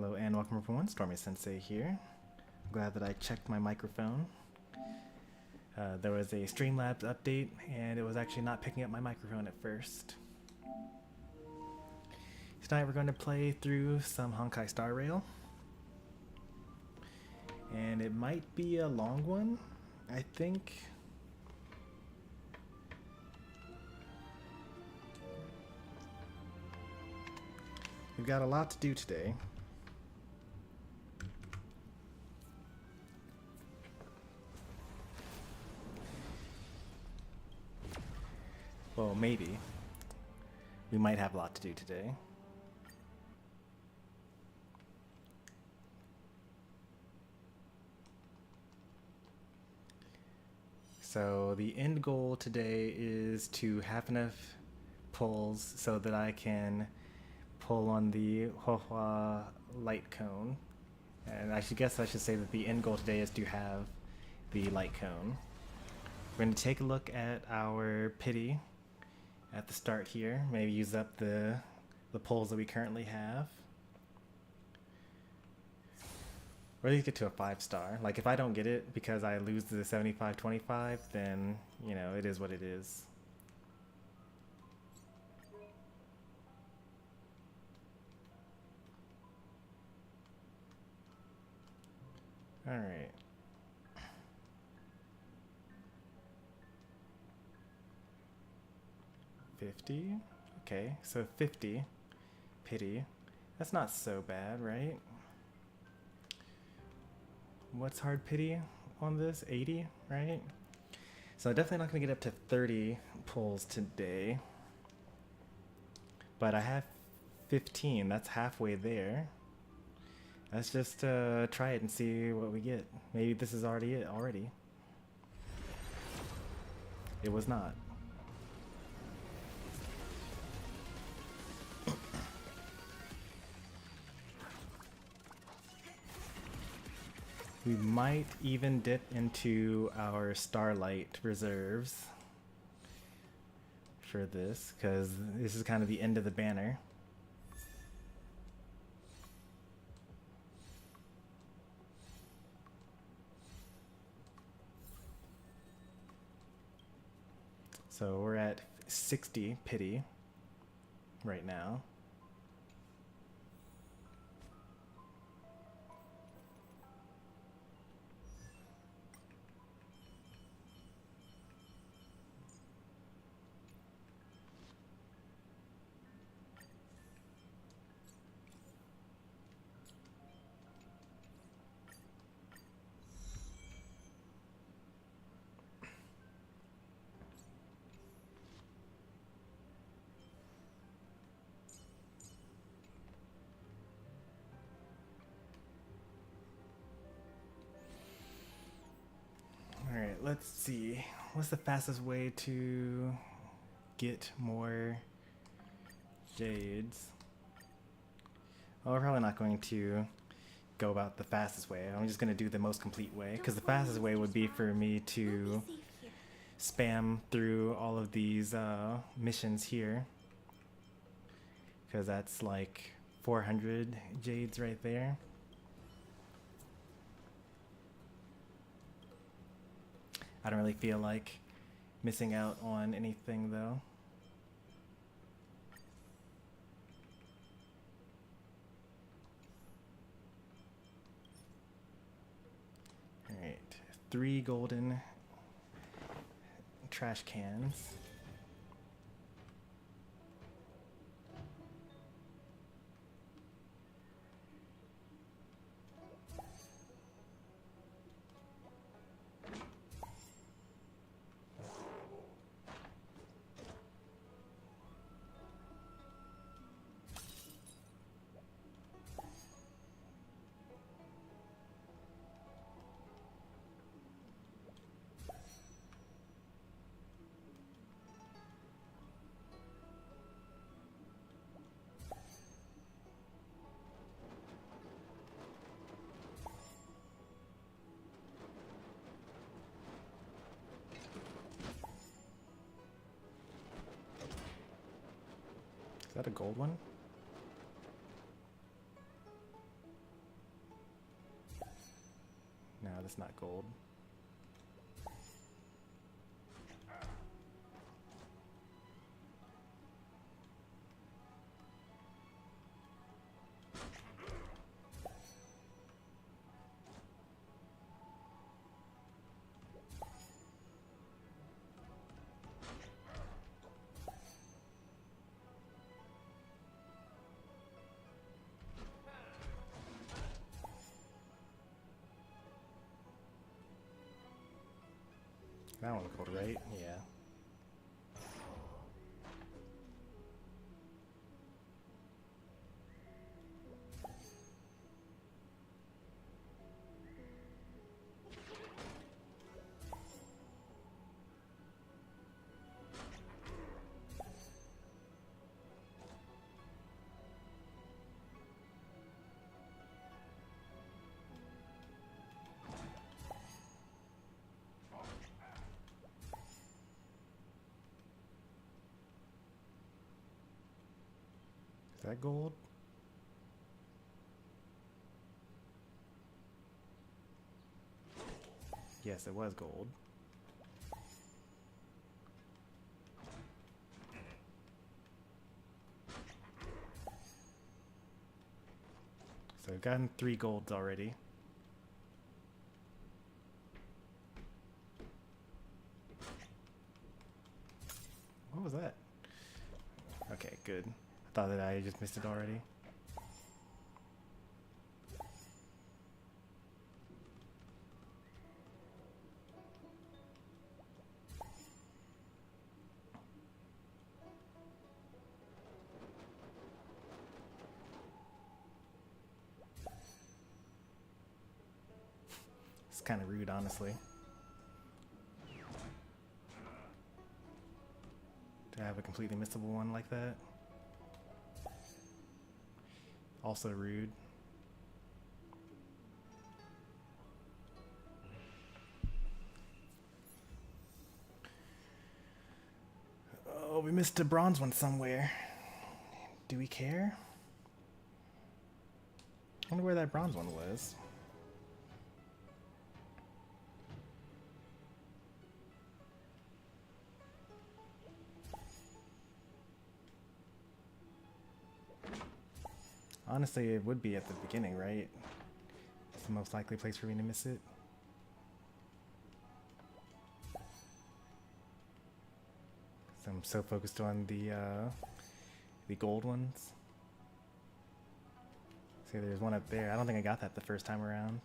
Hello and welcome everyone, Stormy Sensei here. I'm glad that I checked my microphone. There was a Streamlabs update and it was actually not picking up my microphone at first. Tonight we're going to play through some Honkai Star Rail. And it might be a long one, I think. We've got a lot to do today. Well, maybe. We might have a lot to do today. So the end goal today is to have enough pulls so that I can pull on the Huohua light cone. And I guess I should say that the end goal today is to have the light cone. We're going to take a look at our pity at the start here. Maybe use up the pulls that we currently have. Or at least get to a 5-star. Like if I don't get it because I lose the 75-25, then, you know, it is what it is. Alright. $50. Okay, so 50 pity. That's not so bad, right? What's hard pity on this? 80, right? So definitely not going to get up to 30 pulls today. But I have 15. That's halfway there. Let's just try it and see what we get. Maybe this is already it already. It was not. We might even dip into our Starlight reserves for this, because this is kind of the end of the banner. So we're at 60 pity right now. Alright, let's see. What's the fastest way to get more jades? Well, we're probably not going to go about the fastest way. I'm just going to do the most complete way, because the fastest way would be for me to spam through all of these missions here, because that's like 400 jades right there. I don't really feel like missing out on anything though. Alright, 3 golden trash cans. Is that a gold one? not gold. That one's gold, right? Yeah. Is that gold? Yes, it was gold. So we've gotten 3 golds already. What was that? Okay, good. I thought that I just missed it already. It's kind of rude, honestly. To have a completely missable one like that. Also rude. Oh, we missed a bronze one somewhere. Do we care? I wonder where that bronze one was. Honestly, it would be at the beginning, right? It's the most likely place for me to miss it. So I'm so focused on the gold ones. See, there's one up there. I don't think I got that the first time around.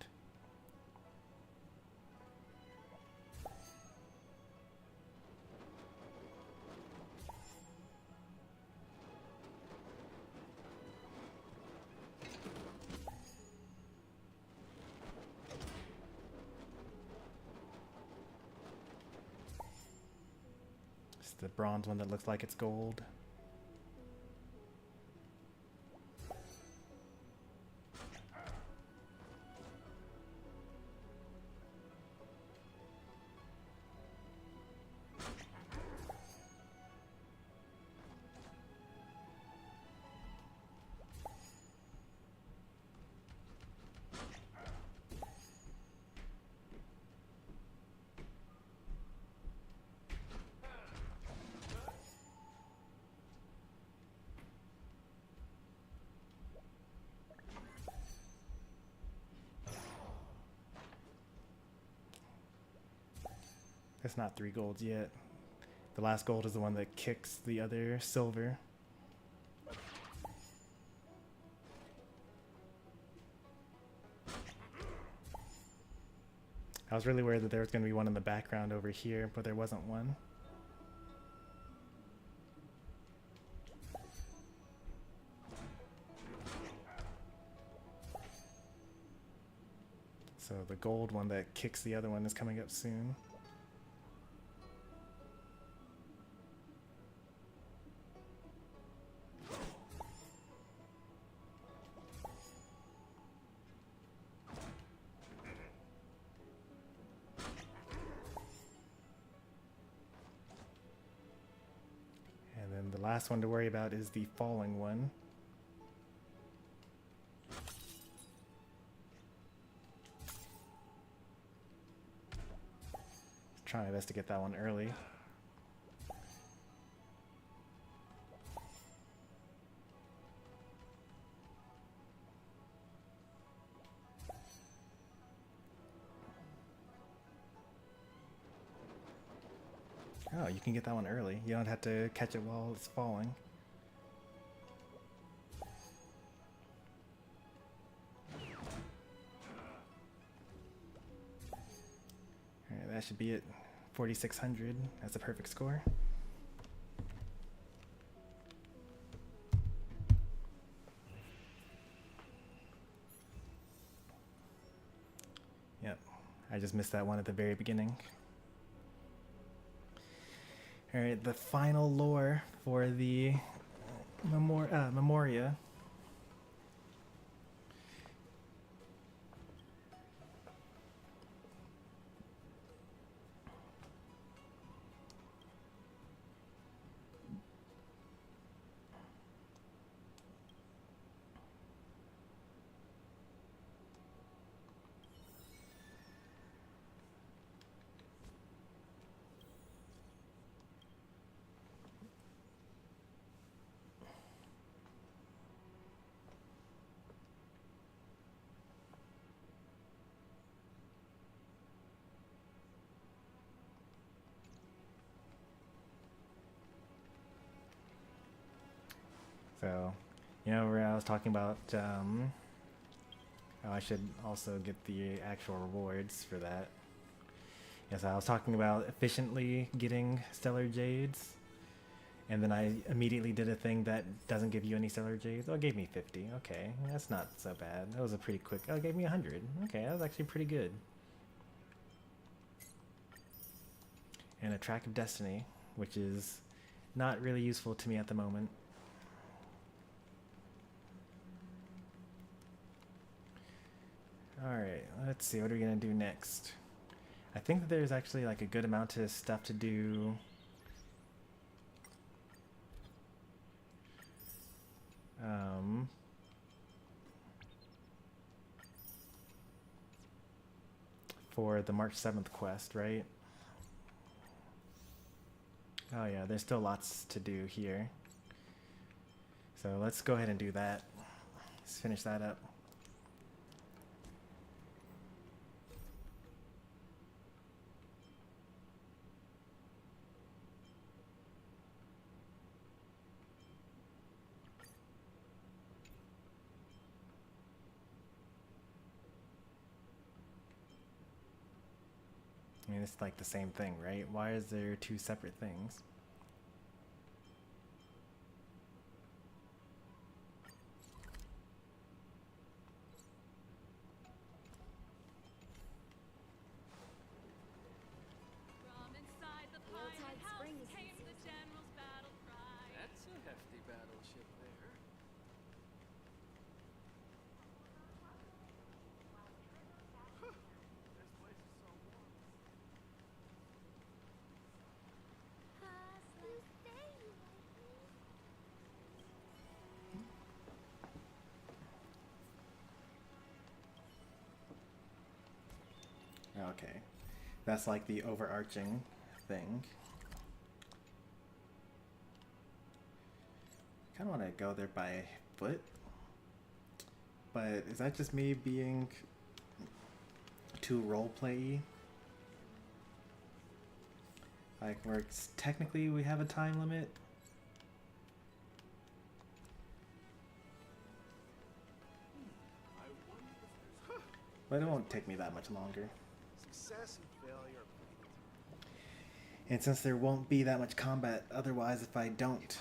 The bronze one that looks like it's gold. It's not 3 golds yet. The last gold is the one that kicks the other silver. I was really worried that there was going to be one in the background over here, but there wasn't one. So the gold one that kicks the other one is coming up soon. And then the last one to worry about is the falling one. try my best to get that one early. Oh, you can get that one early. You don't have to catch it while it's falling. Alright, that should be it. 4,600. That's a perfect score. Yep, I just missed that one at the very beginning. Alright, the final lore for the Memoria. So, you know, where I was talking about, oh, I should also get the actual rewards for that. Yes, I was talking about efficiently getting Stellar Jades, and then I immediately did a thing that doesn't give you any Stellar Jades. Oh, it gave me 50. Okay, that's not so bad. That was a pretty quick. Oh, it gave me 100. Okay, that was actually pretty good. And a Track of Destiny, which is not really useful to me at the moment. Alright, let's see, what are we gonna do next? I think that there's actually like a good amount of stuff to do. For the March 7th quest, right? Oh yeah, there's still lots to do here. So let's go ahead and do that. Let's finish that up. I mean, it's like the same thing, right? Why is there two separate things? From inside the pirate house came the general's battle cry. That's a hefty battleship there. This place is so warm. Okay, that's like the overarching thing. I kind of want to go there by foot, but is that just me being too roleplay-y? Like, technically we have a time limit. But it won't take me that much longer. Success and failure. And since there won't be that much combat otherwise if I don't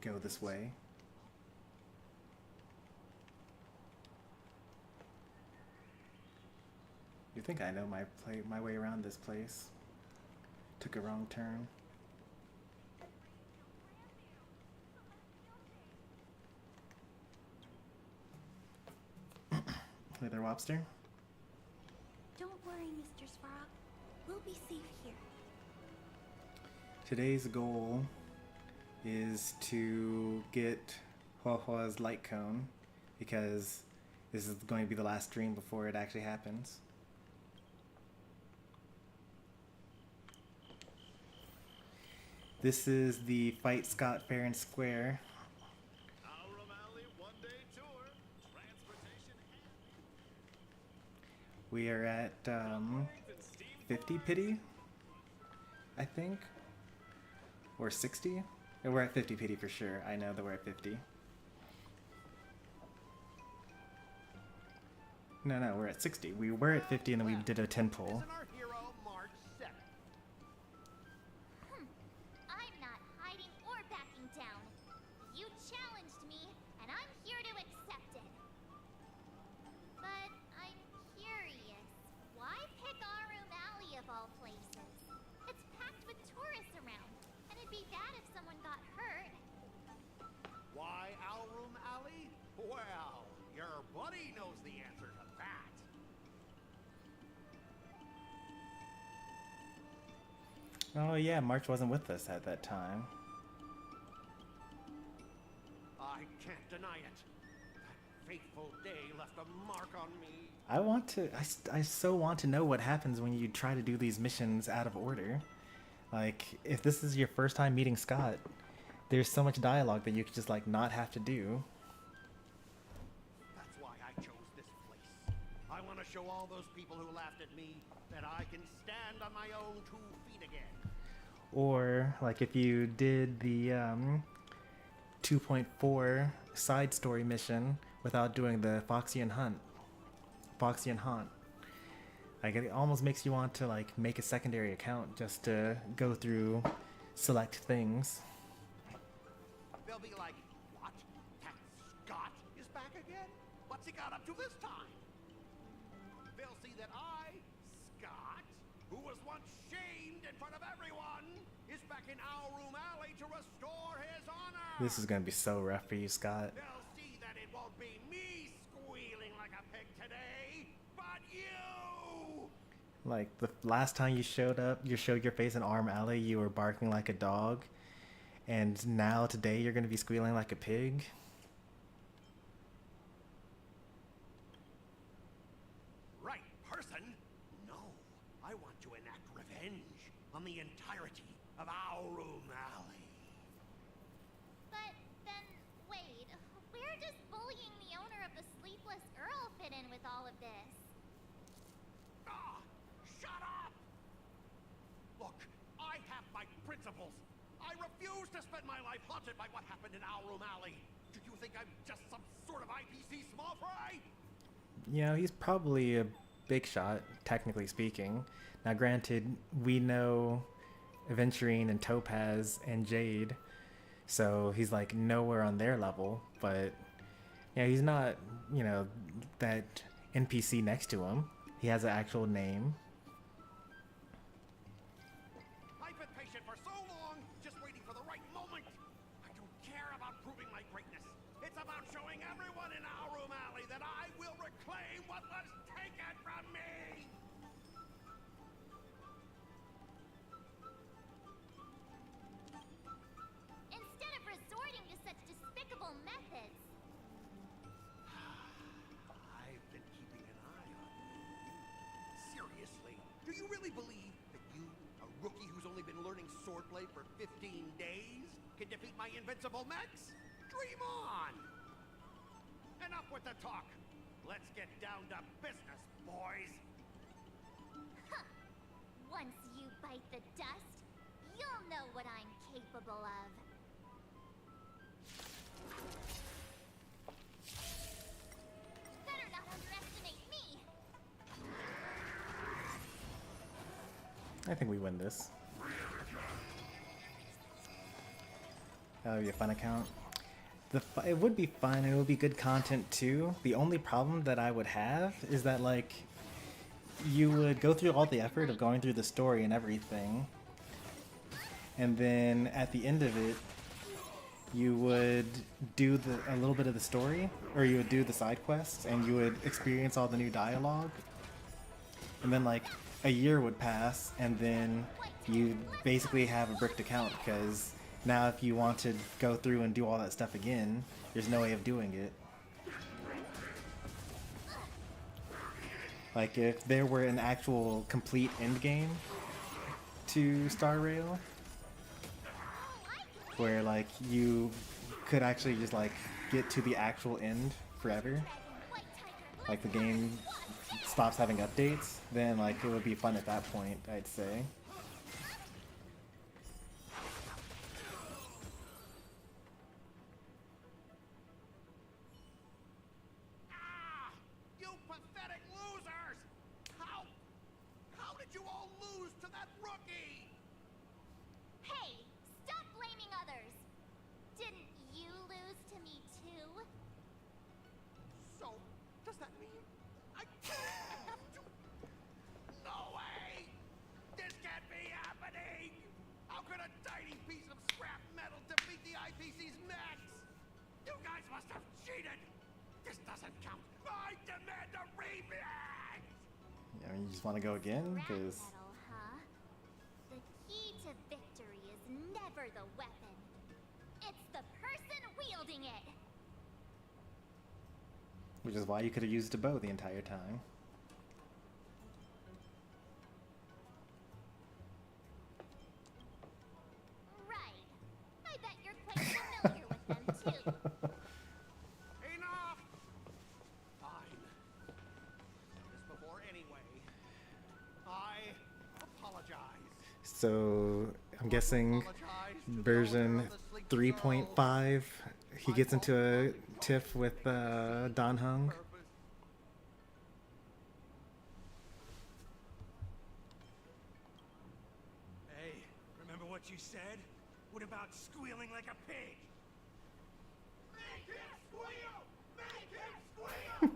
go this way. You think I know my way around this place? Took a wrong turn. Hey there, Wobster. Don't worry, Mr. Svarog. We'll be safe here. Today's goal is to get Huahua's light cone, because this is going to be the last stream before it actually happens. This is the Fight Scott Fair and Square. Alram Alley one-day tour. Transportation We are at 50 pity, I think, or 60. And we're at 50 pity for sure. I know that we're at 50. No, we're at 60. We were at 50 and then we did a 10 pull. Isn't our hero March 7th? I'm not hiding or backing down. You challenged me, and I'm here to accept it. But I'm curious. Why pick our room alley of all places? It's packed with tourists around, and it'd be bad if someone got hurt. Why Alram Alley? Well, your buddy knows the answer to that. Oh yeah, March wasn't with us at that time. I can't deny it. That fateful day left a mark on me. I so want to know what happens when you try to do these missions out of order. Like, if this is your first time meeting Scott, there's so much dialogue that you could just like not have to do. That's why I chose this place. I want to show all those people who laughed at me that I can stand on my own 2 feet again. Or like if you did the 2.4 side story mission without doing the Foxy and Haunt. Like it almost makes you want to like make a secondary account just to go through select things. They'll be like, what? That Scott is back again? What's he got up to this time? They'll see that I, Scott, who was once shamed in front of everyone, is back in Alram Alley to restore his honor. This is gonna be so rough for you, Scott. They'll see that it won't be me squealing like a pig today, but you! Like the last time you showed your face in Arm Alley, you were barking like a dog, and now today you're gonna be squealing like a pig. Right person? No, I want to enact revenge on the entirety of Alram Alley. But then, wait, where does bullying the owner of the Sleepless Earl fit in with all of this? Ah, shut up! Look, I have my principles. I refuse to spend my life haunted by what happened in Alram Alley. Do you think I'm just some sort of IPC small fry? You know, he's probably a big shot, technically speaking. Now, granted, we know Aventurine and Topaz and Jade, so he's like nowhere on their level, but yeah, he's not, you know, that NPC next to him. He has an actual name. I've been patient for so long, just waiting for the right moment. I don't care about proving my greatness. It's about showing everyone in Alram Alley that I will reclaim what was taken from me. Instead of resorting to such despicable methods. I've been keeping an eye on you. Seriously, do you really believe that you, a rookie who's only been learning swordplay for 15 days, can defeat my invincible mechs? Dream on! Enough with the talk. Let's get down to business, boys. Huh. Once you bite the dust, you'll know what I'm capable of. Better not underestimate me. I think we win this. That would be a fun account. It would be fun and it would be good content too. The only problem that I would have is that like you would go through all the effort of going through the story and everything, and then at the end of it you would do a little bit of the story, or you would do the side quests and you would experience all the new dialogue, and then like a year would pass and then you basically have a bricked account, because now if you want to go through and do all that stuff again, there's no way of doing it. Like if there were an actual complete end game to Star Rail, where like you could actually just like get to the actual end forever, like the game stops having updates, then like it would be fun at that point, I'd say. Ah! You pathetic losers! How did you all lose to that rookie? Hey, stop blaming others. Didn't you lose to me too? So, does that mean I have to? No way! This can't be happening! How could a tiny piece of scrap metal defeat the IPC's max? You guys must have cheated! This doesn't count! I demand a rematch! I mean, you just want to go again? Scrap Because metal, huh? The key to victory is never the weapon. It's the person wielding it. which is why you could have used a bow the entire time. Right. I bet you're quite familiar with them too. Enough! Fine. Said this before anyway. I apologize. So I'm guessing version 3.5, he gets into a tiff with Don Hung. Hey, remember what you said? What about squealing like a pig? Make him squeal! Make him squeal!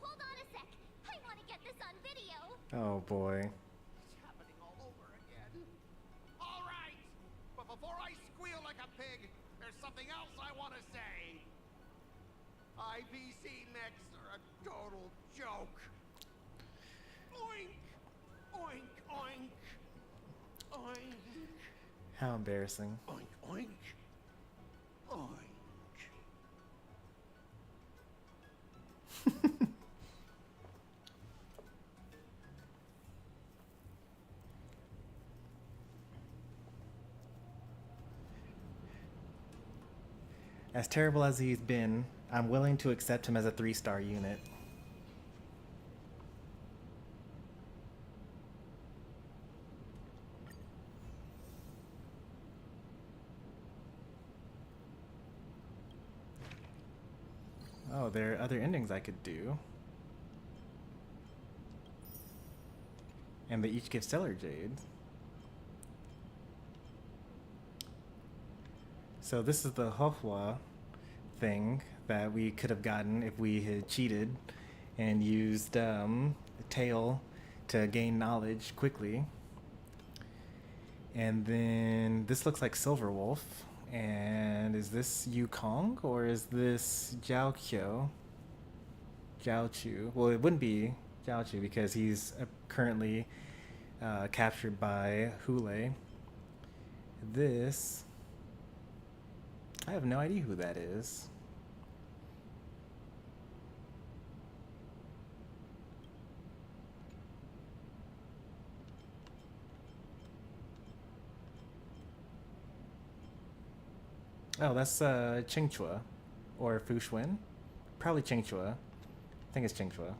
Hold on a sec. I want to get this on video. Oh boy. It's happening all over again. All right, but before I squeal like a pig, there's something else I want to say. IPC mechs are a total joke. Oink, oink, oink, oink, How embarrassing. oink, oink, oink. As terrible as he's been, I'm willing to accept him as a 3-star unit. Oh, there are other endings I could do. And they each give Stellar Jades. So this is the Hohua thing that we could have gotten if we had cheated and used Tail to gain knowledge quickly. And then this looks like Silver Wolf. And is this Yukong or is this Jiao Chu? Well, it wouldn't be Jiao Chu because he's currently captured by Hule. This, I have no idea who that is. Oh, that's Qingchua or Fuxuan. Probably Qingchua. I think it's Qingchua.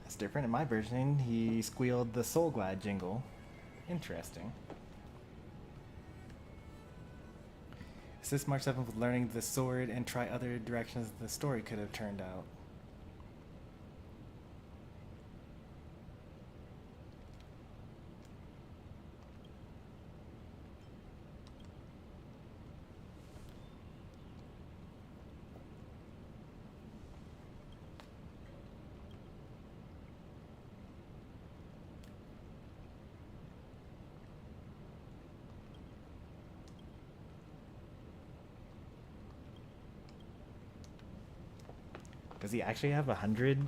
That's different. In my version, he squealed the Soul Glide jingle. Interesting. Assist March 7th with learning the sword and try other directions the story could have turned out. Does he actually have 100?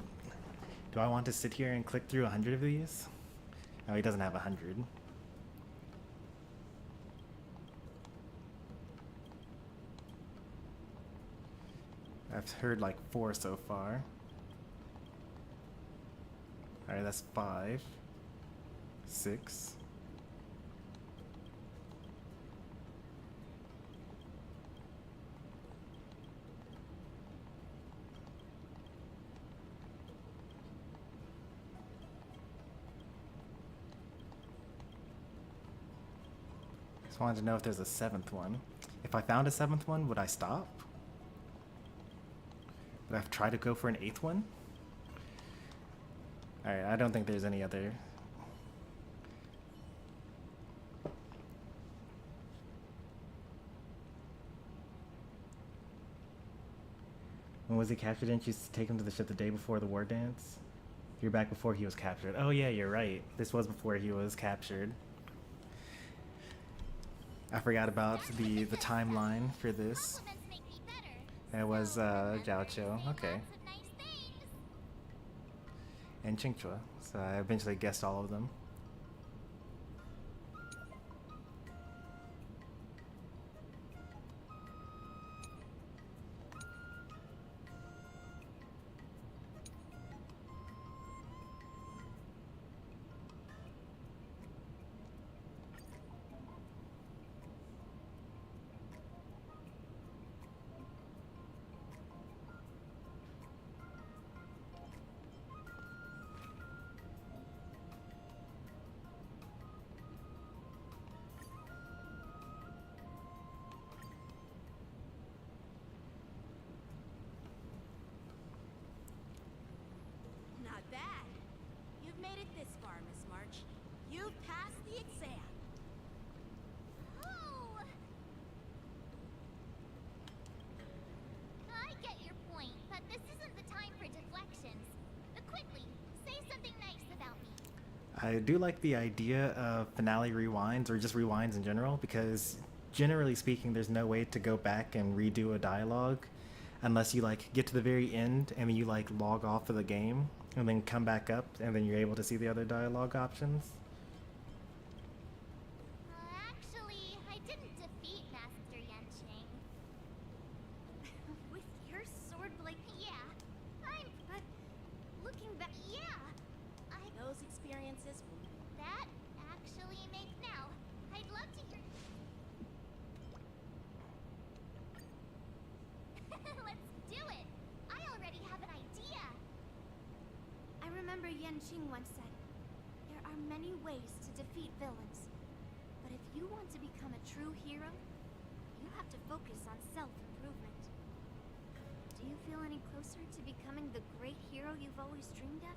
Do I want to sit here and click through 100 of these? No, he doesn't have 100. I've heard like 4 so far. Alright, that's 5, 6. Just wanted to know if there's a 7th one. If I found a 7th one, would I stop? Would I try to go for an 8th one? Alright, I don't think there's any other. When was he captured? Didn't you take him to the ship the day before the war dance? You're back before he was captured. Oh yeah, you're right. This was before he was captured. I forgot about the timeline for this. Compliments make me better. It was So remember Jiao to Qiu. say Okay. lots of nice things. And Qingchua. So I eventually guessed all of them. Not bad. You've made it this far, Miss March. You've passed the exam. Oh! I get your point, but this isn't the time for deflections. Quickly, say something nice about me. I do like the idea of finale rewinds, or just rewinds in general, because generally speaking, there's no way to go back and redo a dialogue unless you like get to the very end and then you like log off of the game and then come back up and then you're able to see the other dialogue options. Actually, I didn't defeat Master Yanqing. With your sword blade, Yeah, but looking back, yeah, those experiences will that actually makes now. I'd love to hear. Let's do it. I already have an idea. I remember Yanqing once said, there are many ways to defeat villains. But if you want to become a true hero, you have to focus on self-improvement. Do you feel any closer to becoming the great hero you've always dreamed of?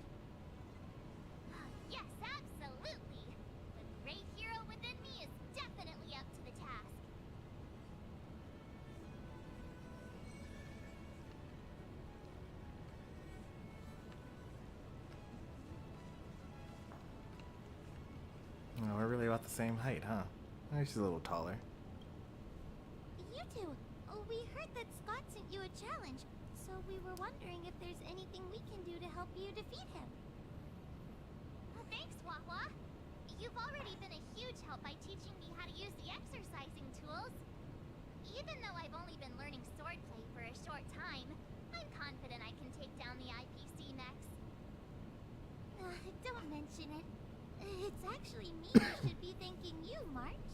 Yes, absolutely. The great hero within me is definitely up to the task. Oh, we're really about the same height, huh? Oh, she's a little taller. You two, we heard that Scott sent you a challenge, so we were wondering if there's anything we can do to help you defeat him. Thanks, Wawa. You've already been a huge help by teaching me how to use the exercising tools. Even though I've only been learning swordplay for a short time, I'm confident I can take down the IPC next. Don't mention it. It's actually me who should be thanking you, March.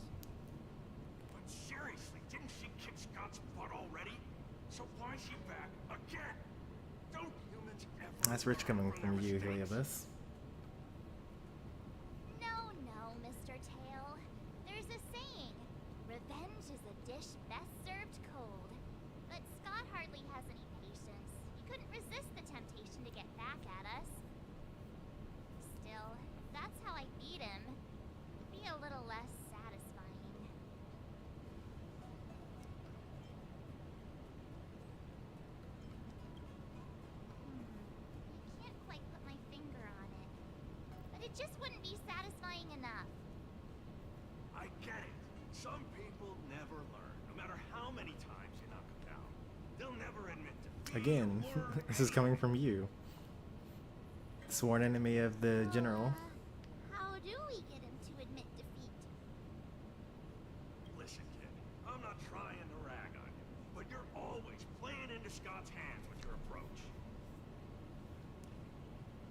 But seriously, didn't she kick Scott's butt already? So why is she back again? Don't humans ever That's rich coming learn from their you, mistakes? Heliobus. No, Mr. Tail. There's a saying. Revenge is a dish best served cold. But Scott hardly has any patience. He couldn't resist the temptation to get back at us. Still, if that's how I beat him, it'd be a little less satisfying. I can't quite put my finger on it. But it just wouldn't be satisfying enough. I get it. Some people never learn, no matter how many times you knock them down. They'll never admit defeat. Again, or learn this is coming from you. Sworn enemy of the general. How do we get him to admit defeat? Listen, kid, I'm not trying to rag on you, but you're always playing into Scott's hands with your approach.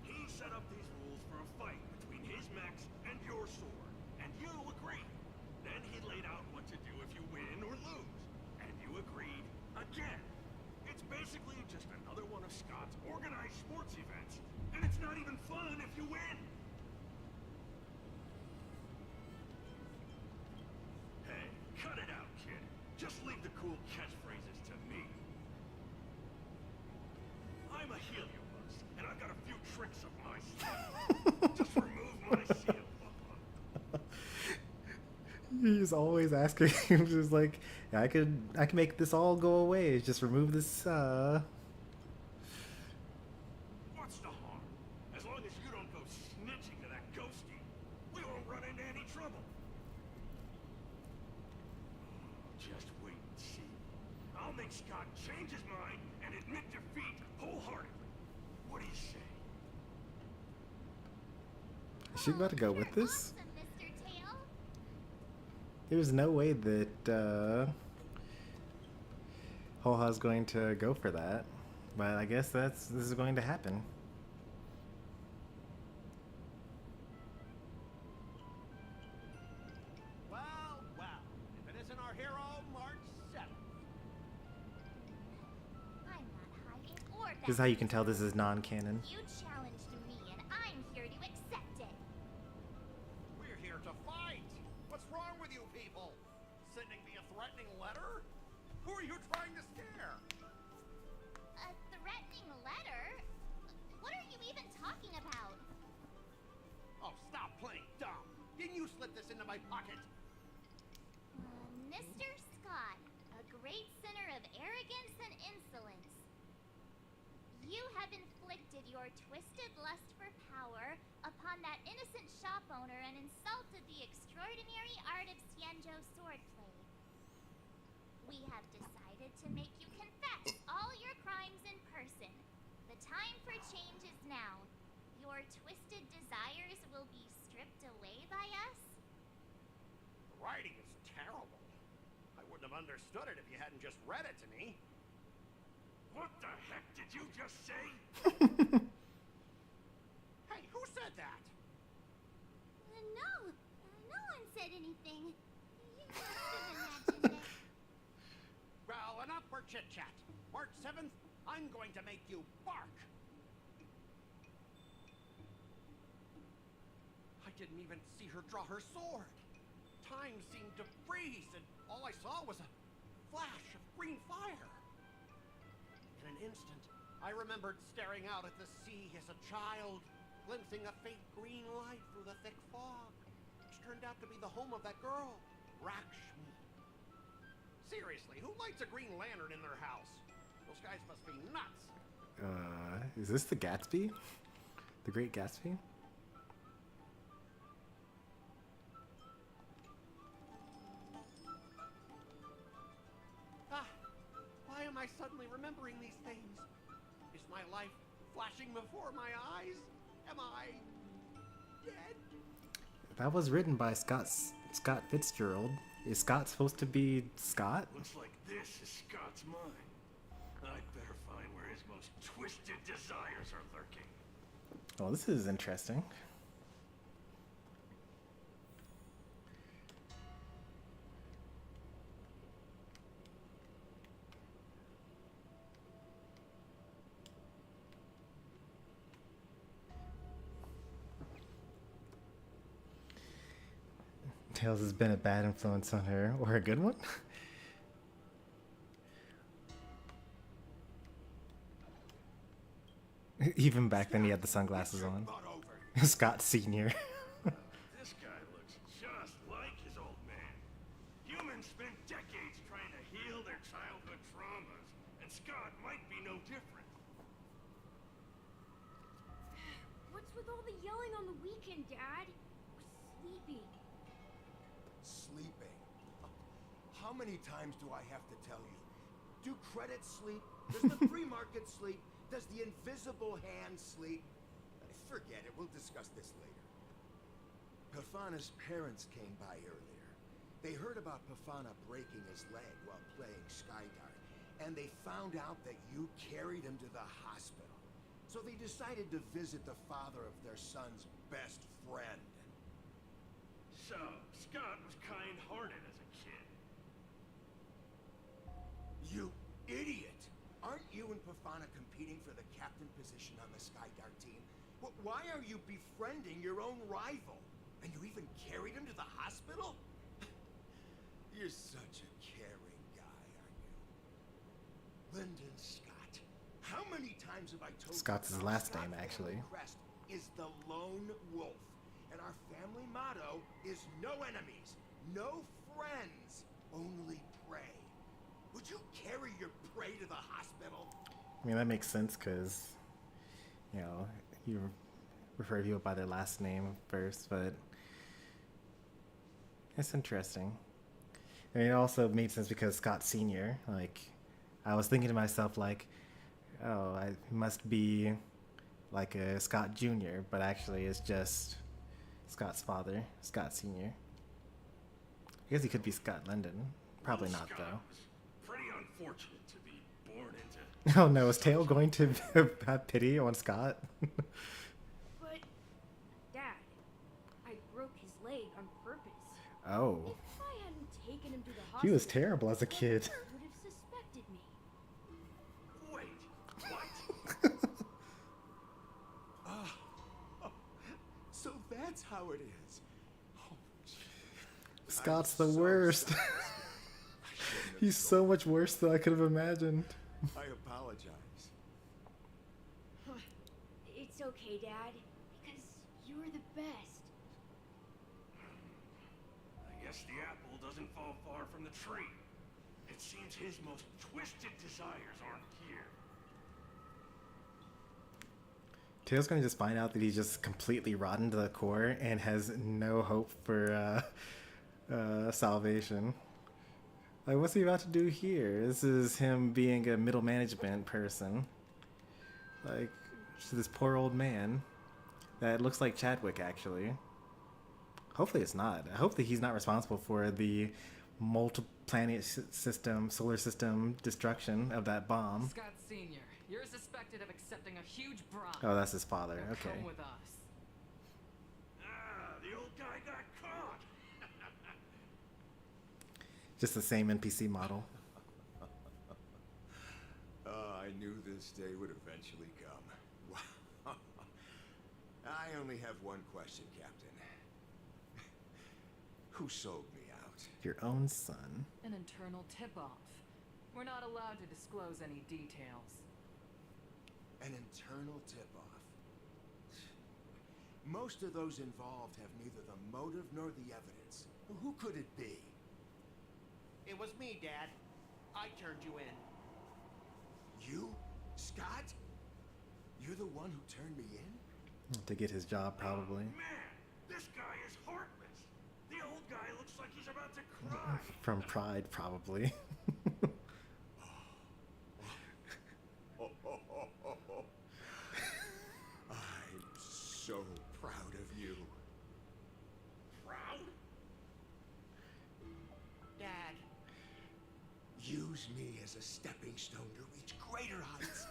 He set up these rules a fight between his mechs and your sword, and you agreed. Then he laid out what to do if you win or lose, and you agreed again. It's basically just another one of Scott's organized sports events, and it's not even fun if you win. Hey, cut it out, kid. Just leave the cool catchphrases to me. I'm a heliobus, and I've got a few tricks up my sleeve. Just remove my seal. He's always asking. He's just like, yeah, I can make this all go away. Just remove this. What's the harm? As long as you don't go snitching to that ghosty, we won't run into any trouble. Just wait and see. I'll make Scott change his mind and admit defeat wholeheartedly. What do you say? Is she about to go with this? Awesome, Mr. Tail. There's no way that Hoha's going to go for that, but I guess this is going to happen. Well, well. If it isn't our hero, March 7th. I'm not hiding or This is how you can tell this is non-canon. You challenged me, and I'm here to accept it. We're here to fight. What's wrong with you people? Sending me a threatening letter? Who are you trying to scare? A threatening letter? What are you even talking about? Oh, stop playing dumb. Didn't you slip this into my pocket? Mr. Scott, a great sinner of arrogance and insolence. You have inflicted your twisted lust for power upon that innocent shop owner and insulted the extraordinary art of Xianzhou swordplay. We have decided to make you confess all your crimes in person. The time for change is now. Your twisted desires will be stripped away by us. The writing is terrible. I wouldn't have understood it if you hadn't just read it to me. What the heck did you just say? Hey, who said that? No one said anything. You must have imagined it. Well, enough for chit-chat. March 7th, I'm going to make you bark. I didn't even see her draw her sword. Time seemed to freeze, and all I saw was a flash of green fire. In an instant, I remembered staring out at the sea as a child, glimpsing a faint green light through the thick fog, which turned out to be the home of that girl, Rakshmi. Seriously, who lights a green lantern in their house? Those guys must be nuts. Is this the Gatsby? The Great Gatsby? Ah, why am I suddenly remembering these things? Is my life flashing before my eyes? Am I dead? That was written by Scott Fitzgerald. Is Scott supposed to be Scott? Looks like this is Scott's mind. I'd better find where his most twisted desires are lurking. Oh, this is interesting. Tails has been a bad influence on her, or a good one? Even back then he had the sunglasses on. Scott Sr. This guy looks just like his old man. Humans spent decades trying to heal their childhood traumas, and Scott might be no different. What's with all the yelling on the weekend, Dad? We're sleeping. Sleeping? How many times do I have to tell you? Do credits sleep? Does the free market sleep? Does the invisible hand sleep? Forget it, we'll discuss this later. Pafana's parents came by earlier. They heard about Pafana breaking his leg while playing Skydart, and they found out that you carried him to the hospital. So they decided to visit the father of their son's best friend. So, Scott was kind-hearted as a kid. You idiot! Aren't you and Pafana competing for the captain position on the Skydart team? Why are you befriending your own rival? And you even carried him to the hospital? You're such a caring guy, aren't you? Lyndon Scott. How many times have I told Scott's you his our last Scott name, actually. family crest is the lone wolf. And our family motto is no enemies, no friends, only prey. Would you carry your prey to the hospital? I mean, that makes sense because, you know, you refer to people by their last name first, but it's interesting. I mean, it also made sense because Scott Sr., like, I was thinking to myself, like, oh, I must be like a Scott Jr., but actually it's just Scott's father, Scott Sr. I guess he could be Scott London. Probably not, Scott though. was pretty unfortunate to be born into. Oh no, is Tail going to have pity on Scott? But, Dad, I broke his leg on purpose. Oh, If I hadn't taken him to the hospital, he was terrible as a kid. would have suspected me. Wait, what? So that's how it is. Oh, Scott's I'm the so worst. sorry. I shouldn't have He's so much worse than I could have imagined. I apologize. It's okay, Dad, because you're the best. I guess the apple doesn't fall far from the tree. It seems his most twisted desires aren't here. Tail's gonna just find out that he's just completely rotten to the core and has no hope for salvation. Like, what's he about to do here? This is him being a middle management person. Like, just this poor old man that looks like Chadwick, actually. Hopefully it's not. I hope that he's not responsible for the multi-planet system, solar system destruction of that bomb. Scott Sr., you're suspected of accepting a huge bribe. Oh, that's his father. Now Okay. Come with us. Ah, the old guy got caught. Just the same NPC model. I knew this day would eventually come. Wow. I only have one question, Captain. Who sold me out? Your own son. An internal tip-off. We're not allowed to disclose any details. An internal tip-off. Most of those involved have neither the motive nor the evidence. Who could it be? It was me, Dad. I turned you in. You? Scott? You're the one who turned me in? To get his job, probably. Man, this guy is heartless. The old guy looks like he's about to cry. From pride, probably. I'm so proud of you. Proud? Dad, Use me as a stepping stone to reach greater heights.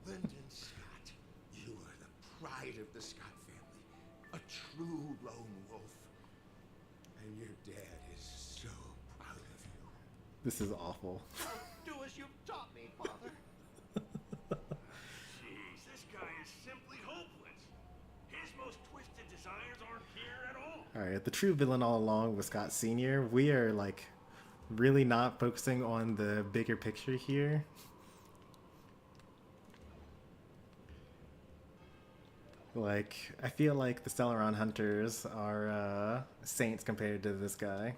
Lyndon Scott, you are the pride of the Scott family. A true lone wolf. And your dad is so proud of you. This is awful. I'll do as you've taught me, Father. Jeez, this guy is simply hopeless. His most twisted desires aren't here at all. Alright, the true villain all along was Scott Sr. We are, like, really not focusing on the bigger picture here. Like, I feel like the Stellaron Hunters are saints compared to this guy.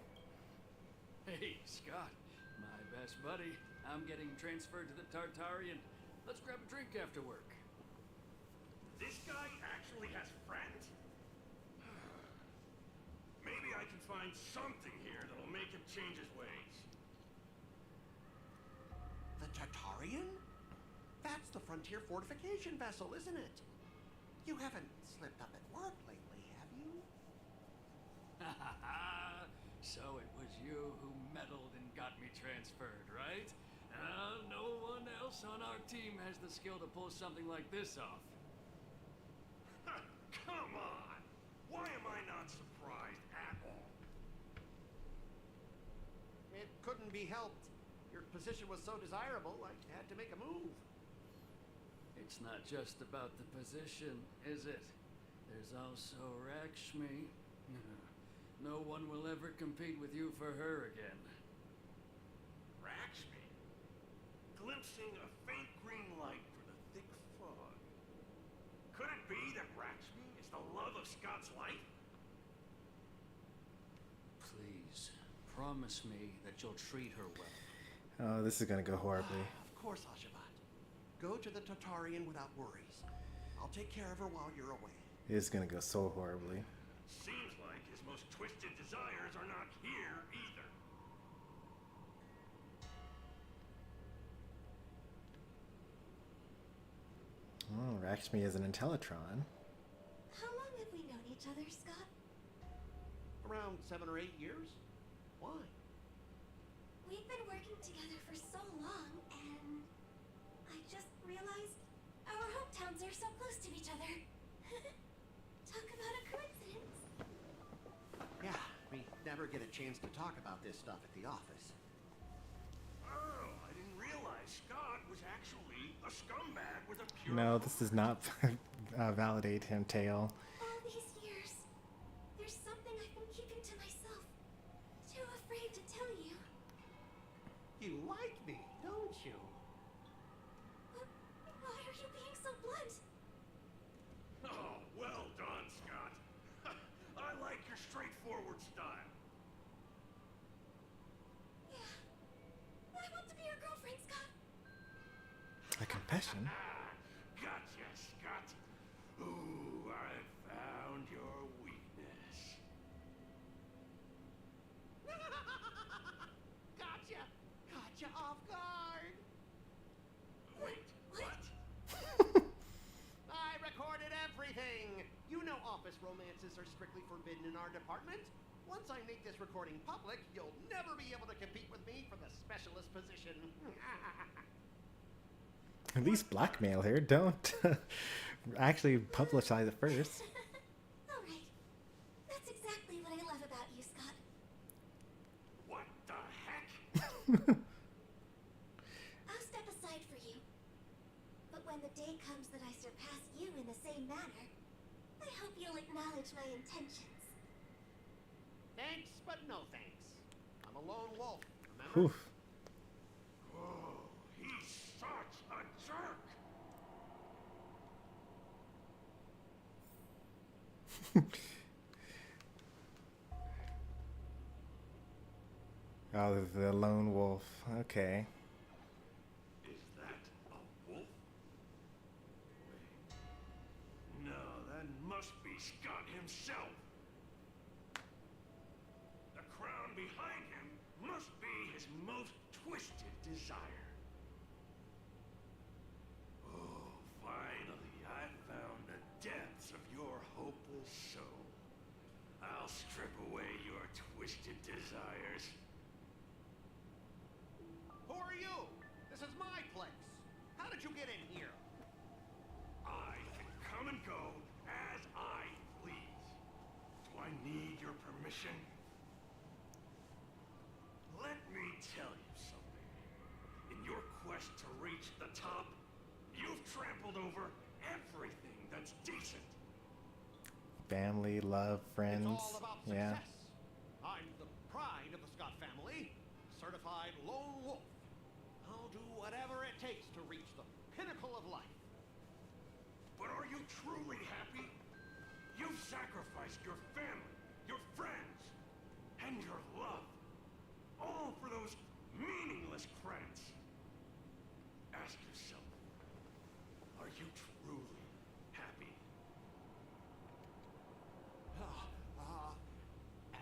Hey, Scott, my best buddy. I'm getting transferred to the Tartarian. Let's grab a drink after work. This guy actually has friends? Maybe I can find something here that'll make him change his ways. The Tartarian? That's the frontier fortification vessel, isn't it? You haven't slipped up at work lately, have you? So it was you who meddled and got me transferred, right? No one else on our team has the skill to pull something like this off. Come on! Why am I not surprised at all? It couldn't be helped. Your position was so desirable, I had to make a move. It's not just about the position, is it? There's also Rakshmi. No one will ever compete with you for her again. Rakshmi? Glimpsing a faint green light through the thick fog. Could it be that Rakshmi is the love of Scott's life? Please, promise me that you'll treat her well. Oh, this is gonna go horribly. Of course, Ashavat. Go to the Tartarian without worries. I'll take care of her while you're away. It is gonna go so horribly. Seems like his most twisted desires are not here either. Oh, Rakshmi is an Intellitron. How long have we known each other, Scott? Around 7 or 8 years? Why? We've been working together for so long, and I just realized our hometowns are so close to each other. Talk about a coincidence. Yeah, we never get a chance to talk about this stuff at the office. Oh, I didn't realize Scott was actually a scumbag with a pure... No, this does not validate him, Tail. All these years, there's something I've been keeping to myself. Too afraid to tell you. You like me, don't you? Why are you being so blunt? Oh, well done, Scott. I like your straightforward style. Yeah. I want to be your girlfriend, Scott. A confession? Gotcha, Scott. Ooh, I found your weakness. Gotcha! Gotcha off guard! Wait, what? I recorded everything! You know office romances are strictly forbidden in our department. Once I make this recording public, you'll never be able to compete with me for the specialist position. At least blackmail her. Don't actually publicize it first. All right. That's exactly what I love about you, Scott. What the heck? I'll step aside for you. But when the day comes that I surpass you in the same manner, I hope you'll acknowledge my intentions. Thanks, but no thanks. I'm a lone wolf, remember? Oof. Oh, he's such a jerk. Oh, the lone wolf. Okay. Is that a wolf? Wait. No, that must be Scott himself. The crown behind him must be his most twisted desire. Oh, finally, I found the depths of your hopeless soul. I'll strip away your twisted desires. Who are you? This is my place. How did you get in here? I can come and go as I please. Do I need your permission? Let me tell you something. In your quest to reach the top, you've trampled over everything that's decent. Family, love, friends. It's all about Yeah. success. I'm the pride of the Scott family, certified lone wolf. I'll do whatever it takes to reach the pinnacle of life. But are you truly happy? You've sacrificed your family, your friends, and your love. All for those meaningless credits. Ask yourself, are you truly happy?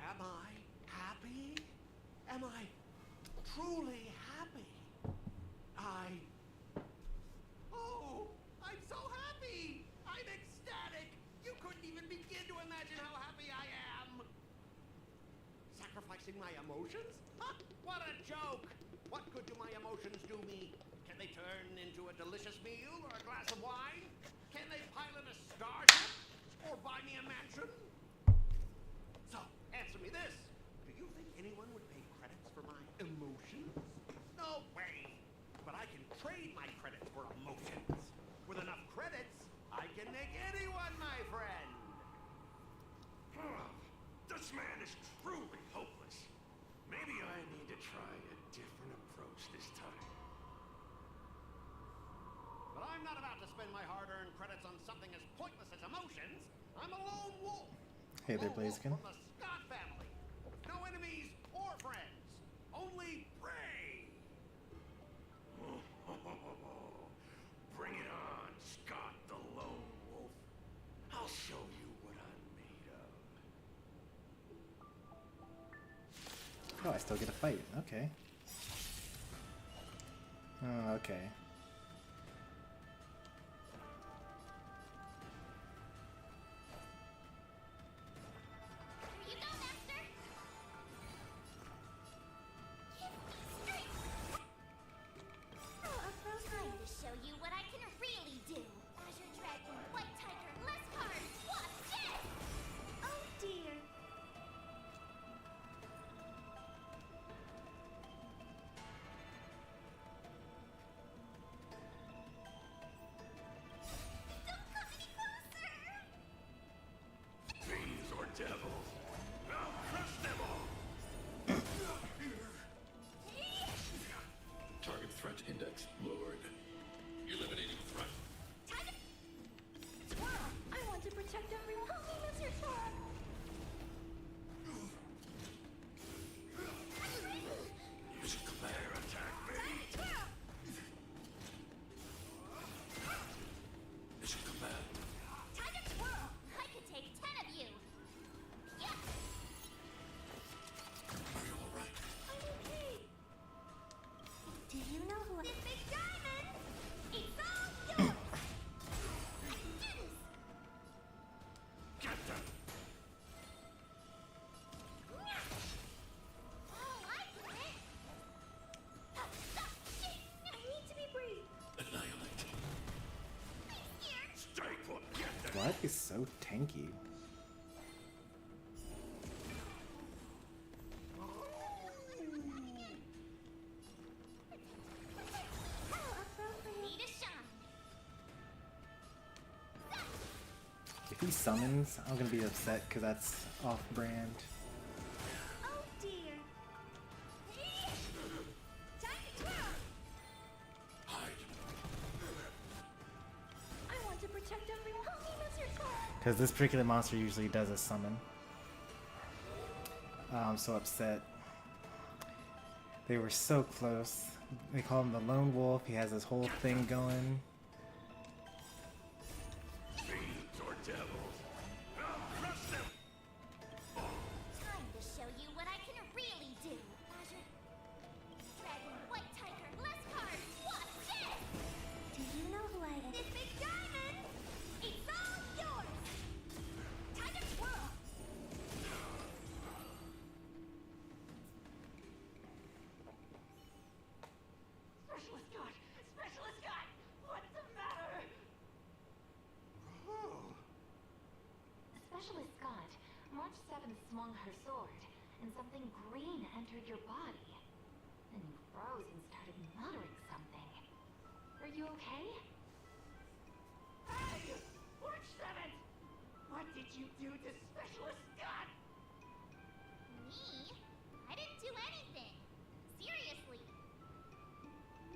Am I happy? Am I truly happy? Oh, I'm so happy! I'm ecstatic! You couldn't even begin to imagine how happy I am! Sacrificing my emotions? Huh? What a joke! What good do my emotions do me? Can they turn into a delicious meal or a glass of wine? Can they pilot a starship? Or buy me a mansion? So, answer me this. Do you think anyone would pay credits for my emotions? No way. But I can trade my credits for emotions. With enough credits, I can make anyone my friend. This man is truly hopeless. Maybe I need to try a different approach this time. But I'm not about to spend my hard-earned credits on something as pointless as emotions. I'm a lone wolf. Hey there, Lone wolf Blaziken. from the Scott family. No enemies or friends. Only prey. Bring it on, Scott the Lone Wolf. I'll show you what I'm made of. Oh, I still get a fight. Okay. Oh, okay. Here you go, Master! Time to show you what I can really do. Azure Dragon, White Tiger, less cards. Watch this! Oh dear. Don't come any closer! Fiends or devils, I'll crush them all. Target threat index lowered. Eliminating threat. Time to... Squirrel! I want to protect everyone. Help me, Mr. Squirrel! Use glare attack, baby. Squirrel! Mission command. Time to Squirrel! I could take 10 of you. Yeah! Are you alright? I'm okay. Do you know who this big diamond? It's all yours! I can do this! Get them. Oh, I get it! Shit! I need to be brave! Annihilate. I'm scared! Stay put. Get them. Why are they so tanky? Need a shine! If he summons, I'm gonna be upset because that's off-brand. Oh dear. Time to twirl! Hide. I want to protect everyone. Help me, Mr. Squirrel! Because this particular monster usually does a summon. Oh, I'm so upset. They were so close. They call him the Lone Wolf. He has this whole thing going. Fiends or devils, I'll crush them. Time to show you what I can really do. Azure Dragon, White Tiger, less cards. Watch this! Do you know who I am? This big diamond! It's all yours! Time to twirl! Specialist God! Specialist God! What's the matter? Specialist Scott, March 7th swung her sword, and something green entered your body. Then you froze and started muttering something. Are you okay? Hey! March 7th! What did you do to Specialist Scott? Me? I didn't do anything. Seriously.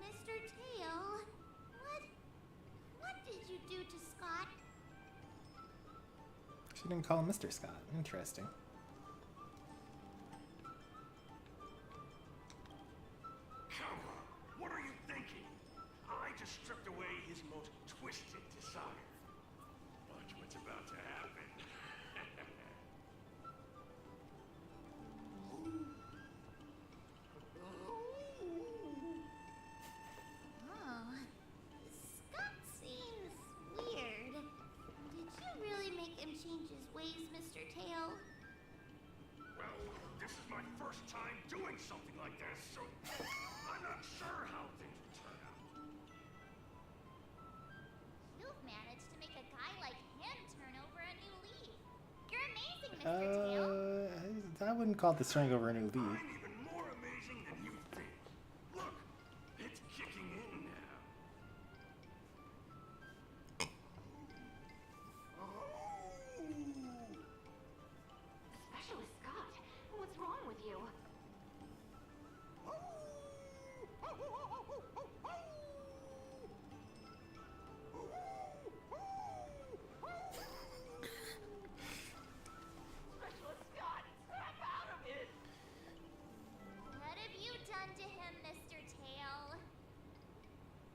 Mr. Tail, what did you do to Scott? She didn't call him Mr. Scott. Interesting. Come on. What are you thinking? I just stripped away his most twisted desire. Watch what's about to happen. Oh, Scott seems weird. Did you really make him change his ways, Mr. Tail? wouldn't call it starting over a new league. I'm even more amazing than you think. Look, it's kicking in now. Specialist Scott, what's wrong with you? Specialist Scott, snap out of it! What have you done to him, Mr. Tail?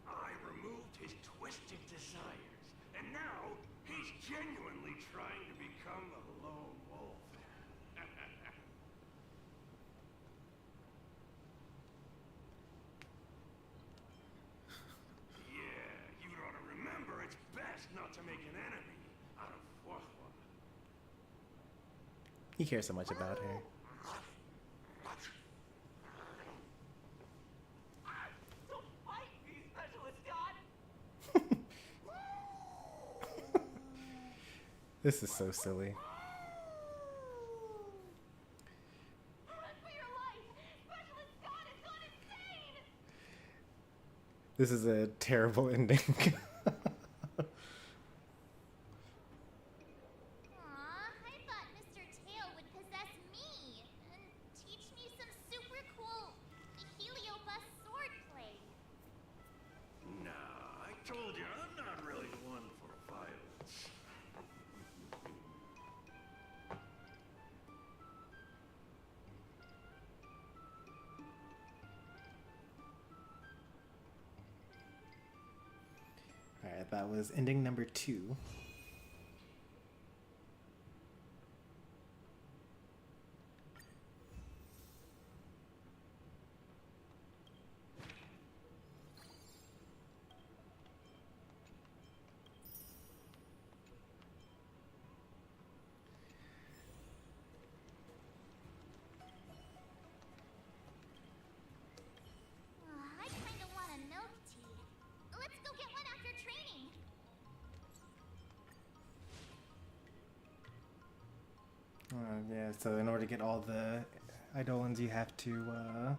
I removed his twisted desires, and now he's genuinely trying to become a lone wolf. Yeah, you ought to remember it's best not to make an enemy out of Huahua. He cares so much about her. Don't fight me, Specialist Scott! This is so silly. Run for your life! Specialist Scott has gone insane! This is a terrible ending. Aw, I thought Mr. Tail would possess me and teach me some super cool heliobus swordplay. Nah, I told you, I'm not really one for violence. Alright, that was ending number 2. I kinda want a milk tea. Let's go get one after training. Yeah, so in order to get all the Eidolons, you have to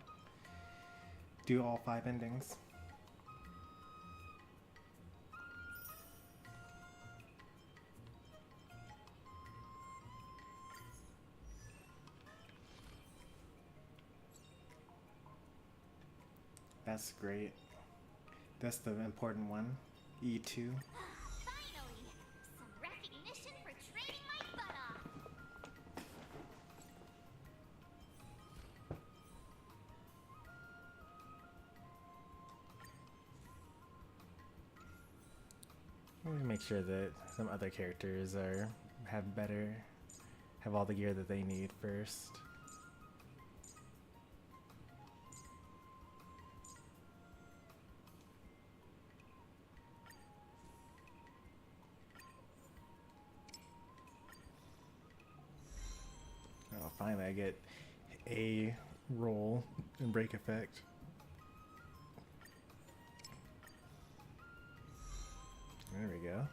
do all 5 endings. That's great. That's the important one. E2. Finally! Some recognition for training my butt off! Let me make sure that some other characters have all the gear that they need first. Oh, finally I get a roll and break effect. There we go.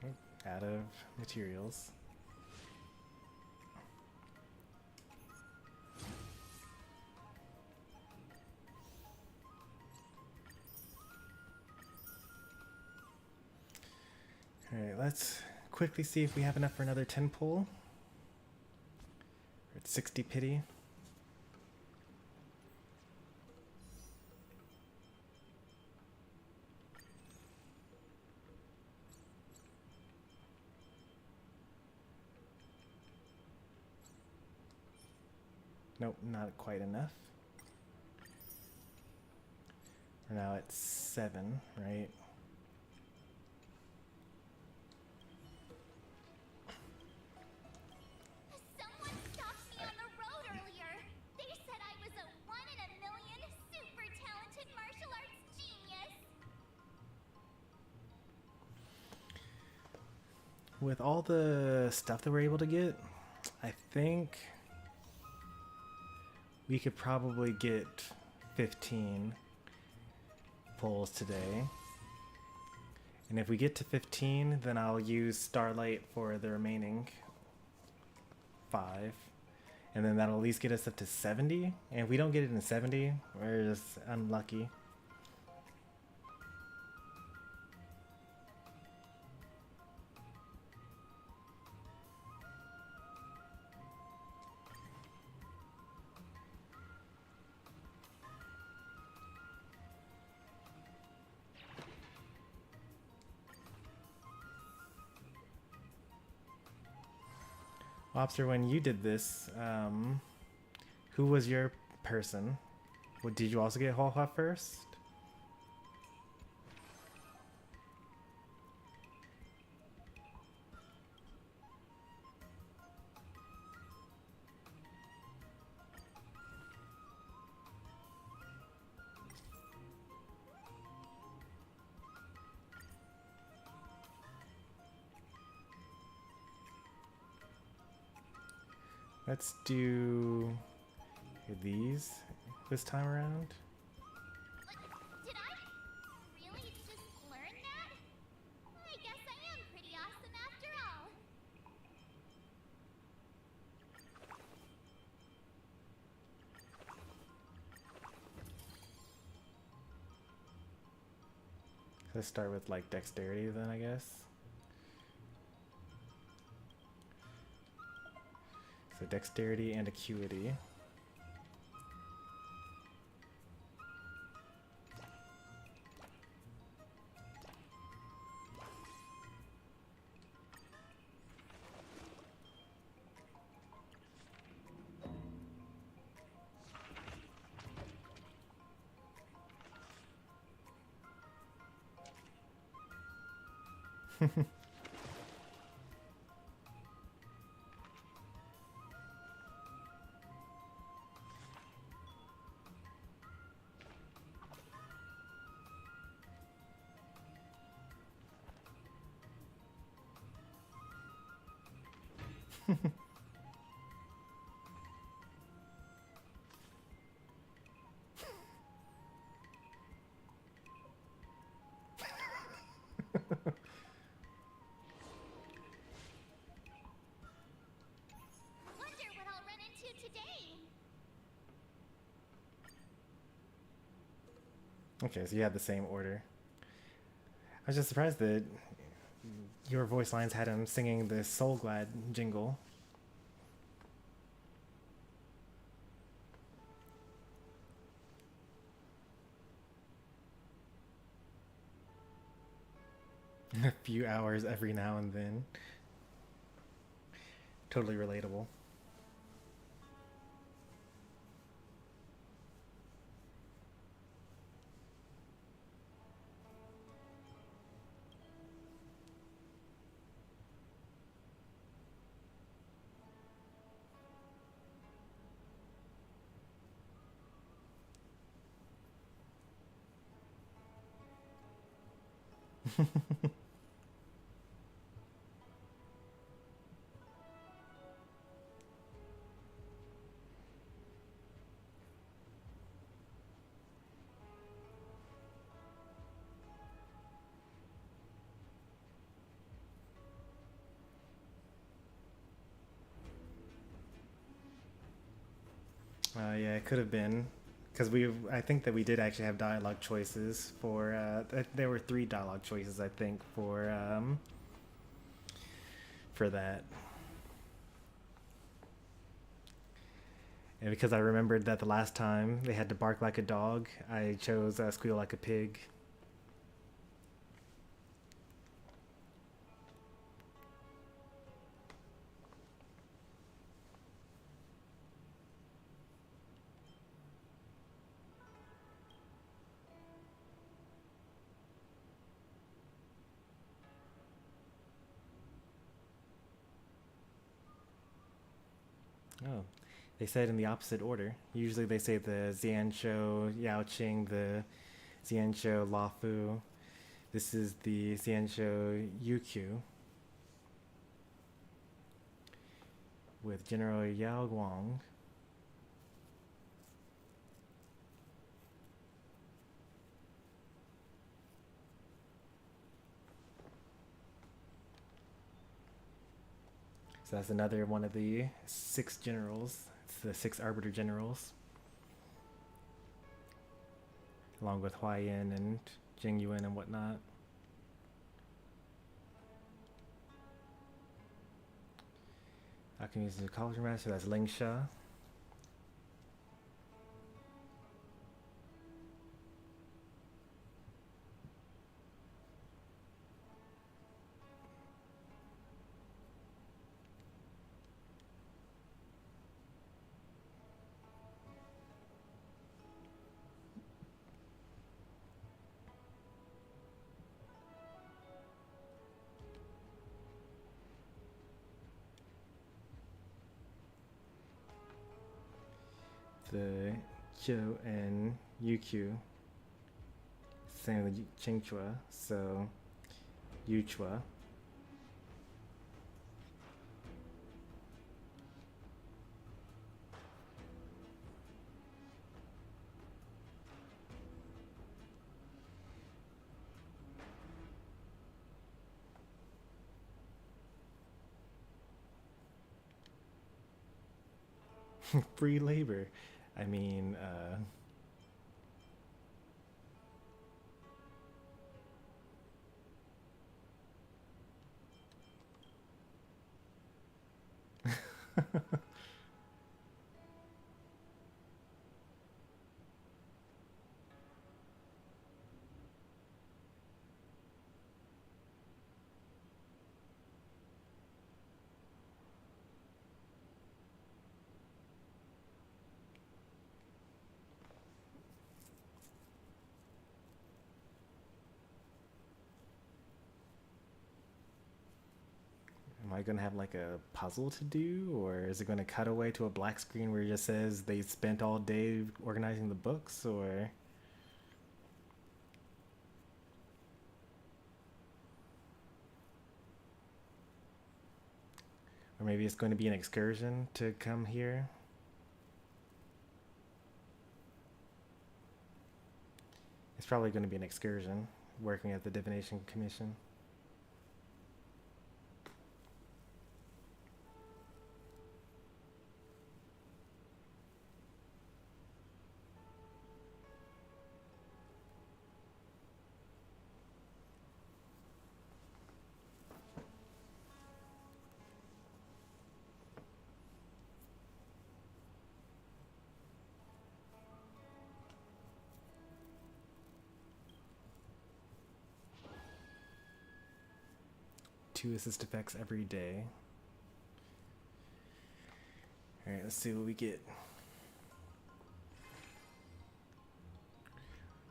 Oh, out of materials. Alright, let's quickly see if we have enough for another 10 pull. We're at 60 pity. Nope, not quite enough. We're now at 7, right? Someone stopped me on the road earlier. They said I was a 1 in a million super talented martial arts genius. With all the stuff that we're able to get, I think we could probably get 15 pulls today. And if we get to 15, then I'll use Starlight for the remaining 5. And then that'll at least get us up to 70. And if we don't get it in 70, we're just unlucky. Lobster, when you did this, who was your person? Did you also get Hoa first? Let's do these this time around. Did I really just learn that? I guess I am pretty awesome after all. Let's start with like dexterity then, I guess. So dexterity and acuity. Wonder what I'll run into today. Okay, so you had the same order. I was just surprised that your voice lines had him singing the Soul Glad jingle. A few hours every now and then. Totally relatable. Yeah, it could have been, because I think that we did actually have dialogue choices for. There were 3 dialogue choices, I think, for that. And because I remembered that the last time they had to bark like a dog, I chose squeal like a pig. Oh, they said in the opposite order. Usually they say the Xianshou Yaoqing, the Xianshou Lafu. This is the Xianshou Yukyu with General Yao Guang. So that's another one of the 6 generals. It's the 6 Arbiter generals. Along with Huayan and Jingyuan and whatnot. I can use the College Master, that's Lingsha. The Kyo and Yukyu. Same with Qingchua, so Yuchua. Free labor. I mean, am I gonna have like a puzzle to do, or is it gonna cut away to a black screen where it just says they spent all day organizing the books, or maybe it's going to be an excursion to come here? It's probably going to be an excursion, working at the Divination Commission. Two assist effects every day. Alright, let's see what we get.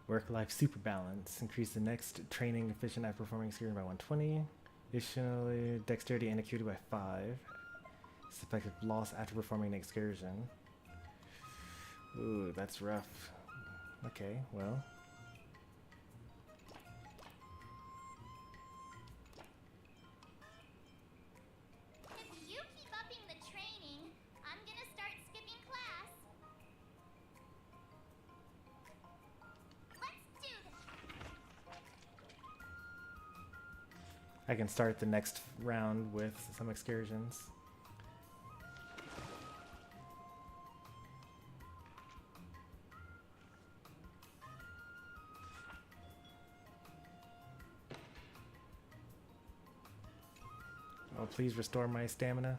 Work-life super balance. Increase the next training efficient at performing skill by 120. Additionally, dexterity and acuity by 5. It's effective loss after performing an excursion. Ooh, that's rough. Okay, well. If you keep upping the training, I'm gonna start skipping class. Let's do this. I can start the next round with some excursions. Oh, please restore my stamina.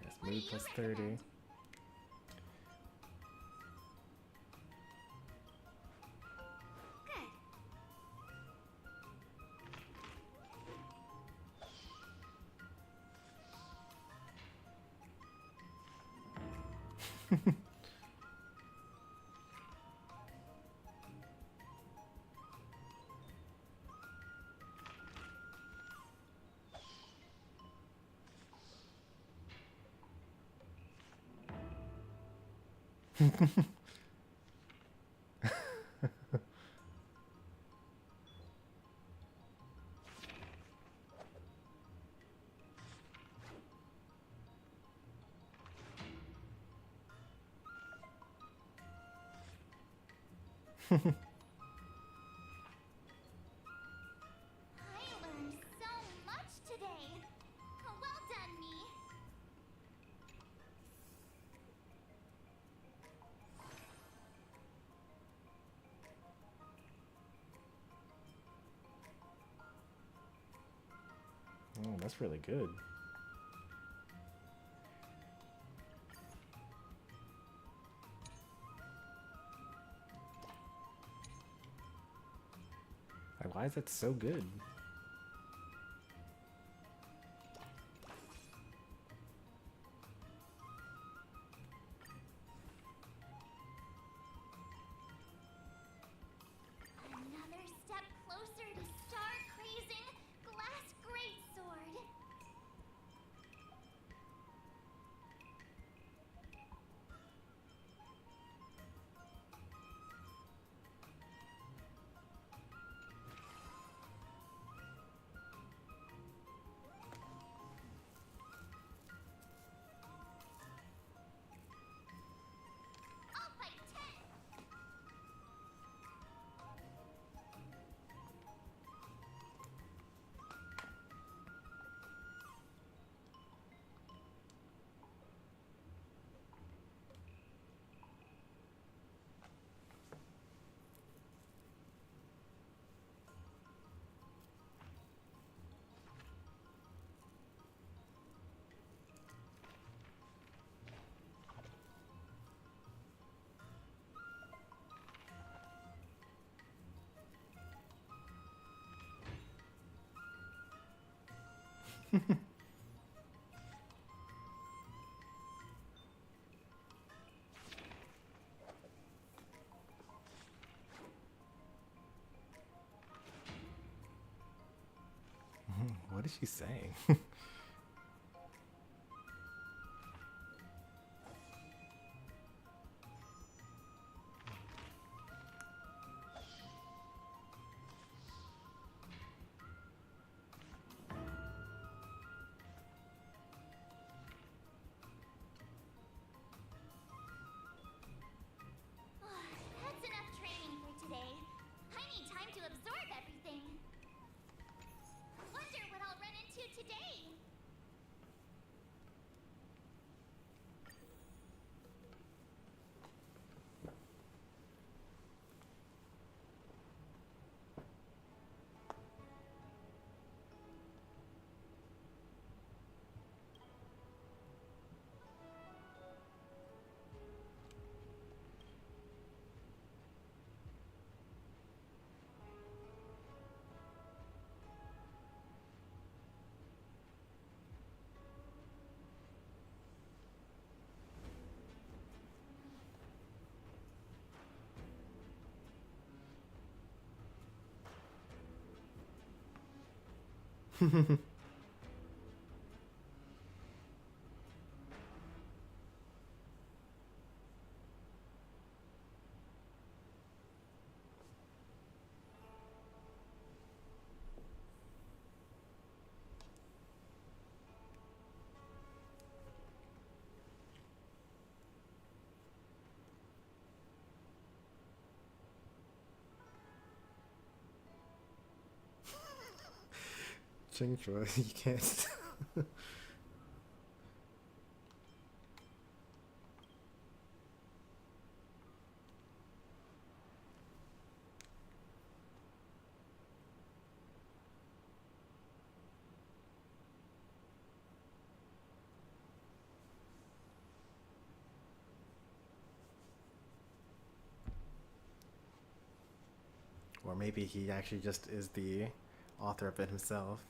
Yes, mood plus 30. I learned so much today. Well done, me. Oh, that's really good. Why is that so good? Another step closer to star-crazing glass greatsword. I'll fight 10. What is she saying? That's enough training for today. I need time to absorb everything. Wonder what I'll run into today. Chingchua, you can't. Or maybe he actually just is the author of it himself.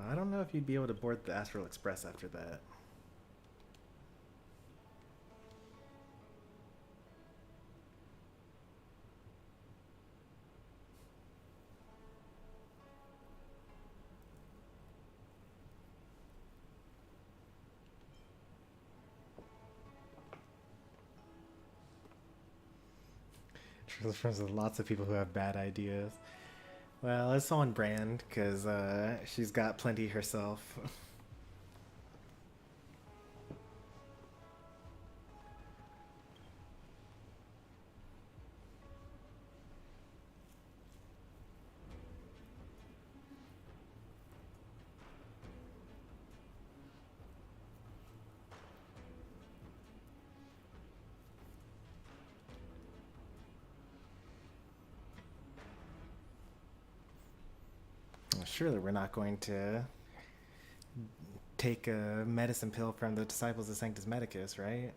I don't know if you'd be able to board the Astral Express after that. There's lots of people who have bad ideas. Well, it's on brand because she's got plenty herself. Surely we're not going to take a medicine pill from the disciples of Sanctus Medicus, right?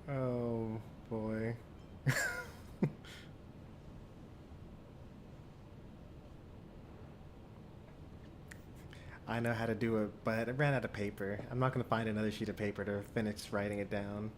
Oh boy. I know how to do it, but I ran out of paper. I'm not going to find another sheet of paper to finish writing it down.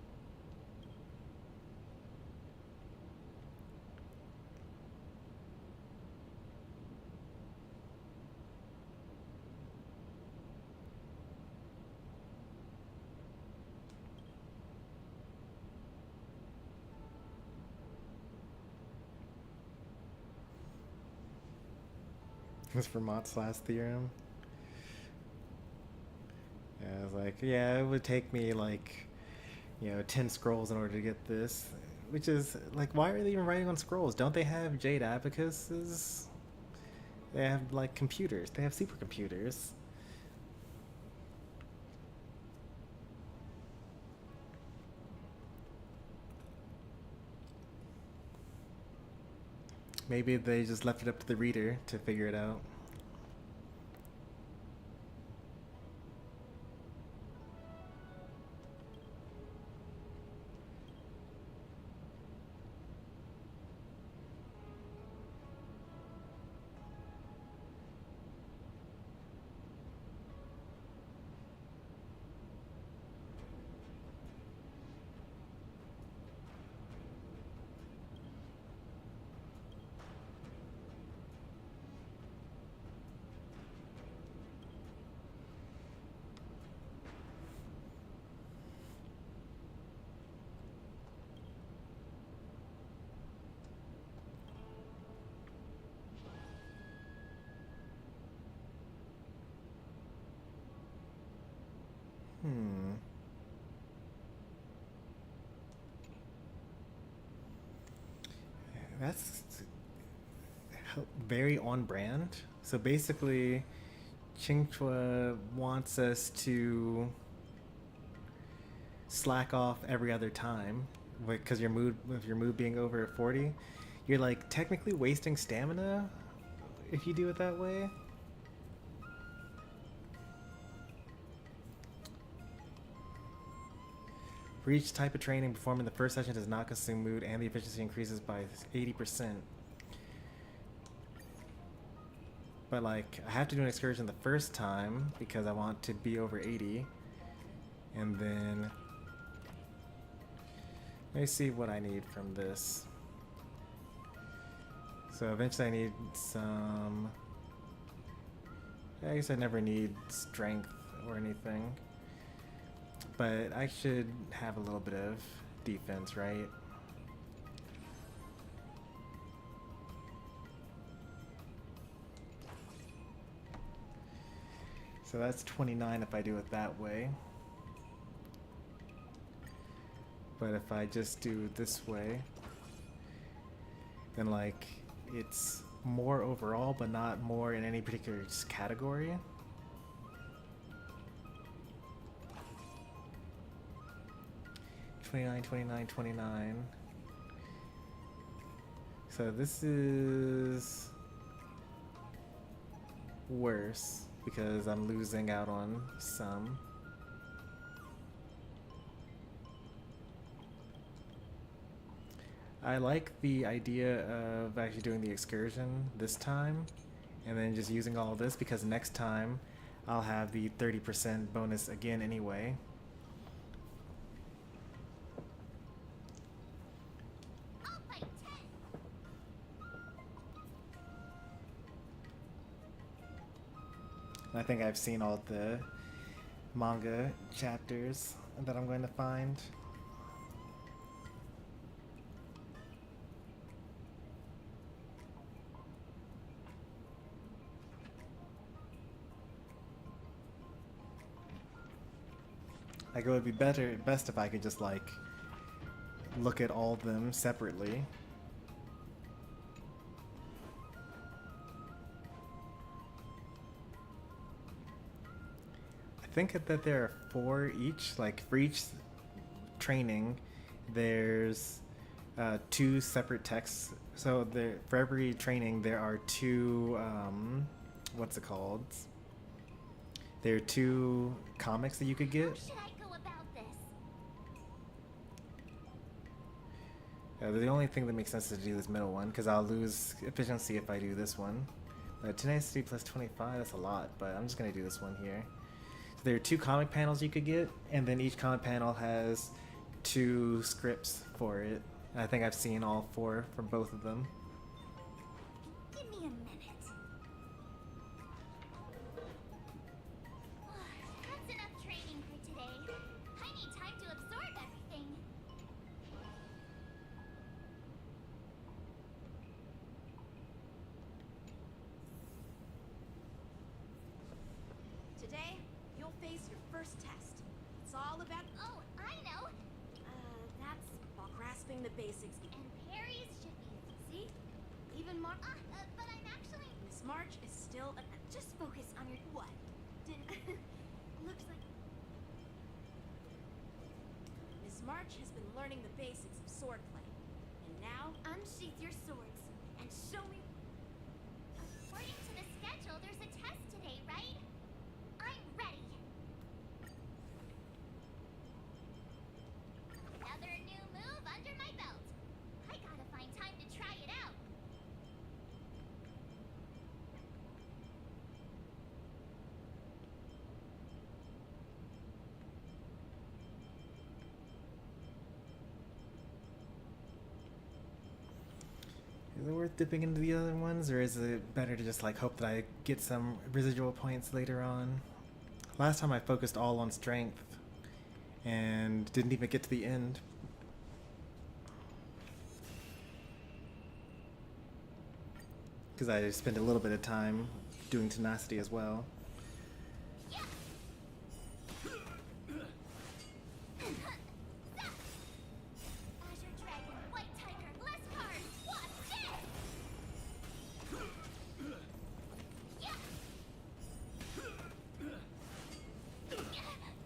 It's Vermont's last theorem. Yeah, I was like, yeah, it would take me like, 10 scrolls in order to get this. Which is, like, why are they even writing on scrolls? Don't they have Jade Abacuses? They have, like, computers. They have supercomputers. Maybe they just left it up to the reader to figure it out. That's very on brand. So basically, Qingchua wants us to slack off every other time, because with your mood being over at 40, you're like technically wasting stamina if you do it that way. For each type of training performed in the first session does not consume mood, and the efficiency increases by 80%. But like, I have to do an excursion the first time because I want to be over 80. And then let me see what I need from this. So eventually I need some, I guess I never need strength or anything. But I should have a little bit of defense, right? So that's 29 if I do it that way. But if I just do it this way, then like it's more overall, but not more in any particular category. $29. So this is worse. because I'm losing out on some. I like the idea of actually doing the excursion this time and then just using all this, because next time I'll have the 30% bonus again anyway. I'll fight 10. I think I've seen all the manga chapters that I'm going to find. Like, it would be best if I could just like look at all of them separately. I think that there are 4 each. Like for each training, there's 2 separate texts. So there, for every training, there are 2. What's it called? There are 2 comics that you could get. How should I go about this? The only thing that makes sense is to do this middle one, because I'll lose efficiency if I do this one. Tenacity plus 25, that's a lot, but I'm just going to do this one here. So there are 2 comic panels you could get, and then each comic panel has 2 scripts for it. And I think I've seen all 4 from both of them. Give me a minute. That's enough training for today. I need time to absorb everything. Today, you'll face your first test. It's all about... Oh, I know. That's while grasping the basics. And Perry's should be See? Even more... but I'm actually... Miss March is still... just focus on your... What? Didn't... Looks like... Miss March has been learning the basics of swordplay. And now... Unsheath your swords and show me... According to the schedule, there's a test today, right? I'm ready. Another new move under my belt. I gotta find time to try it out. Is it worth dipping into the other ones, or is it better to just like hope that I get some residual points later on? Last time I focused all on strength and didn't even get to the end. Because I spent a little bit of time doing tenacity as well. Azure Dragon, White Tiger, less cards. Watch this! Yeah. Azure Dragon,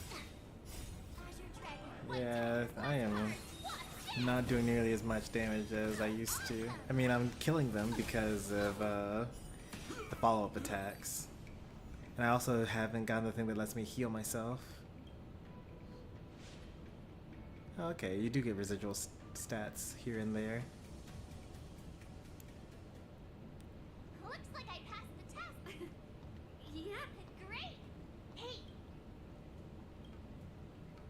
White Yeah, Tiger, I am cards. Watch this! not doing nearly as much damage as I used to. I mean, I'm killing them because of the follow-up attacks. And I also haven't gotten the thing that lets me heal myself. Okay, you do get residual stats here and there. Looks like I passed the test. Yeah, great. Hey.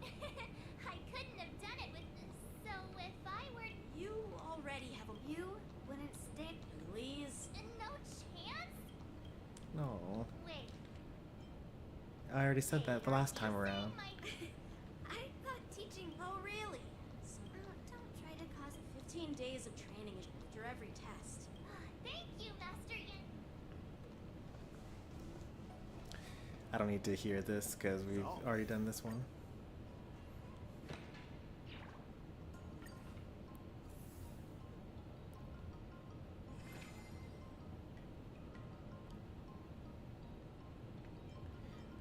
I couldn't have done it with this. So if I were... You already have a... You wouldn't stay... Please? No chance? No, Wait. I already said that the last time around. I thought teaching... Oh, really? So don't try to cause 15 days of training after every test. Thank you, Master Yin. I don't need to hear this because we've already done this one.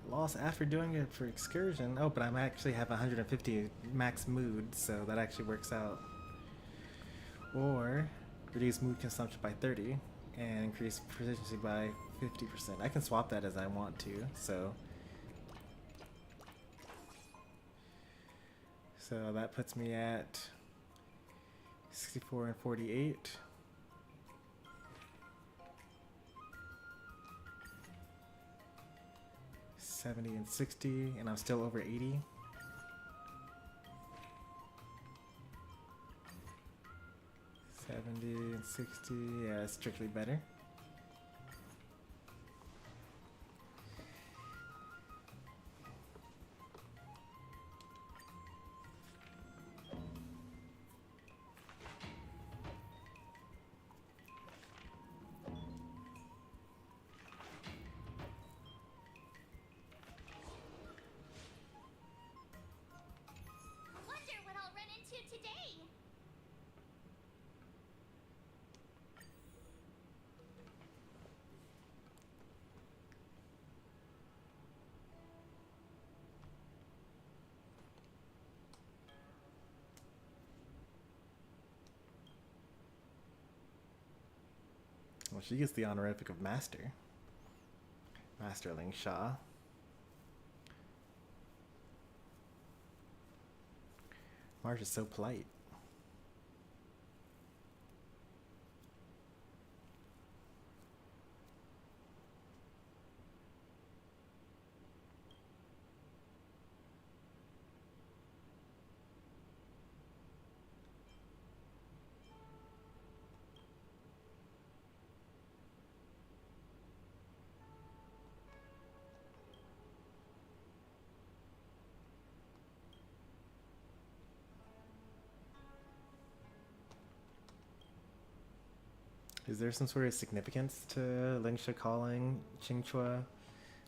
Lost after doing it for excursion. Oh, but I actually have 150 max mood, so that actually works out. Or reduce mood consumption by 30. and increase proficiency by 50%. I can swap that as I want to, so that puts me at 64 and 48. 70 and 60, and I'm still over 80. And 60, yeah, it's strictly better. Wonder what I'll run into today. Well, she gets the honorific of Master. Masterling Shaw. Marge is so polite. Is there some sort of significance to Lingsha calling Qingchua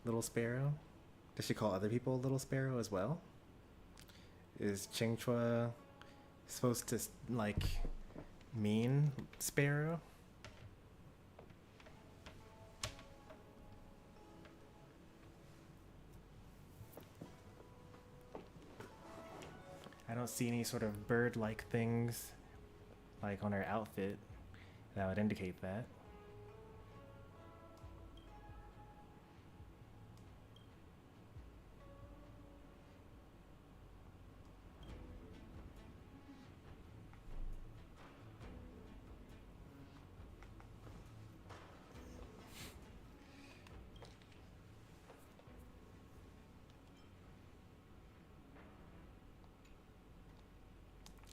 Little Sparrow? Does she call other people Little Sparrow as well? Is Qingchua supposed to, like, mean sparrow? I don't see any sort of bird-like things, like, on her outfit that would indicate that.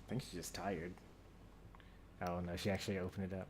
I think she's just tired. Oh no, she actually opened it up.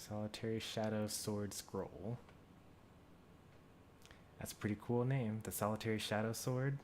Solitary Shadow Sword Scroll. That's a pretty cool name. The Solitary Shadow Sword.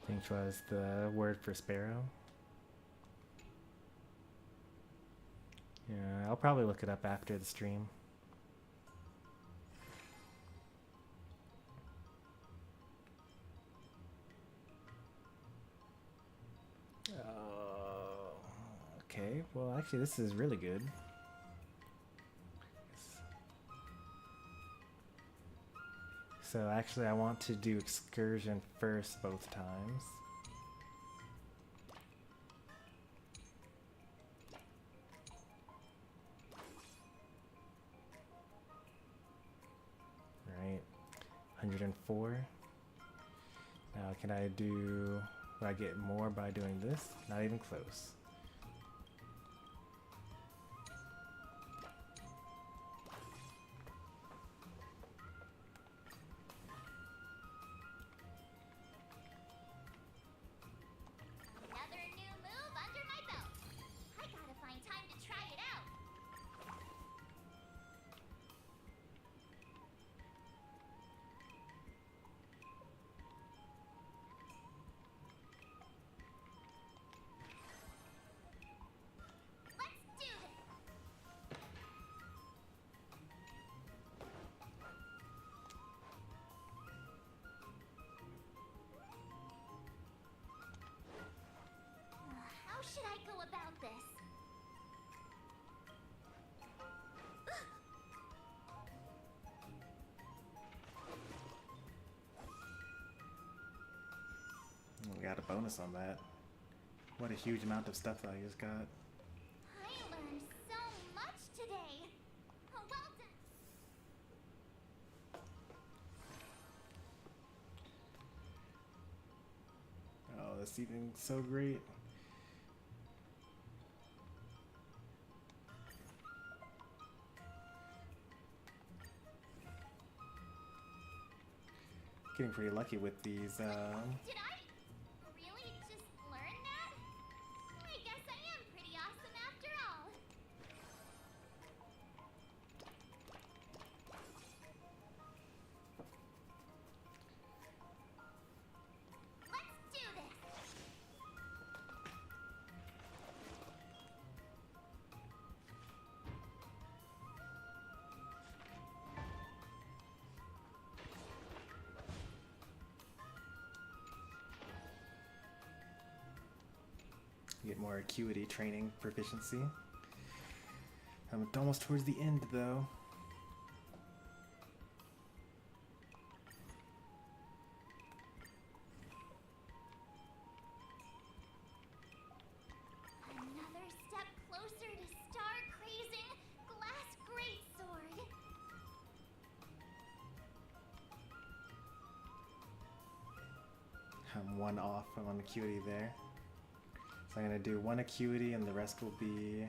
Which was the word for sparrow. Yeah, I'll probably look it up after the stream. Okay, well actually this is really good. So actually I want to do excursion first both times. Right, 104. Now can I do, will I get more by doing this? Not even close. Another new move under my belt. I gotta find time to try it out. Let's do this. How should I go about this? We got a bonus on that. What a huge amount of stuff I just got. I learned so much today. Oh, well done. Oh, this evening's so great. Getting pretty lucky with these. Did I really just learn that? I guess I am pretty awesome after all. Let's do this. Get more acuity training proficiency. I'm almost towards the end though. Another step closer to star-crazing glass greatsword. I'm one off on acuity there. So I'm gonna do one acuity and the rest will be,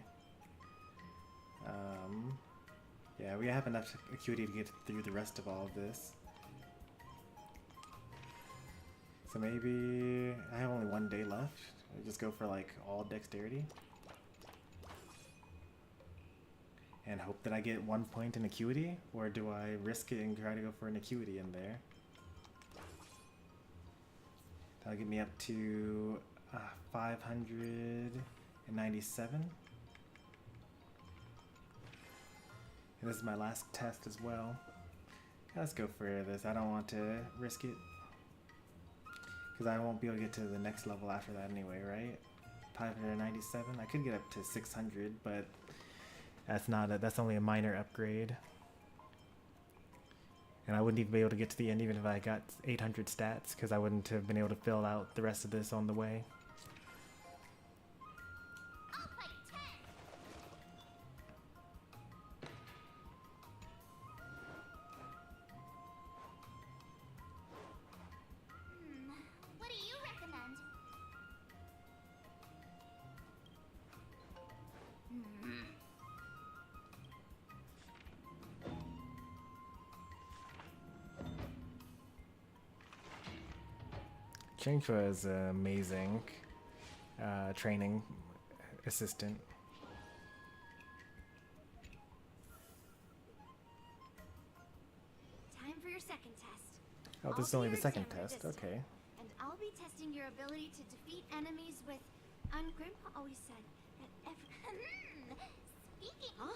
yeah, we have enough acuity to get through the rest of all of this. So maybe, I have only 1 day left. I just go for like all dexterity. And hope that I get 1 point in acuity, or do I risk it and try to go for an acuity in there? That'll get me up to 597. And this is my last test as well. Let's go for this. I don't want to risk it, because I won't be able to get to the next level after that anyway, right? 597. I could get up to 600, but that's only a minor upgrade. And I wouldn't even be able to get to the end even if I got 800 stats, because I wouldn't have been able to fill out the rest of this on the way. I'll fight 10. What do you recommend? Changchua is an amazing training assistant. Time for your second test. Oh, this is only the second test. Okay. And I'll be testing your ability to defeat enemies with. Grandpa always said that Speaking. Huh?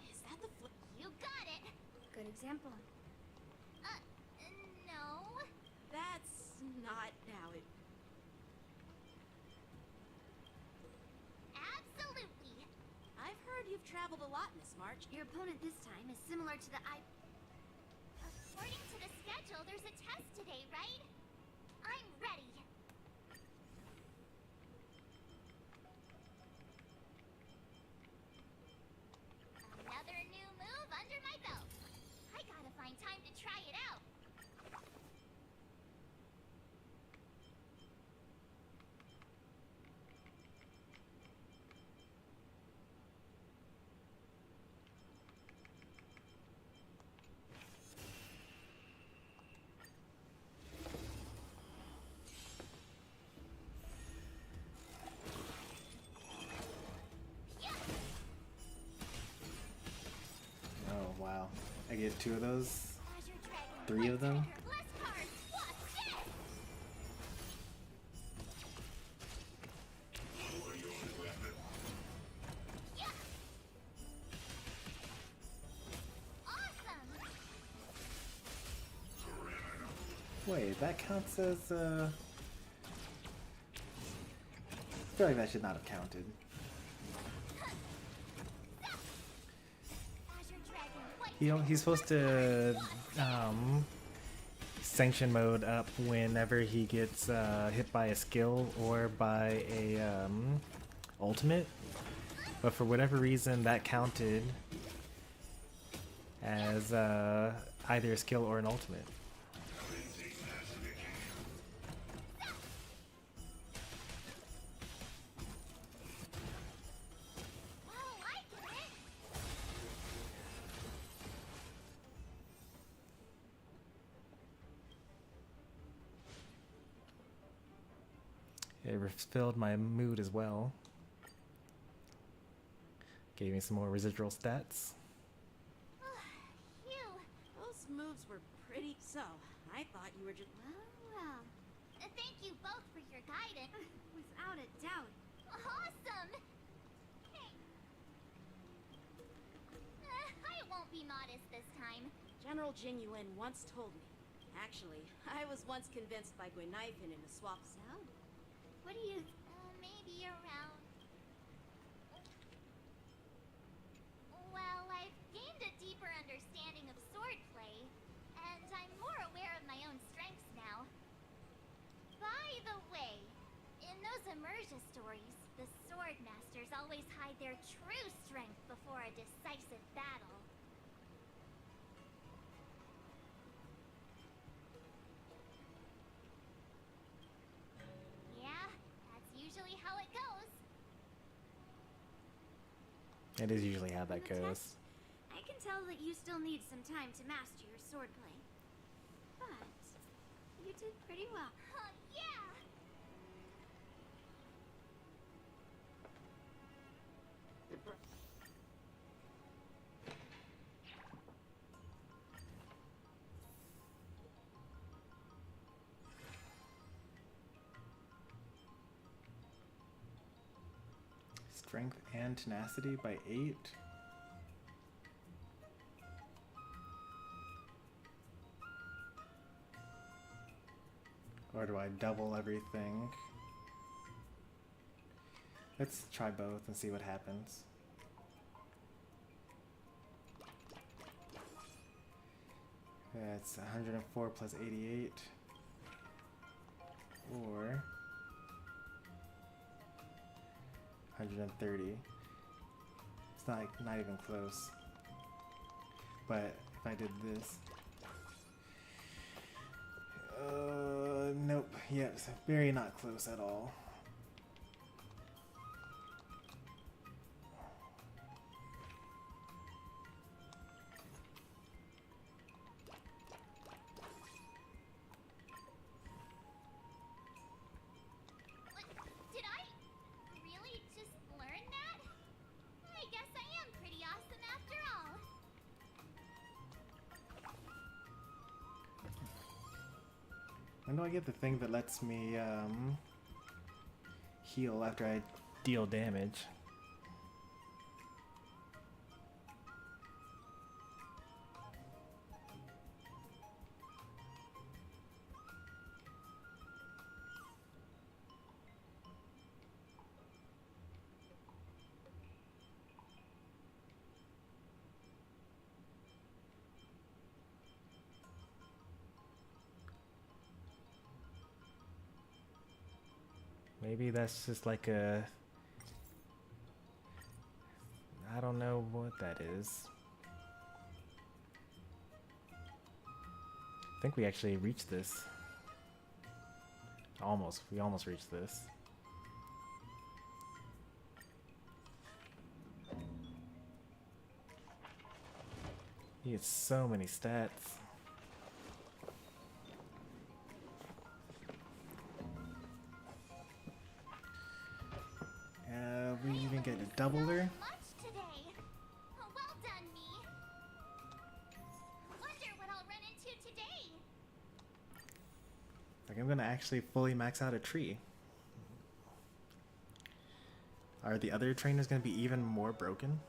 Is that the flip? You got it. Good example. No. That's not how it... Absolutely. traveled a lot, Miss March. Your opponent this time is similar to the According to the schedule, there's a test today, right? I'm ready. Another new move under my belt. I gotta find time to try it out. Oh wow. I get 2 of those? Azure Dragon, 3 of them? Trigger, Bless Cards, what's this? Yeah. Awesome. Wait, that counts as I feel like that should not have counted. Azure Dragon, White You know, he's supposed to sanction mode up whenever he gets hit by a skill or by a ultimate, but for whatever reason that counted as either a skill or an ultimate. Oh, I get it. It refilled my mood as well. Gave me some more residual stats. Phew. Those moves were pretty. So, I thought you were just. Well. Thank you both for your guidance. without a doubt. Awesome. Hey. I won't be modest this time. General Jing Yuan once told me. Actually, I was once convinced by Guinaifen in a swap sound. What do you... maybe around... Well, I've gained a deeper understanding of swordplay, and I'm more aware of my own strengths now. By the way, in those Immersia stories, the sword masters always hide their true strength before a decisive battle. Yeah, that's usually how it goes. It is usually how that For the goes. test, I can tell that you still need some time to master your swordplay. But you did pretty well. Yeah! Strength and tenacity by 8. Or do I double everything? Let's try both and see what happens. That's 104 plus 88. Or 130. It's not even close. But if I did this, nope. Yes, very not close at all. Did I really just learn that? I guess I am pretty awesome after all. When do I get the thing that lets me heal after I deal damage? Maybe that's just like a... I don't know what that is. I think we actually reached this. Almost. We almost reached this. He has so many stats. We even get a doubler. Much today. Well done, me. Wonder what I'll run into today. Like, I'm gonna actually fully max out a tree. Are the other trainers gonna be even more broken?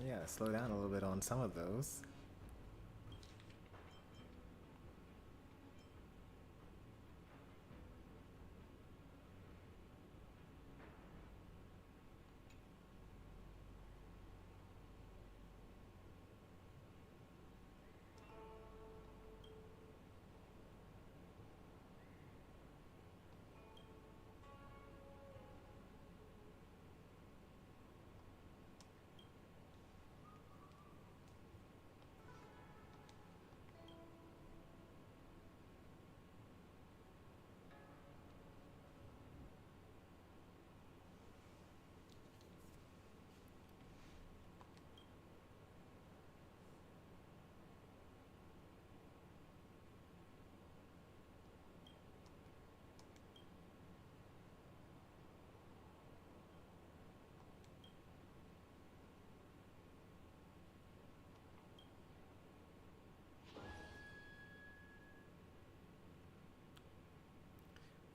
Yeah, slow down a little bit on some of those.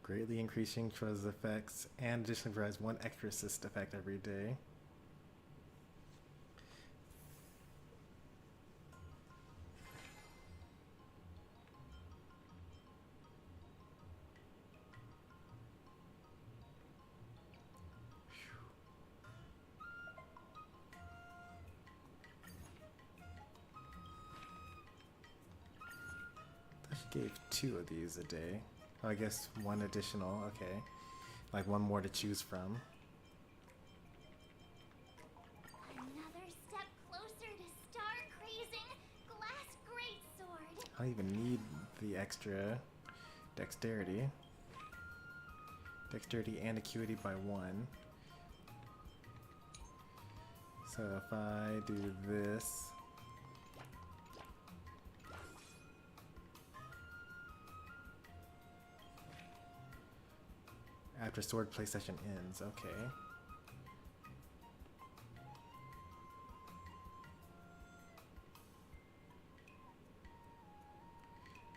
Greatly increasing Trez effects and additionally provides one extra assist effect every day. She gave 2 of these a day. Oh, I guess 1 additional, okay. Like 1 more to choose from. I don't even need the extra dexterity. Dexterity and acuity by 1. So if I do this, after swordplay session ends, okay.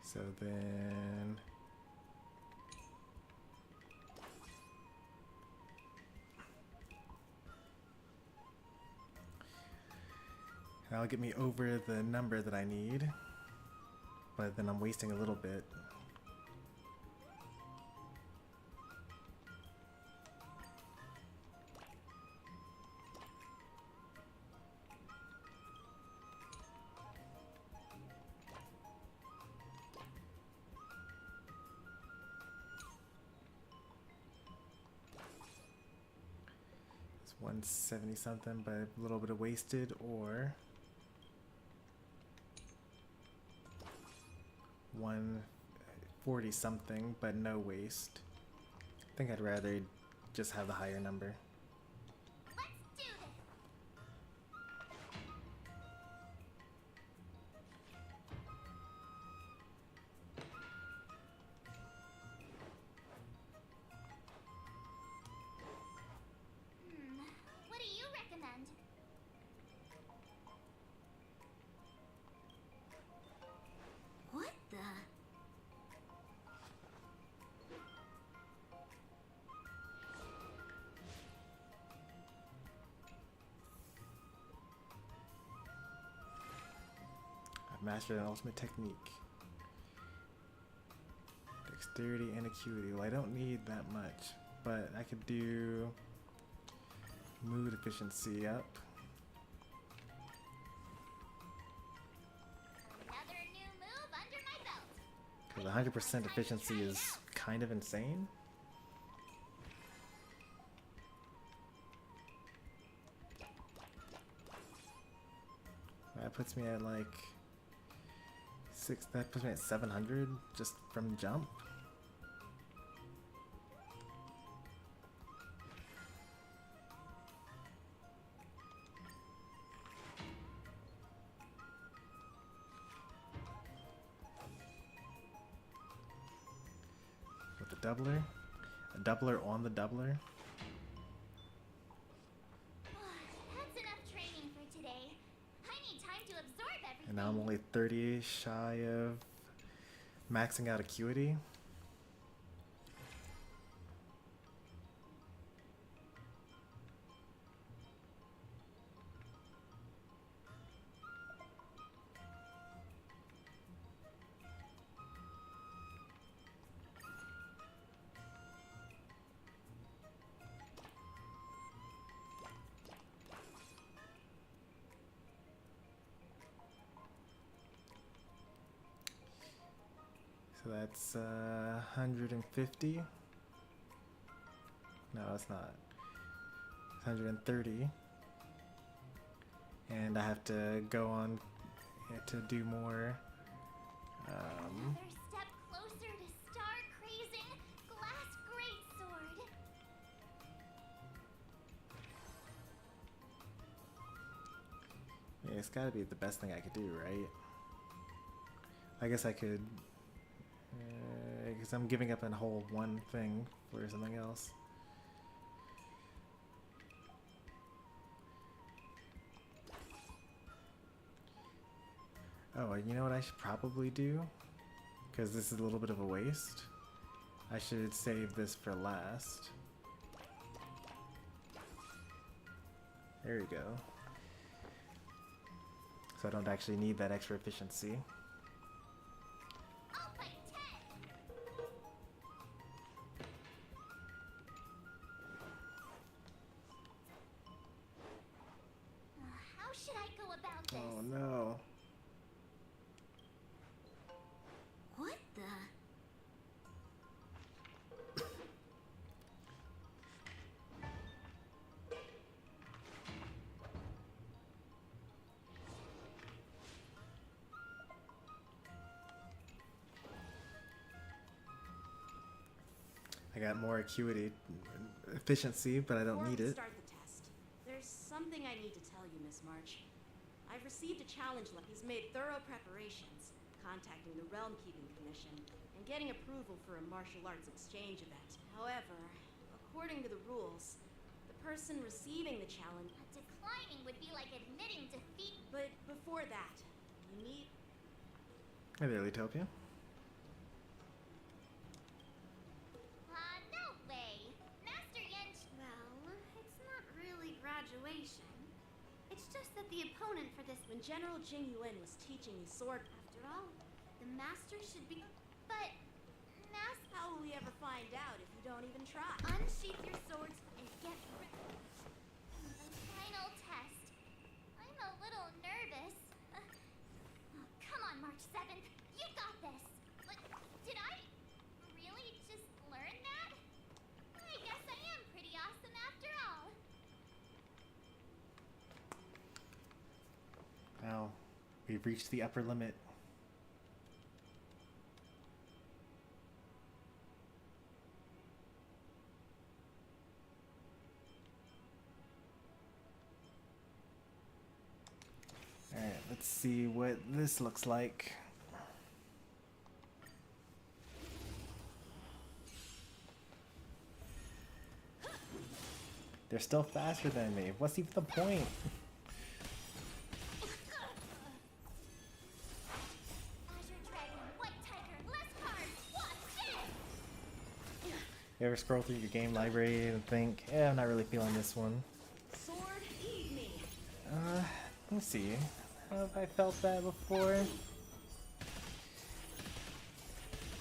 So then that'll get me over the number that I need, but then I'm wasting a little bit. It's 170 something, but a little bit of wasted, or 140 something, but no waste. I think I'd rather just have the higher number. Let's do this. What do you recommend? What the? I've mastered an ultimate technique. Dexterity and acuity. Well, I don't need that much, but I could do mood efficiency up. Another new move under my belt. Because 100% efficiency is kind of insane. That puts me at like that puts me at 700 just from jump. With the doubler, a doubler on the doubler. That's enough training for today. I need time to absorb everything. And now I'm only 30 shy of maxing out acuity. So that's 150. No, it's not. 130. And I have to go on to do more. Another step closer to star-crazing glass greatsword. Yeah, it's gotta be the best thing I could do, right? I guess I could, because I'm giving up a whole one thing for something else. Oh, you know what I should probably do? Because this is a little bit of a waste. I should save this for last. There we go. So I don't actually need that extra efficiency. I'll fight 10. How should I go about this? Oh no. What the? got more acuity efficiency, but I don't Before need we it. start the test, there's something I need to tell you, Miss March. I've received a challenge letter. He's made thorough preparations, contacting the Realm Keeping Commission, and getting approval for a martial arts exchange event. However, according to the rules, the person receiving the challenge... Declining would be like admitting defeat. But before that, you need... Hey there, Utopia. No way. Master Yen... Well, it's not really graduation. It's just that the opponent for this... When General Jing Yuan was teaching me sword... After all, the master should be... But... How will we ever find out if you don't even try? Unsheath your swords and get ready. The final test. I'm a little nervous. Oh, come on, March 7th. You got this. But did I really just learn that? I guess I am pretty awesome after all. Now, we've reached the upper limit. Alright, let's see what this looks like. They're still faster than me. What's even the point? Azure Dragon, White Tiger, less cards. Watch this. You ever scroll through your game library and think, yeah, I'm not really feeling this one? Sword, eat me. Let me see. Have I felt that before?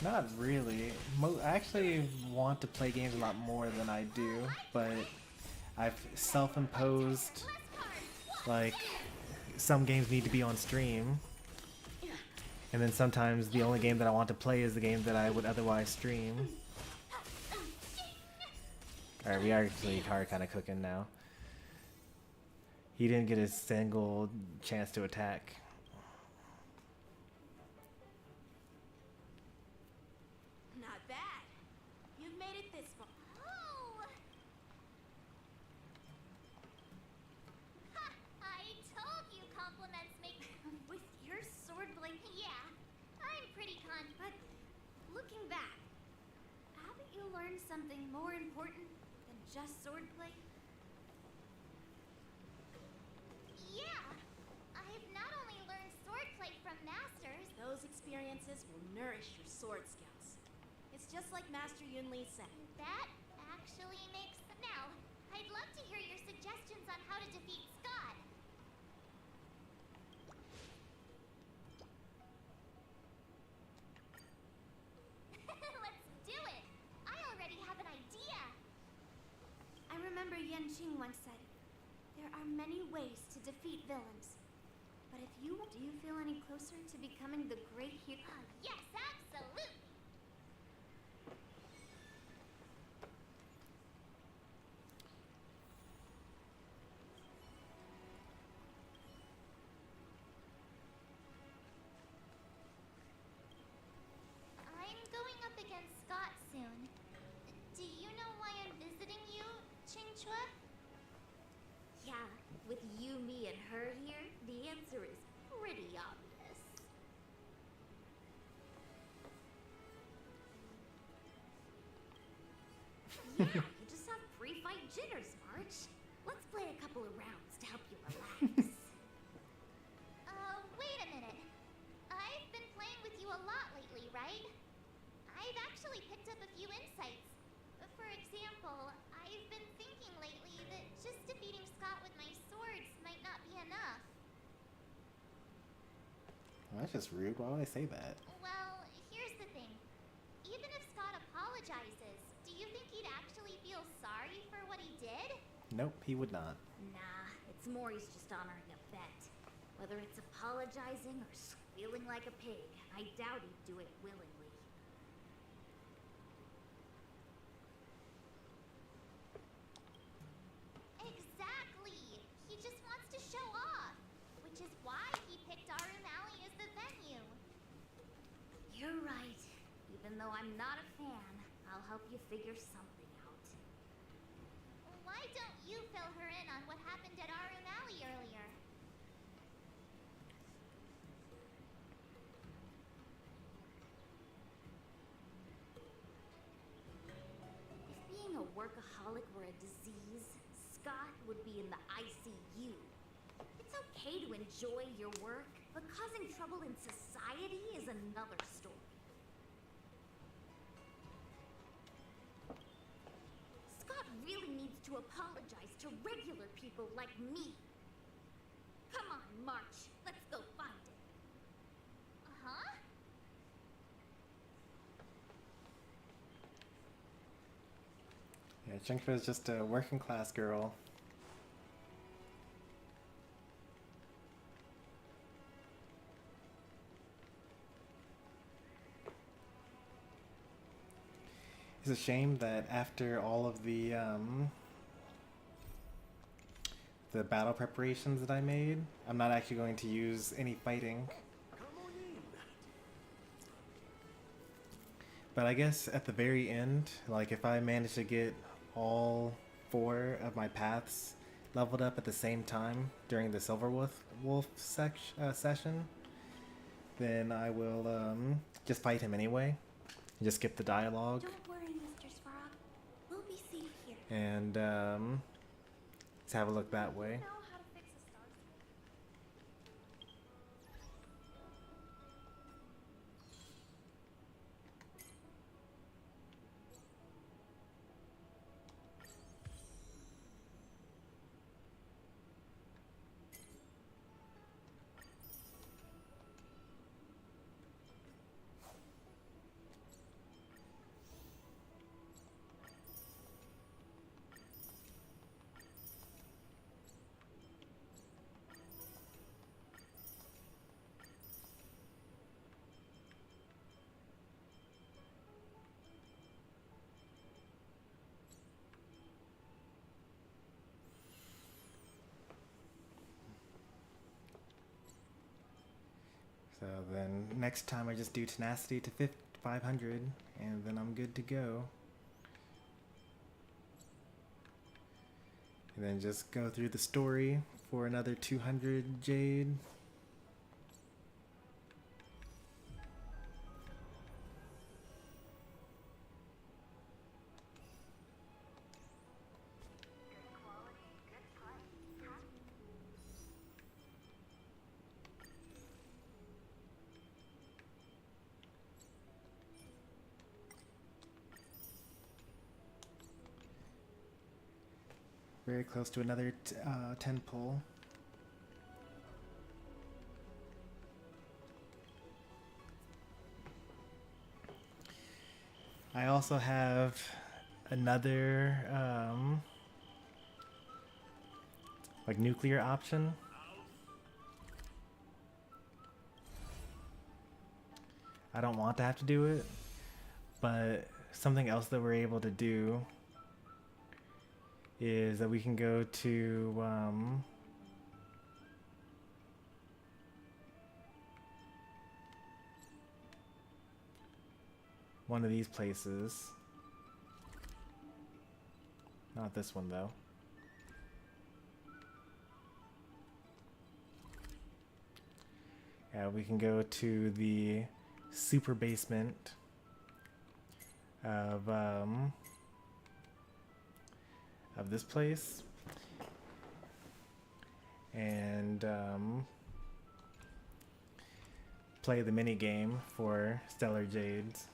Not really. I actually want to play games a lot more than I do, but I've self-imposed, like, some games need to be on stream, and then sometimes the only game that I want to play is the game that I would otherwise stream. Alright, we actually are kind of cooking now. He didn't get a single chance to attack. Not bad. You've made it this far. Oh! Ha! I told you compliments make... With your sword blade... Yeah, I'm pretty But, looking back, haven't you learned something more important than just swordplay? Yeah! I've not only learned swordplay from masters... Those experiences will nourish your sword skills. It's just like Master Yun Li said. That actually makes... Now, I'd love to hear your suggestions on how to defeat Scott. Let's do it! I already have an idea! I remember Yenqing once said, there are many ways to defeat villains. But if you... Do you feel any closer to becoming the great hero? Yes, absolutely! I'm going up against Scott soon. Do you know why I'm visiting you, Chingchua? Yeah, with you, me, and her here, the answer is pretty obvious. Yeah, you just have pre-fight jitters, March. Let's play a couple of rounds to help you relax. Wait a minute. I've been playing with you a lot lately, right? I've actually picked up a few insights. For example, I've been thinking lately that just defeating Scott with my swords might not be enough. Well, that's just rude. Why would I say that? Well, here's the thing. Even if Scott apologizes, do you think he'd actually feel sorry for what he did? Nope, he would not. Nah, it's more he's just honoring a bet. Whether it's apologizing or squealing like a pig, I doubt he'd do it willingly. Exactly! He just wants to show off, which is why he picked Arum Alley as the venue. You're right. Even though I'm not a fan, I'll help you figure something out. Why don't you fill her in on what happened at Arum Alley earlier? If being a workaholic were a disease, Scott would be in the ICU. It's okay to enjoy your work, but causing trouble in society is another story. Scott really needs to apologize to regular people like me. Come on, March. Let's go find it. Uh-huh? Yeah, Junko is just a working class girl. It's a shame that after all of the battle preparations that I made, I'm not actually going to use any fighting. But I guess at the very end, like if I manage to get all 4 of my paths leveled up at the same time during the Silver Wolf session, then I will just fight him anyway. Just skip the dialogue. Don't worry, Mr. Svarog. We'll be safe here. And let's have a look that way. You know how to fix a star switch? So then next time I just do tenacity to 500 and then I'm good to go. And then just go through the story for another 200 jade. Very close to another 10 pull. I also have another like nuclear option. I don't want to have to do it, but something else that we're able to do is that we can go to one of these places. Not this one though. Yeah, we can go to the super basement of this place, and play the mini game for Stellar Jades.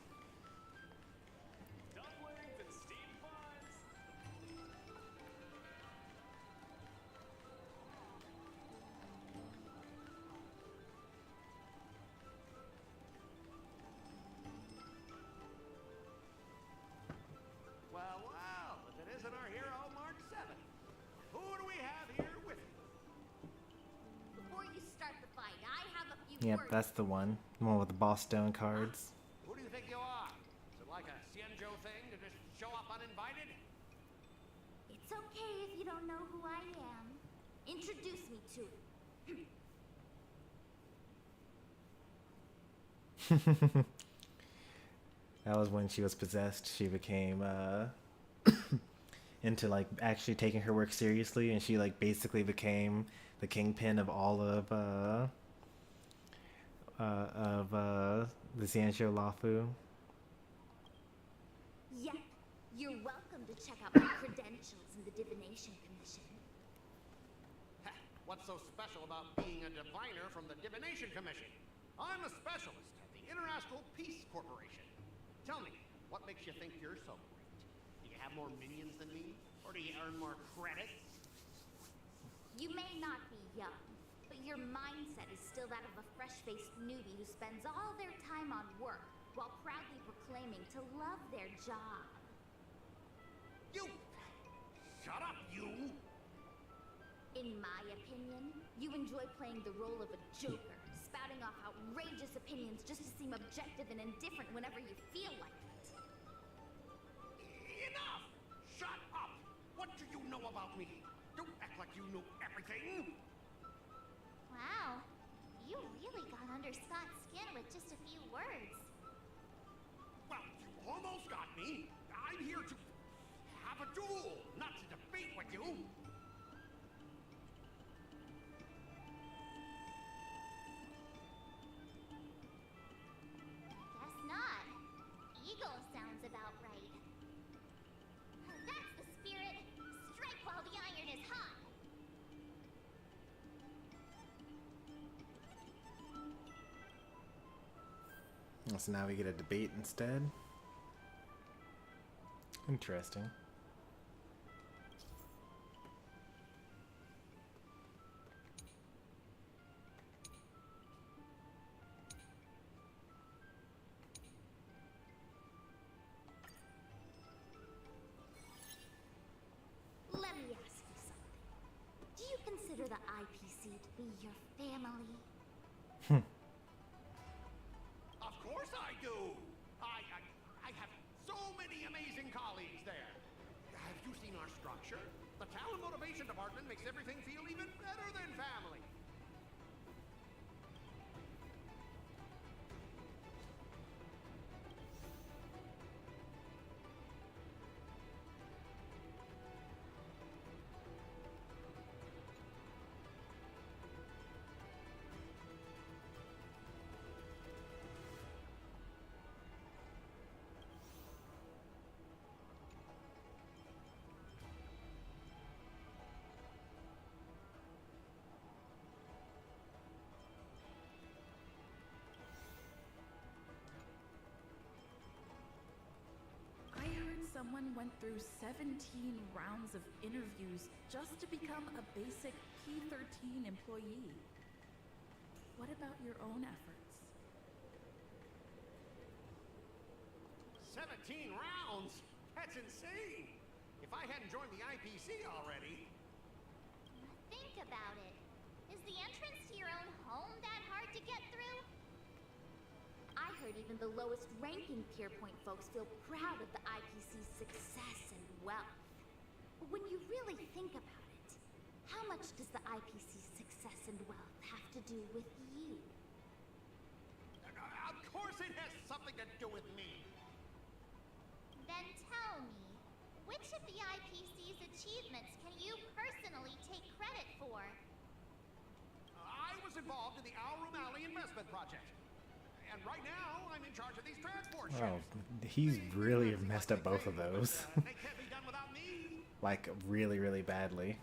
Yep, that's the one. The one with the boss stone cards. Who do you think you are? Is it like a Cienjo thing to just show up uninvited? It's okay if you don't know who I am. Introduce me to him. That was when she was possessed. She became into like actually taking her work seriously, and she like basically became the kingpin of all of the Sanshou Lafu. Yep. You're welcome to check out my credentials in the Divination Commission. Ha, what's so special about being a diviner from the Divination Commission? I'm a specialist at the International Peace Corporation. Tell me, what makes you think you're so great? Do you have more minions than me? Or do you earn more credits? You may not be young, but your mindset is still that of a fresh-faced newbie who spends all their time on work while proudly proclaiming to love their job. You! Shut up, you! In my opinion, you enjoy playing the role of a joker, spouting off outrageous opinions just to seem objective and indifferent whenever you feel like it. Enough! Shut up! What do you know about me? Don't act like you know everything! Wow, you really got under Scott's skin with just a few words. Well, you almost got me. I'm here to have a duel, not to debate with you. Guess not. Eagle sounds about right. That's the spirit. Strike while the iron is hot. So now we get a debate instead. Interesting. Let me ask you something. Do you consider the IPC to be your family? Of course I do. I have so many amazing colleagues there. Have you seen our structure? The talent motivation department makes everything feel even better than family. Someone went through 17 rounds of interviews just to become a basic P13 employee. What about your own efforts? 17 rounds? That's insane! If I hadn't joined the IPC already... Think about it. Is the entrance to your own home that hard to get through? I heard even the lowest ranking Pierpoint folks feel proud of the IPC's success and wealth. But when you really think about it, how much does the IPC's success and wealth have to do with you? Of course it has something to do with me! Then tell me, which of the IPC's achievements can you personally take credit for? I was involved in the Alroom Alley investment project. And right now, I'm in charge of these transport ships. Oh, he's really messed up both of those. They can't be done without me. Like, really, really badly.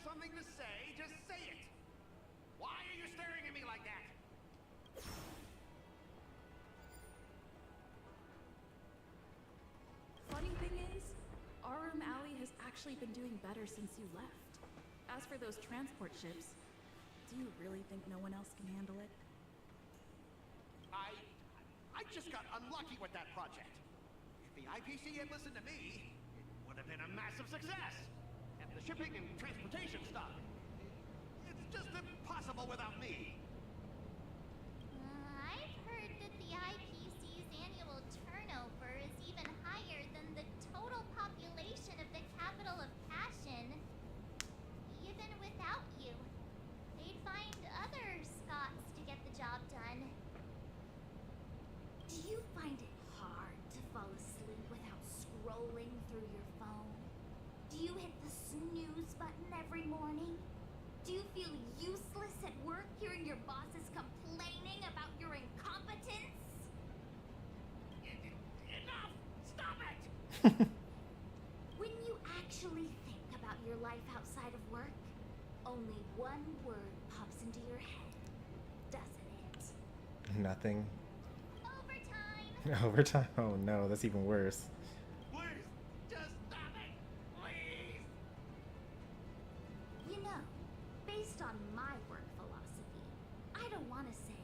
Something to say, just say it. Why are you staring at me like that? Funny thing is, Arum Alley has actually been doing better since you left. As for those transport ships, do you really think no one else can handle it? I just got unlucky with that project. If the IPC had listened to me, it would have been a massive success. And the shipping and transportation stuff, possible without me. I've heard that the IPC's annual turnover is even higher than the total population of the capital of Passion. Even without you, they'd find other Scots to get the job done. Do you find it hard to fall asleep without scrolling through your phone? Do you hit the snooze button every morning? Do you feel useless at work hearing your bosses complaining about your incompetence? Enough! Stop it! When you actually think about your life outside of work, only one word pops into your head, doesn't it? Nothing. Overtime! Overtime? Oh no, that's even worse. Please, just stop it! Please! You know, based on my work philosophy, I don't want to say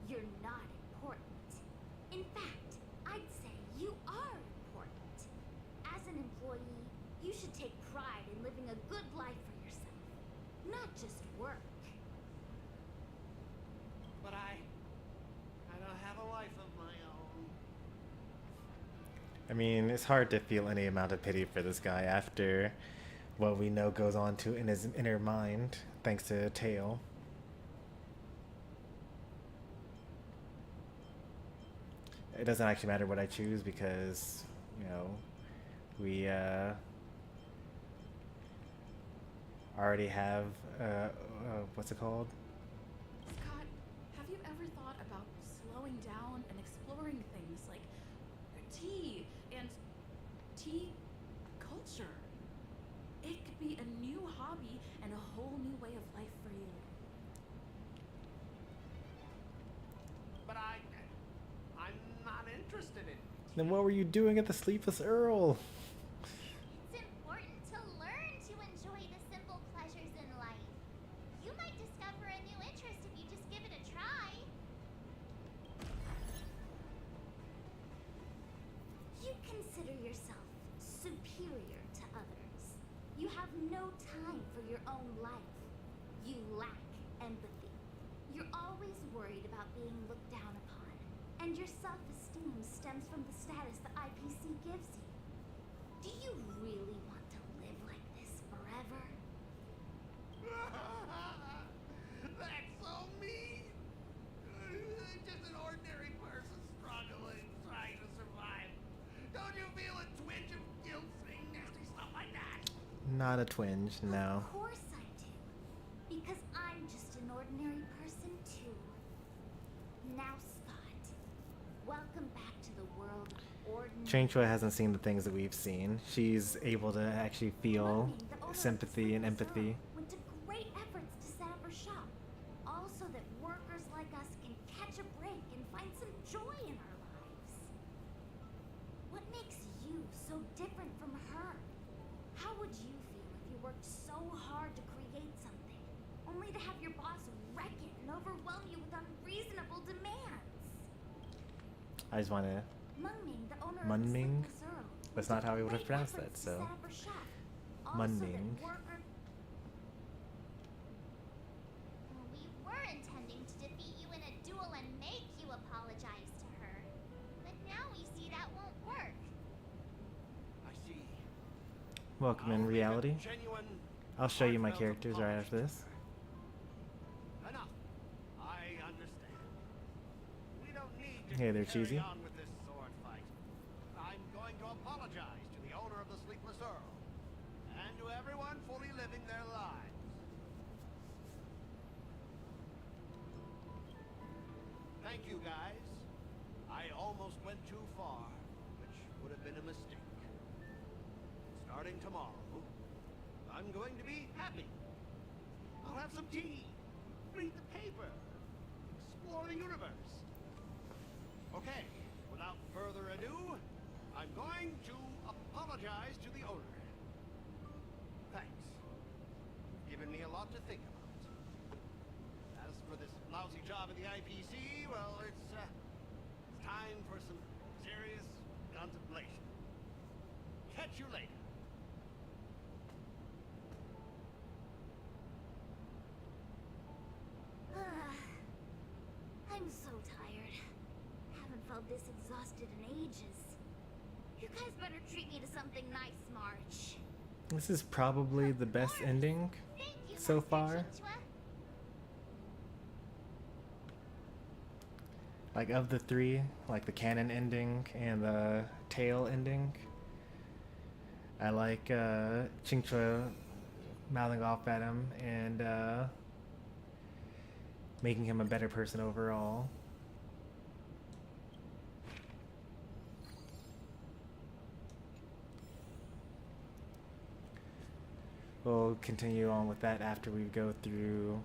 you're not important. In fact, I'd say you are important. As an employee, you should take pride in living a good life for yourself, not just work. But I don't have a life of my own. I mean, it's hard to feel any amount of pity for this guy after what we know goes on to in his inner mind, thanks to Tail. It doesn't actually matter what I choose because, you know, we already have, what's it called? Scott, have you ever thought about slowing down and exploring things like tea and tea culture? It could be a new hobby and a whole new way of life for you. But I'm not interested in. Then what were you doing at the Sleepless Earl? It's important to learn to enjoy the simple pleasures in life. You might discover a new interest if you just give it a try. You consider yourself superior to others. You have no time for your own life. You lack empathy. You're always worried about being looked down upon, and your self-esteem stems from the status the IPC gives you. Do you really want to live like this forever? That's so mean! Just an ordinary person struggling, trying to survive. Don't you feel a twinge of guilt saying nasty stuff like that? Not a twinge, no. Of course I do. Because I'm just an ordinary person too. Now, Scott, welcome back to the world of ordinary. Changchua hasn't seen the things that we've seen. She's able to actually feel Mummy, the owner of sympathy and Sleepless empathy. Earl, went to great efforts to set up her shop, all so that workers like us can catch a break and find some joy in our lives. What makes you so different from her? How would you feel if you worked so hard to create something, only to have your boss wreck it and overwhelm you with unreasonable demands? I just want to. Mungming, the owner Munming? of the Sleepless Earl, That's went not to how we would have great pronounced efforts that, to so. set up her shop, all so that Munming. workers We were intending to defeat you in a duel and make you apologize to her. But now we see that won't work. I see. Welcome in I'll leave it reality. genuine, I'll show you my heartfelt characters right after apology. this. Enough. I understand. We don't need to Hey there, carry Cheesy. on with this sword fight. I'm going to apologize to the owner of the Sleepless Earl and to everyone fully living their lives. Thank you, guys. I almost went too far, which would have been a mistake. Starting tomorrow, I'm going to be happy. I'll have some tea, read the paper, explore the universe. Okay, without further ado, I'm going to apologize to the owner. Thanks. You've given me a lot to think about. As for this lousy job at the IPC, well, it's time for some serious contemplation. Catch you later. felt this exhausted in ages. You guys better treat me to something nice, March. This is probably the best ending Thank you, so Master far. Chinchua. Like of the three, like the canon ending and the tail ending. I like Chinchua mouthing off at him and making him a better person overall. We'll continue on with that after we go through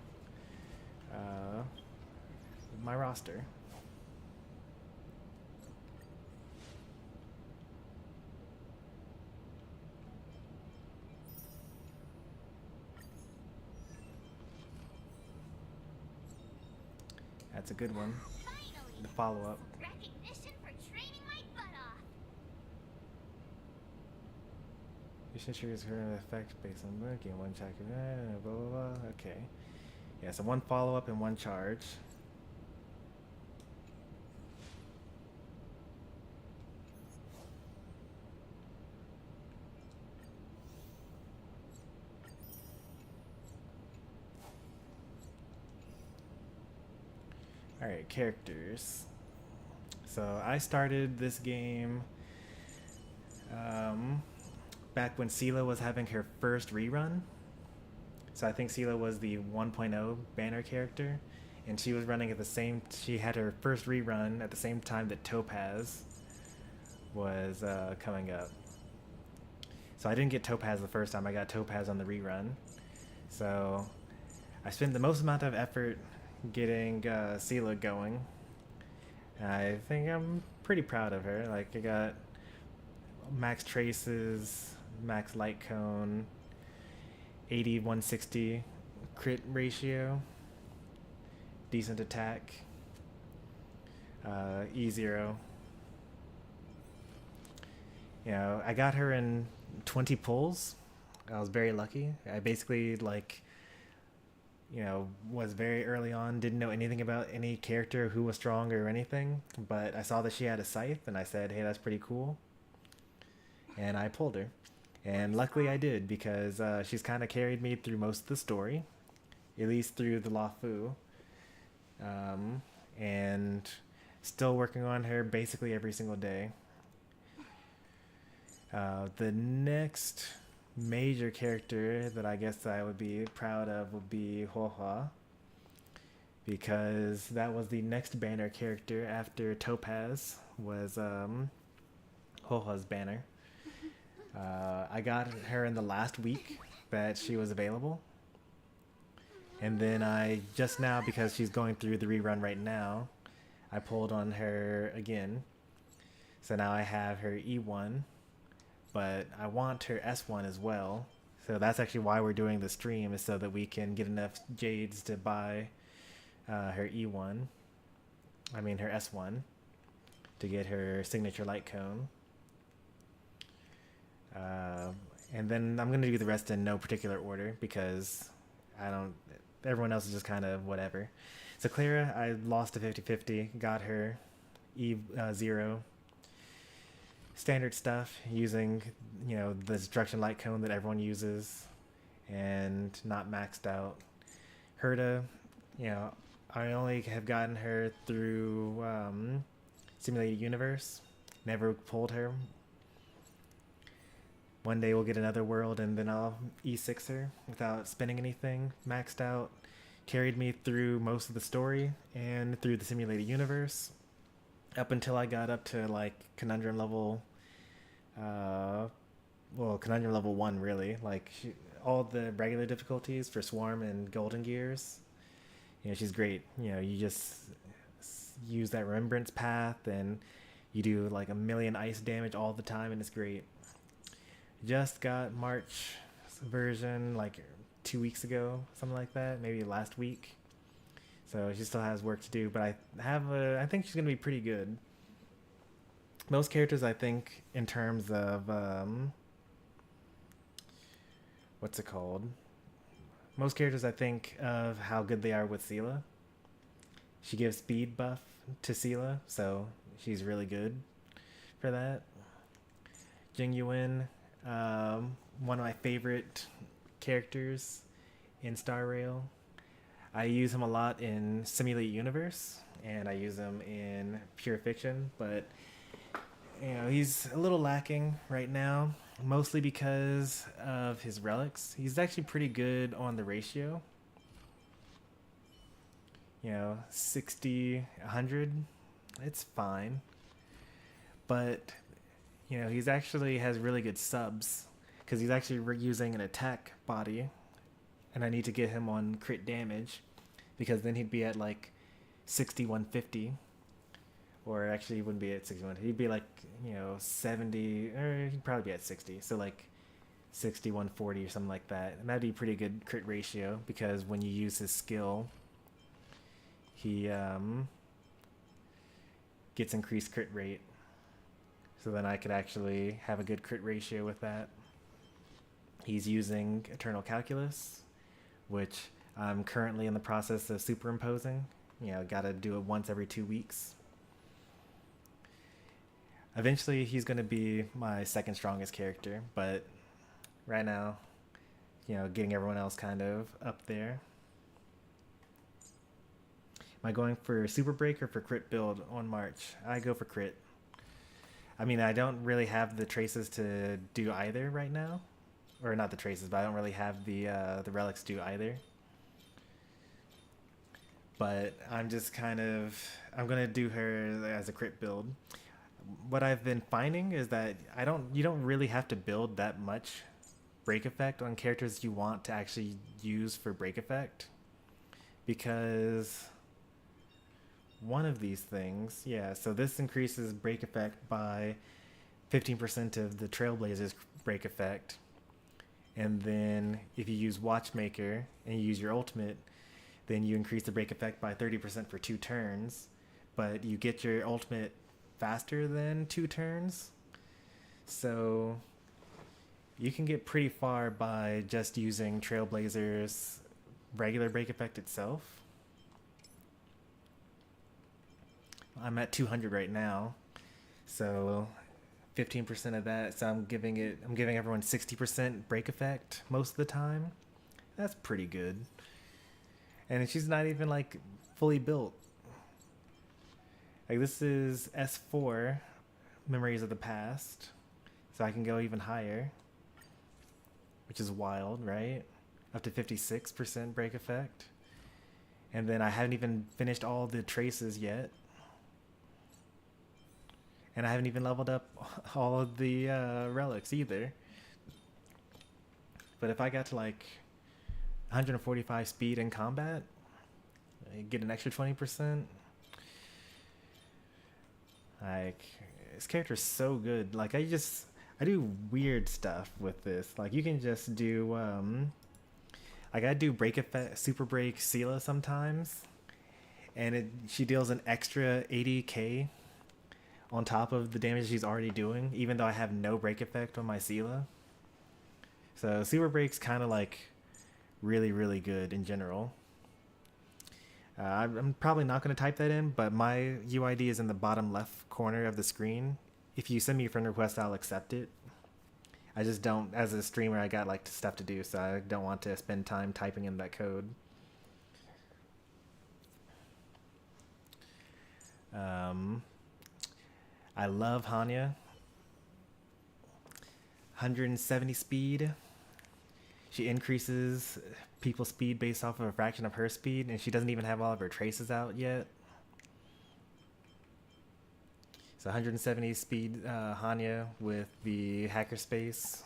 my roster. That's a good one. Finally, The follow-up. some recognition for training my butt off. You should choose her effect based on work and one check. Blah, blah, blah. Okay. Yeah, so one follow-up and one charge. Alright, characters. So I started this game back when Sela was having her first rerun. So I think Sela was the 1.0 banner character, and she was running at the same. She had her first rerun at the same time that Topaz was coming up. So I didn't get Topaz the first time. I got Topaz on the rerun. So I spent the most amount of effort getting Sela going. I think I'm pretty proud of her. Like, I got max traces, max light cone, 80-160 crit ratio, decent attack, E0. You know, I got her in 20 pulls. I was very lucky. I basically, like, you know, was very early on, didn't know anything about any character who was strong or anything, but I saw that she had a scythe and I said, hey, that's pretty cool. And I pulled her. And luckily I did, because she's kind of carried me through most of the story, at least through the Lafu. And still working on her basically every single day. The next major character that I guess I would be proud of would be Huohua, because that was the next banner character after Topaz was Huohua's banner. I got her in the last week that she was available, and then I just now, because she's going through the rerun right now, I pulled on her again. So now I have her E1, but I want her S1 as well. So that's actually why we're doing the stream, is so that we can get enough jades to buy her E1. I mean her S1, to get her signature light cone. And then I'm going to do the rest in no particular order, because everyone else is just kind of whatever. So Clara, I lost to 50-50, got her E0. Standard stuff, using, you know, the destruction light cone that everyone uses, and not maxed out. Herta, you know, I only have gotten her through Simulated Universe. Never pulled her. One day we'll get another world and then I'll E6 her without spending anything. Maxed out. Carried me through most of the story and through the Simulated Universe. Up until I got up to, like, Conundrum level, Conundrum level 1, really. Like, all the regular difficulties for Swarm and Golden Gears. You know, she's great. You know, you just use that Remembrance Path and you do, like, 1,000,000 ice damage all the time, and it's great. Just got March version, like, 2 weeks ago, something like that. Maybe last week. So she still has work to do, but I think she's going to be pretty good. Most characters, I think, in terms of, what's it called? Most characters, I think, of how good they are with Sela. She gives speed buff to Sela, so She's really good for that. Jing Yuan, one of my favorite characters in Star Rail. I use him a lot in Simulate Universe, and I use him in Pure Fiction, but you know, he's a little lacking right now, mostly because of his relics. He's actually pretty good on the ratio. You know, 60, 100, it's fine. But, you know, he's actually has really good subs, because he's actually using an attack body, and I need to get him on crit damage, because then he'd be at like 6150. Or actually, he wouldn't be at 61. He'd be like, you know, 70, or he'd probably be at 60. So like 6140 or something like that. And that'd be a pretty good crit ratio, because when you use his skill, he gets increased crit rate. So then I could actually have a good crit ratio with that. He's using Eternal Calculus, which I'm currently in the process of superimposing. You know, gotta do it once every 2 weeks. Eventually, he's going to be my second strongest character, but right now, you know, getting everyone else kind of up there. Am I going for Super Break or for crit build on March? I go for crit. I mean, I don't really have the traces to do either right now. Or not the traces, but I don't really have the relics do either. But I'm just kind of... I'm going to do her as a crit build. What I've been finding is that you don't really have to build that much break effect on characters you want to actually use for break effect, because one of these things, yeah, so this increases break effect by 15% of the Trailblazer's break effect, and then if you use Watchmaker and you use your ultimate, then you increase the break effect by 30% for 2 turns, but you get your ultimate faster than 2 turns, so you can get pretty far by just using Trailblazer's regular break effect itself. I'm at 200 right now, so 15% of that, so I'm giving everyone 60% break effect most of the time. That's pretty good, and she's not even like fully built. Like, this is S4, Memories of the Past, so I can go even higher, which is wild, right? Up to 56% break effect. And then I haven't even finished all the traces yet. And I haven't even leveled up all of the relics either. But if I got to like 145 speed in combat, I get an extra 20%. Like, this character is so good. Like, I do weird stuff with this. Like, you can just do, like, I do break effect, super break Sela sometimes, and she deals an extra 80k on top of the damage she's already doing, even though I have no break effect on my Sela. So super break's kind of like really, really good in general. I'm probably not going to type that in, but my UID is in the bottom left corner of the screen. If you send me a friend request, I'll accept it. I just don't, as a streamer, I got like stuff to do, so I don't want to spend time typing in that code. I love Hanya. 170 speed. She increases people's speed based off of a fraction of her speed, and she doesn't even have all of her traces out yet. So 170 speed Hanya with the hacker space,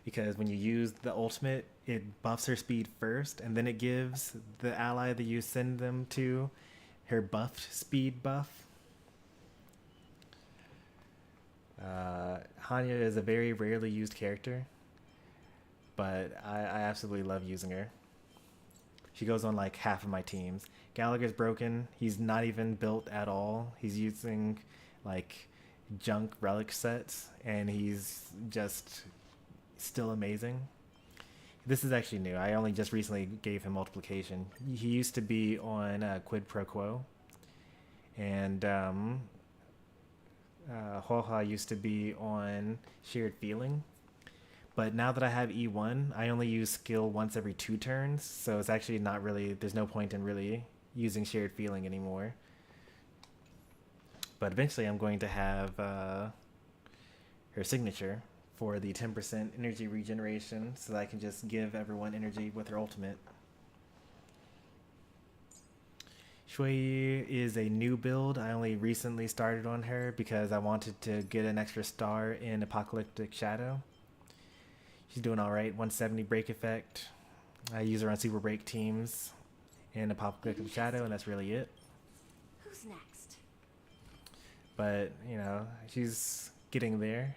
because when you use the ultimate, it buffs her speed first, and then it gives the ally that you send them to her buffed speed buff. Hanya is a very rarely used character, but I absolutely love using her. She goes on like half of my teams. Gallagher's broken. He's not even built at all. He's using like junk relic sets, and he's just still amazing. This is actually new. I only just recently gave him multiplication. He used to be on Quid Pro Quo, and Huohua used to be on shared feeling. But now that I have E1, I only use skill once every 2 turns, so it's actually not really, there's no point in really using shared feeling anymore. But eventually I'm going to have her signature for the 10% energy regeneration, so that I can just give everyone energy with her ultimate. Shui is a new build. I only recently started on her because I wanted to get an extra star in Apocalyptic Shadow. She's doing alright, 170 break effect. I use her on super break teams in Apocalyptic Shadow, and that's really it. Who's next? But, you know, she's getting there.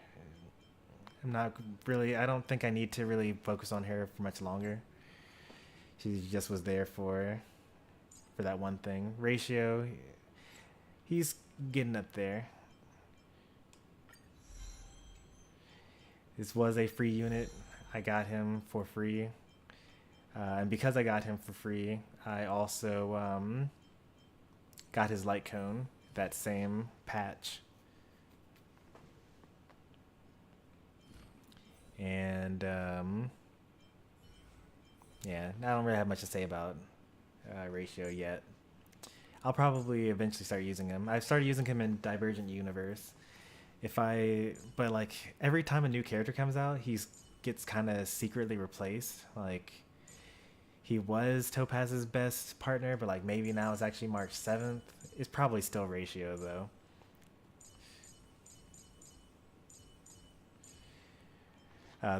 I don't think I need to really focus on her for much longer. She just was there for that one thing. Ratio, he's getting up there. This was a free unit. I got him for free. And because I got him for free, I also got his light cone, that same patch. And yeah, I don't really have much to say about Ratio yet. I'll probably eventually start using him. I've started using him in Divergent Universe. But like every time a new character comes out, he gets kind of secretly replaced. Like he was Topaz's best partner, but like maybe now it's actually March 7th. It's probably still Ratio though.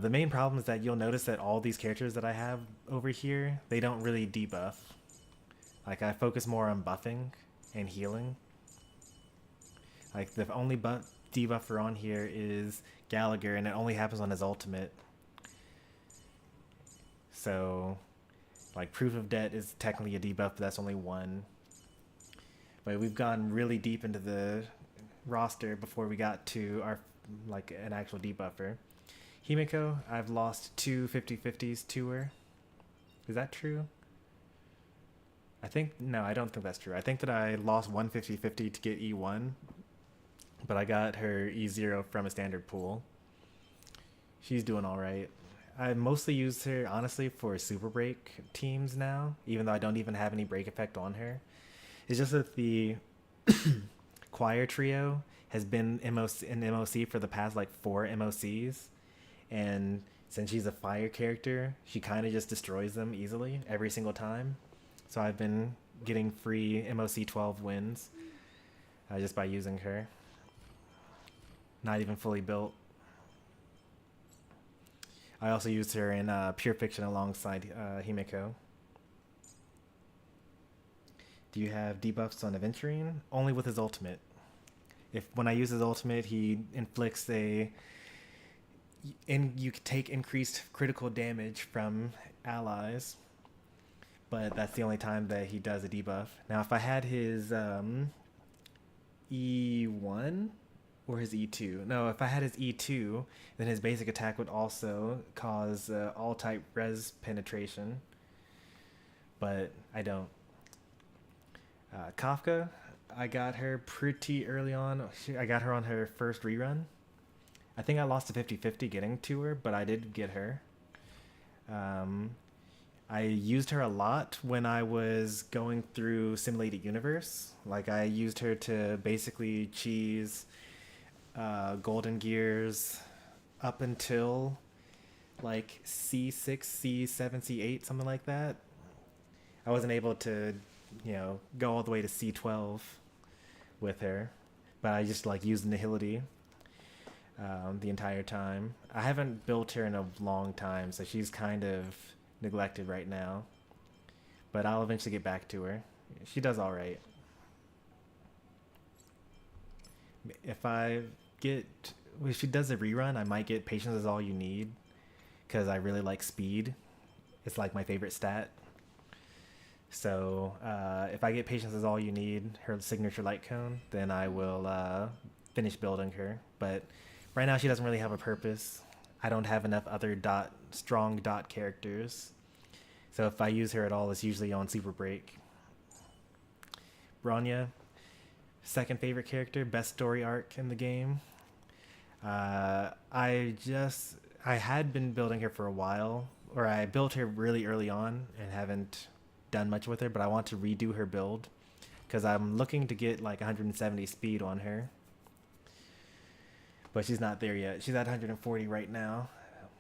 The main problem is that you'll notice that all these characters that I have over here, they don't really debuff. Like I focus more on buffing and healing. Like the only debuffer on here is Gallagher, and it only happens on his ultimate. So like Proof of Debt is technically a debuff, but that's only one. But we've gone really deep into the roster before we got to our like an actual debuffer. Himiko, I've lost 2 50-50s to her. Is that true? No, I don't think that's true. I think that I lost 1 50-50 to get E1, but I got her E0 from a standard pool. She's doing alright. I mostly use her, honestly, for super break teams now, even though I don't even have any break effect on her. It's just that the choir trio has been in MOC for the past like 4 MOCs. And since she's a fire character, she kind of just destroys them easily every single time. So I've been getting free MOC 12 wins just by using her. Not even fully built. I also used her in Pure Fiction alongside Himiko. Do you have debuffs on Aventurine? Only with his ultimate. When I use his ultimate, he inflicts you take increased critical damage from allies, but that's the only time that he does a debuff. Now, if I had his E1 or his E2, no, if I had his E2, then his basic attack would also cause all type res penetration, but I don't. Kafka, I got her pretty early on. I got her on her first rerun. I think I lost a 50-50 getting to her, but I did get her. I used her a lot when I was going through Simulated Universe. Like I used her to basically cheese Golden Gears up until like C6, C7, C8, something like that. I wasn't able to, go all the way to C12 with her, but I just like used Nihility the entire time. I haven't built her in a long time, so she's kind of neglected right now, but I'll eventually get back to her. She does all right. If she does a rerun, I might get Patience is All You Need, because I really like speed. It's like my favorite stat. So if I get Patience is All You Need, her signature light cone, then I will finish building her. But right now she doesn't really have a purpose. I don't have enough other strong dot characters. So if I use her at all, it's usually on Super Break. Bronya, second favorite character, best story arc in the game. I had been building her for a while, or I built her really early on and haven't done much with her, but I want to redo her build because I'm looking to get like 170 speed on her. But she's not there yet. She's at 140 right now.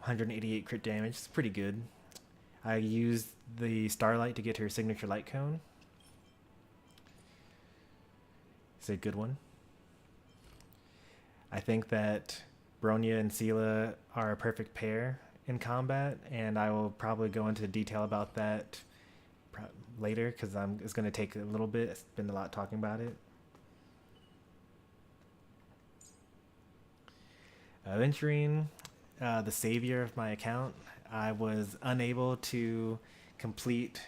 188 crit damage. It's pretty good. I used the Starlight to get her signature light cone. It's a good one. I think that Bronya and Sela are a perfect pair in combat, and I will probably go into detail about that later because it's going to take a little bit. It's been a lot talking about it. Venturing, the savior of my account, I was unable to complete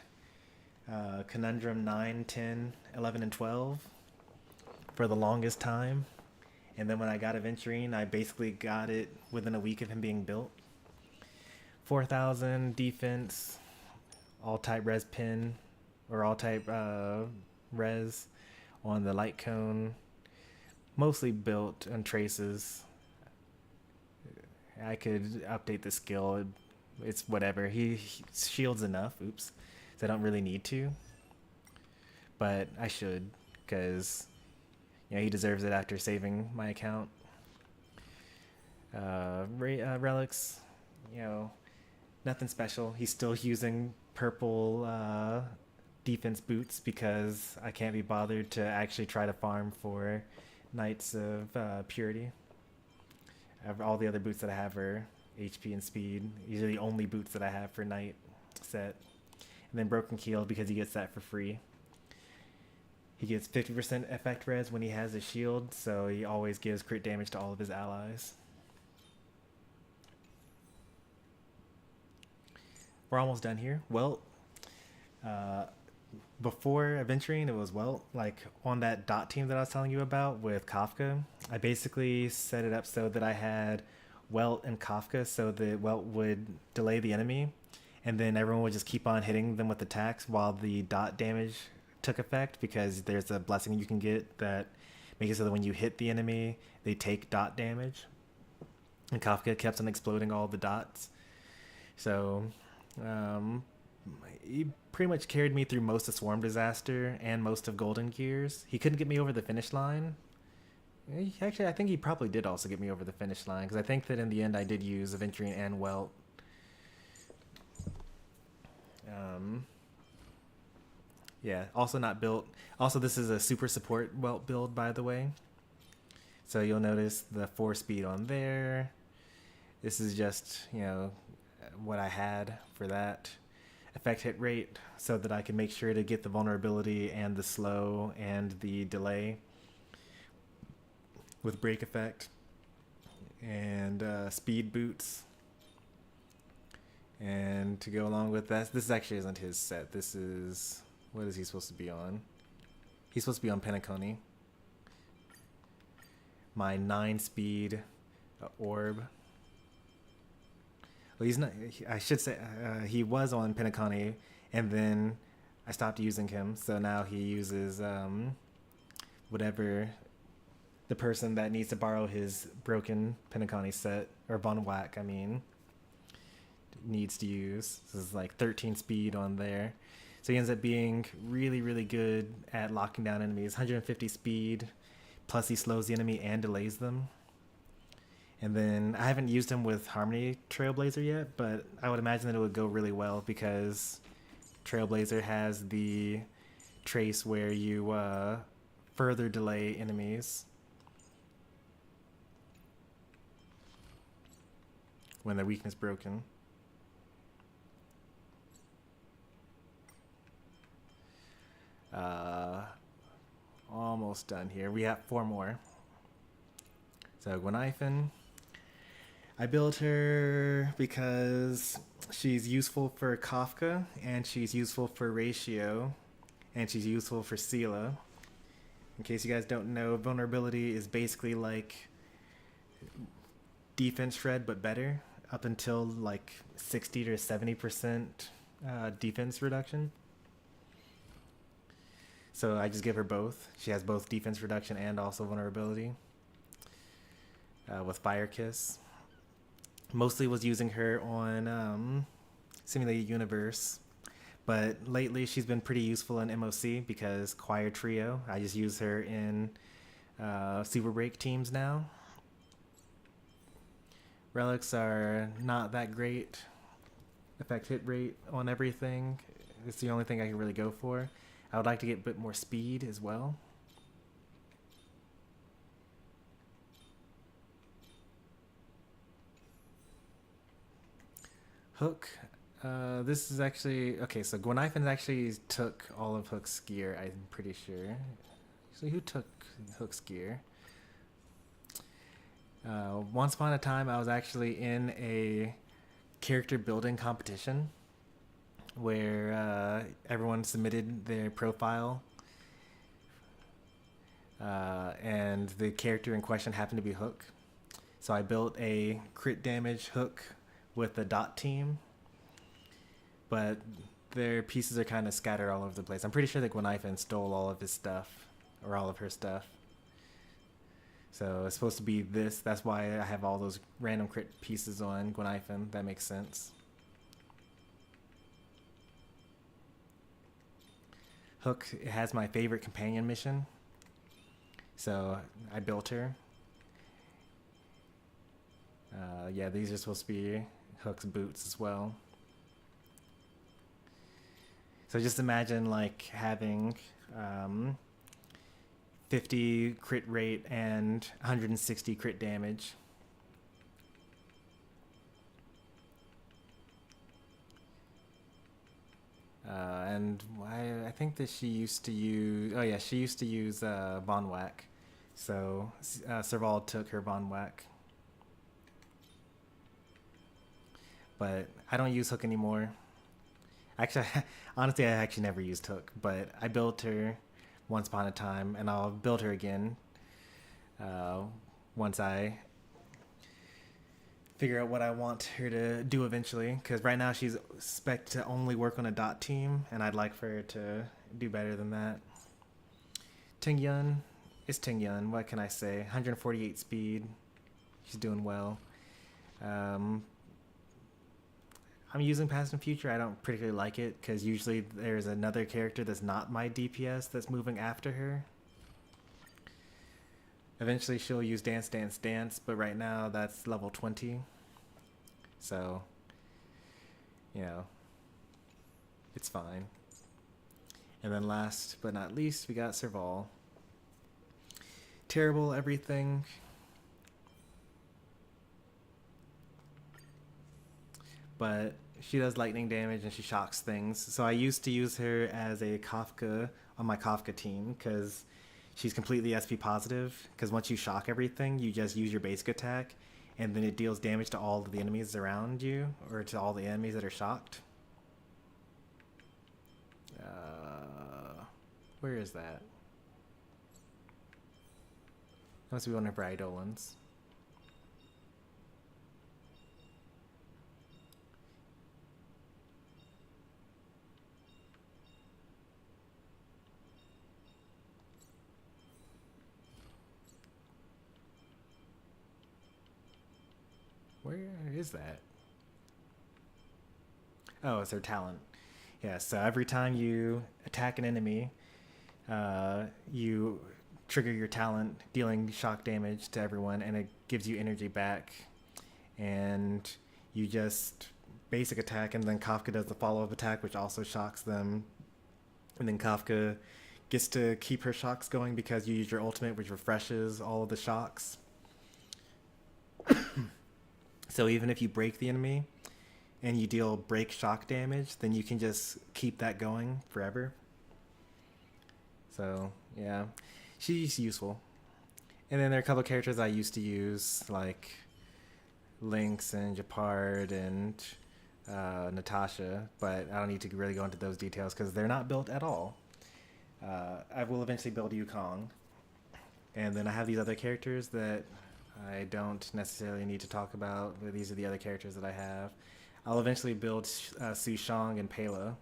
Conundrum 9, 10, 11, and 12 for the longest time. And then when I got Aventurine, I basically got it within a week of him being built. 4,000 defense, all type res pin, or all type res on the light cone. Mostly built on traces. I could update the skill. It's whatever. He shields enough. Oops. So I don't really need to. But I should, because he deserves it after saving my account. Relics, nothing special. He's still using purple defense boots because I can't be bothered to actually try to farm for Knights of Purity. All the other boots that I have are HP and speed. These are the only boots that I have for Knight set. And then Broken Keel because he gets that for free. He gets 50% effect res when he has a shield, so he always gives crit damage to all of his allies. We're almost done here. Well, before Aventurine, it was, like on that dot team that I was telling you about with Kafka, I basically set it up so that I had Welt and Kafka so that Welt would delay the enemy, and then everyone would just keep on hitting them with attacks while the dot damage took effect, because there's a blessing you can get that makes it so that when you hit the enemy, they take dot damage. And Kafka kept on exploding all the dots. So, he pretty much carried me through most of Swarm Disaster and most of Golden Gears. He couldn't get me over the finish line. Actually, I think he probably did also get me over the finish line, because I think that in the end I did use Aventurine and Welt. Yeah, also not built. Also, this is a super support Welt build, by the way. So you'll notice the 4 speed on there. This is just, what I had for that. Effect hit rate, so that I can make sure to get the vulnerability and the slow and the delay with break effect. And speed boots. And to go along with that, this actually isn't his set. This is, what is he supposed to be on? He's supposed to be on Penacony. My 9 speed orb. Well, he's not, I should say, he was on Penacony, and then I stopped using him, so now he uses whatever the person that needs to borrow his broken Penacony set, or Von Whack, needs to use. This is like 13 speed on there. So he ends up being really, really good at locking down enemies. 150 speed, plus he slows the enemy and delays them. And then I haven't used him with Harmony Trailblazer yet, but I would imagine that it would go really well because Trailblazer has the trace where you further delay enemies when their weakness broken. Almost done here. We have 4 more. So Gwenithan, I built her because she's useful for Kafka, and she's useful for Ratio, and she's useful for Sela. In case you guys don't know, vulnerability is basically like defense shred, but better, up until like 60 to 70% defense reduction. So I just give her both. She has both defense reduction and also vulnerability with Fire Kiss. Mostly was using her on Simulated Universe, but lately she's been pretty useful in MOC because Choir Trio. I just use her in Super Break teams now. Relics are not that great. Effect hit rate on everything. It's the only thing I can really go for. I would like to get a bit more speed as well. Hook. This is actually... Okay, so Gwenifin actually took all of Hook's gear, I'm pretty sure. Actually, who took Hook's gear? Once upon a time, I was actually in a character building competition where everyone submitted their profile, and the character in question happened to be Hook. So I built a crit damage Hook with a dot team, but their pieces are kind of scattered all over the place. I'm pretty sure that Gwenifin stole all of his stuff, or all of her stuff. So it's supposed to be this. That's why I have all those random crit pieces on Gwenifin. That makes sense. Hook has my favorite companion mission, so I built her. Yeah, these are supposed to be Hook's boots as well. So just imagine like having 50 crit rate and 160 crit damage. And I think that she used to use... Oh yeah, she used to use Von Whack. So Serval took her Von Whack. But I don't use Hook anymore. Actually, honestly, I actually never used Hook. But I built her once upon a time, and I'll build her again once I figure out what I want her to do eventually, because right now she's spec'd to only work on a dot team, and I'd like for her to do better than that. Ting Yun is Ting Yun, what can I say? 148 speed, she's doing well. I'm using Past and Future. I don't particularly like it, because usually there's another character that's not my DPS that's moving after her. Eventually she'll use Dance Dance Dance, but right now that's level 20. So, you know, it's fine. And then last but not least, we got Serval. Terrible everything. But she does lightning damage and she shocks things. So I used to use her as a Kafka on my Kafka team, because she's completely SP positive, because once you shock everything, you just use your basic attack, and then it deals damage to all of the enemies around you, or to all the enemies that are shocked. Where is that? That must be one of her Eidolons. Where is that? Oh, it's her talent. Yeah, so every time you attack an enemy, you trigger your talent, dealing shock damage to everyone, and it gives you energy back. And you just basic attack, and then Kafka does the follow-up attack, which also shocks them. And then Kafka gets to keep her shocks going because you use your ultimate, which refreshes all of the shocks. So even if you break the enemy and you deal break shock damage, then you can just keep that going forever. So yeah, she's useful. And then there are a couple of characters I used to use, like Lynx and Japard and Natasha, but I don't need to really go into those details because they're not built at all. I will eventually build Yukong. And then I have these other characters that I don't necessarily need to talk about, but these are the other characters that I have. I'll eventually build Su Shang and Pela.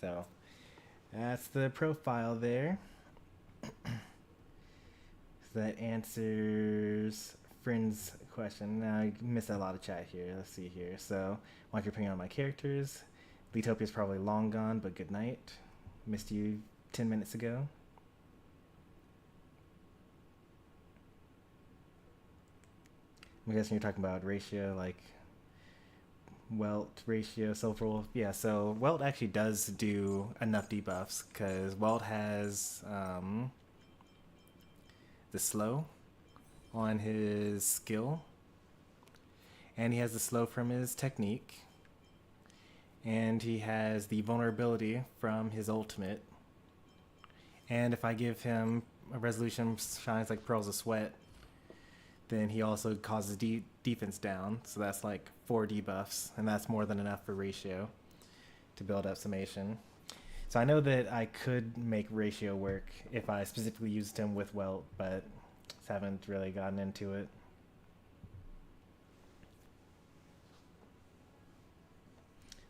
So that's the profile there. That answers Friend's question. Now I missed a lot of chat here. Let's see here. So while you're putting on my characters, Letopia's probably long gone, but good night. Missed you 10 minutes ago. I'm guessing you're talking about ratio, like Welt ratio, Silver Wolf. Yeah, so Welt actually does do enough debuffs because Welt has the slow on his skill, and he has the slow from his technique, and he has the vulnerability from his ultimate. And if I give him a resolution shines like pearls of sweat, then he also causes defense down, so that's like 4 debuffs, and that's more than enough for ratio to build up summation. So I know that I could make ratio work if I specifically used him with Welt, but just haven't really gotten into it.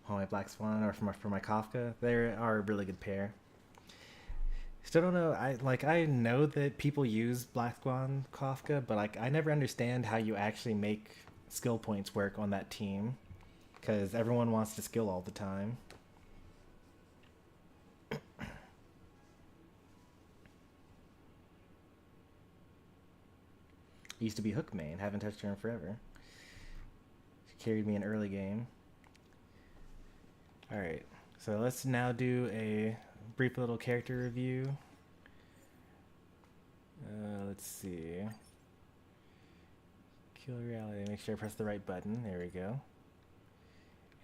Oh, my Black Swan or for my Kafka, they are a really good pair. Still don't know. I know that people use Black Swan Kafka, but like I never understand how you actually make skill points work on that team, because everyone wants to skill all the time. Used to be Hook main. Haven't touched her in forever. She carried me in early game. All right, so let's now do a brief little character review. Let's see. Kill reality. Make sure I press the right button. There we go.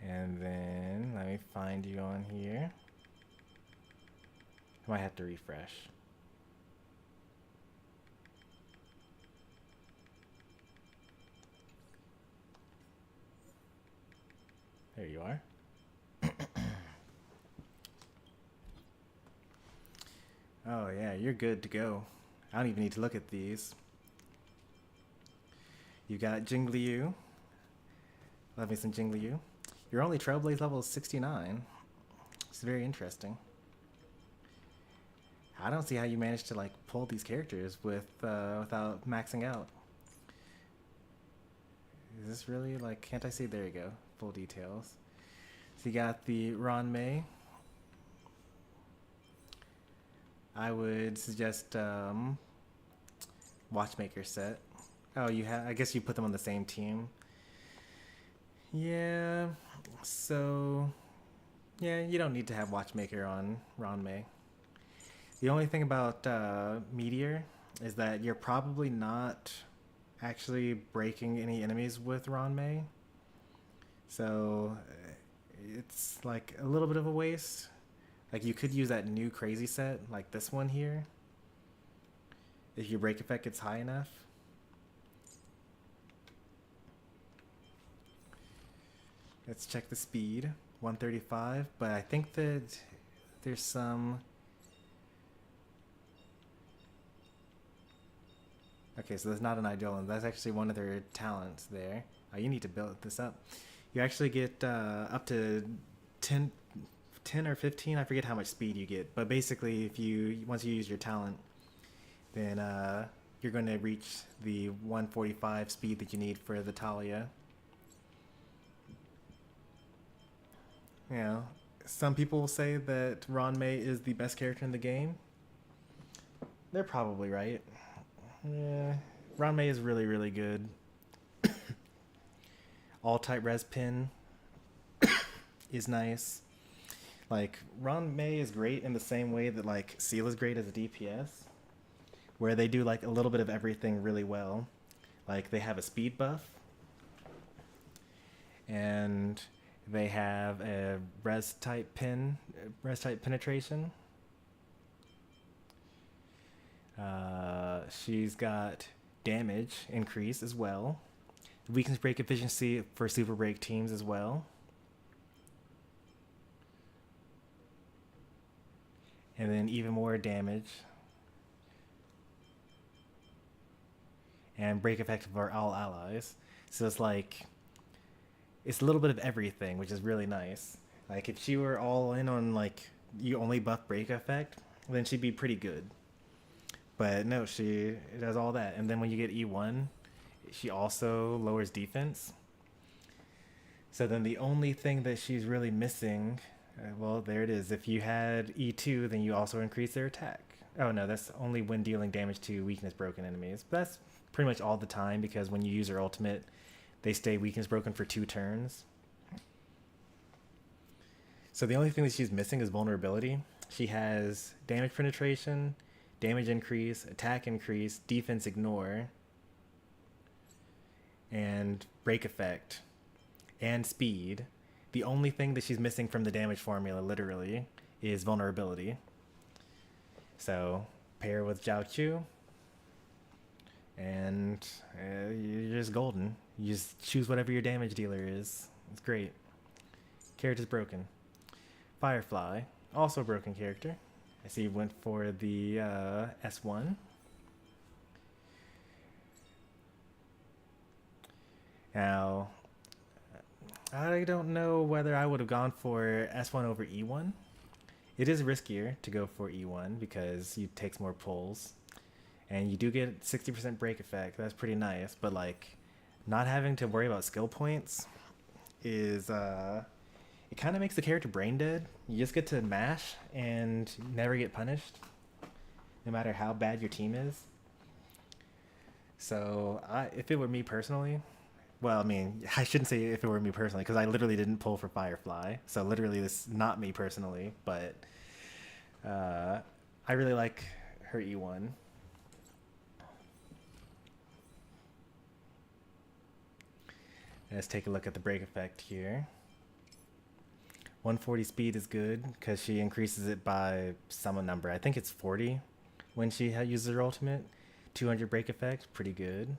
And then let me find you on here. I might have to refresh. There you are. Oh yeah, you're good to go. I don't even need to look at these. You got Jingliu. Love me some Jingliu. Your only Trailblaze level is 69. It's very interesting. I don't see how you managed to like pull these characters without maxing out. Is this really like, can't I see? There you go. Full details. So you got the Ranmei. I would suggest Watchmaker set. Oh, you have. I guess you put them on the same team. Yeah. So, yeah, you don't need to have Watchmaker on Ranmei. The only thing about Meteor is that you're probably not actually breaking any enemies with Ranmei. So it's like a little bit of a waste. Like you could use that new crazy set, like this one here, if your break effect gets high enough. Let's check the speed, 135, but I think that there's some... Okay, so that's not an ideal one. That's actually one of their talents there. Oh, you need to build this up. You actually get up to 10 or 15, I forget how much speed you get, but basically once you use your talent, then you're going to reach the 145 speed that you need for the Talia. You know, some people will say that Ranmei is the best character in the game. They're probably right. Yeah, Ranmei is really, really good. All type res pin is nice. Like, Ranmei is great in the same way that, like, Seal is great as a DPS, where they do, like, a little bit of everything really well. Like, they have a speed buff, and they have a res-type penetration. She's got damage increase as well. Weakness break efficiency for super break teams as well. And then even more damage. And break effect for all allies. So it's like, it's a little bit of everything, which is really nice. Like if she were all in on like you only buff break effect, then she'd be pretty good. But no, she does all that. And then when you get E1, she also lowers defense. So then the only thing that she's really missing, well, there it is. If you had E2, then you also increase their attack. Oh no, that's only when dealing damage to weakness broken enemies. But that's pretty much all the time, because when you use her ultimate, they stay weakness broken for 2 turns. So the only thing that she's missing is vulnerability. She has damage penetration, damage increase, attack increase, defense ignore, and break effect, and speed. The only thing that she's missing from the damage formula, literally, is vulnerability. So pair with Jiao Chu, and you're just golden. You just choose whatever your damage dealer is. It's great. Character's broken. Firefly, also a broken character. I see you went for the S1. Now, I don't know whether I would have gone for S1 over E1. It is riskier to go for E1 because it takes more pulls. And you do get 60% break effect. That's pretty nice. But, like, not having to worry about skill points is, it kind of makes the character brain dead. You just get to mash and never get punished, no matter how bad your team is. So, if it were me personally, well, I mean, I shouldn't say if it were me personally, because I literally didn't pull for Firefly. So literally, this is not me personally, but I really like her E1. Let's take a look at the break effect here. 140 speed is good because she increases it by some number. I think it's 40 when she uses her ultimate. 200 break effect, pretty good.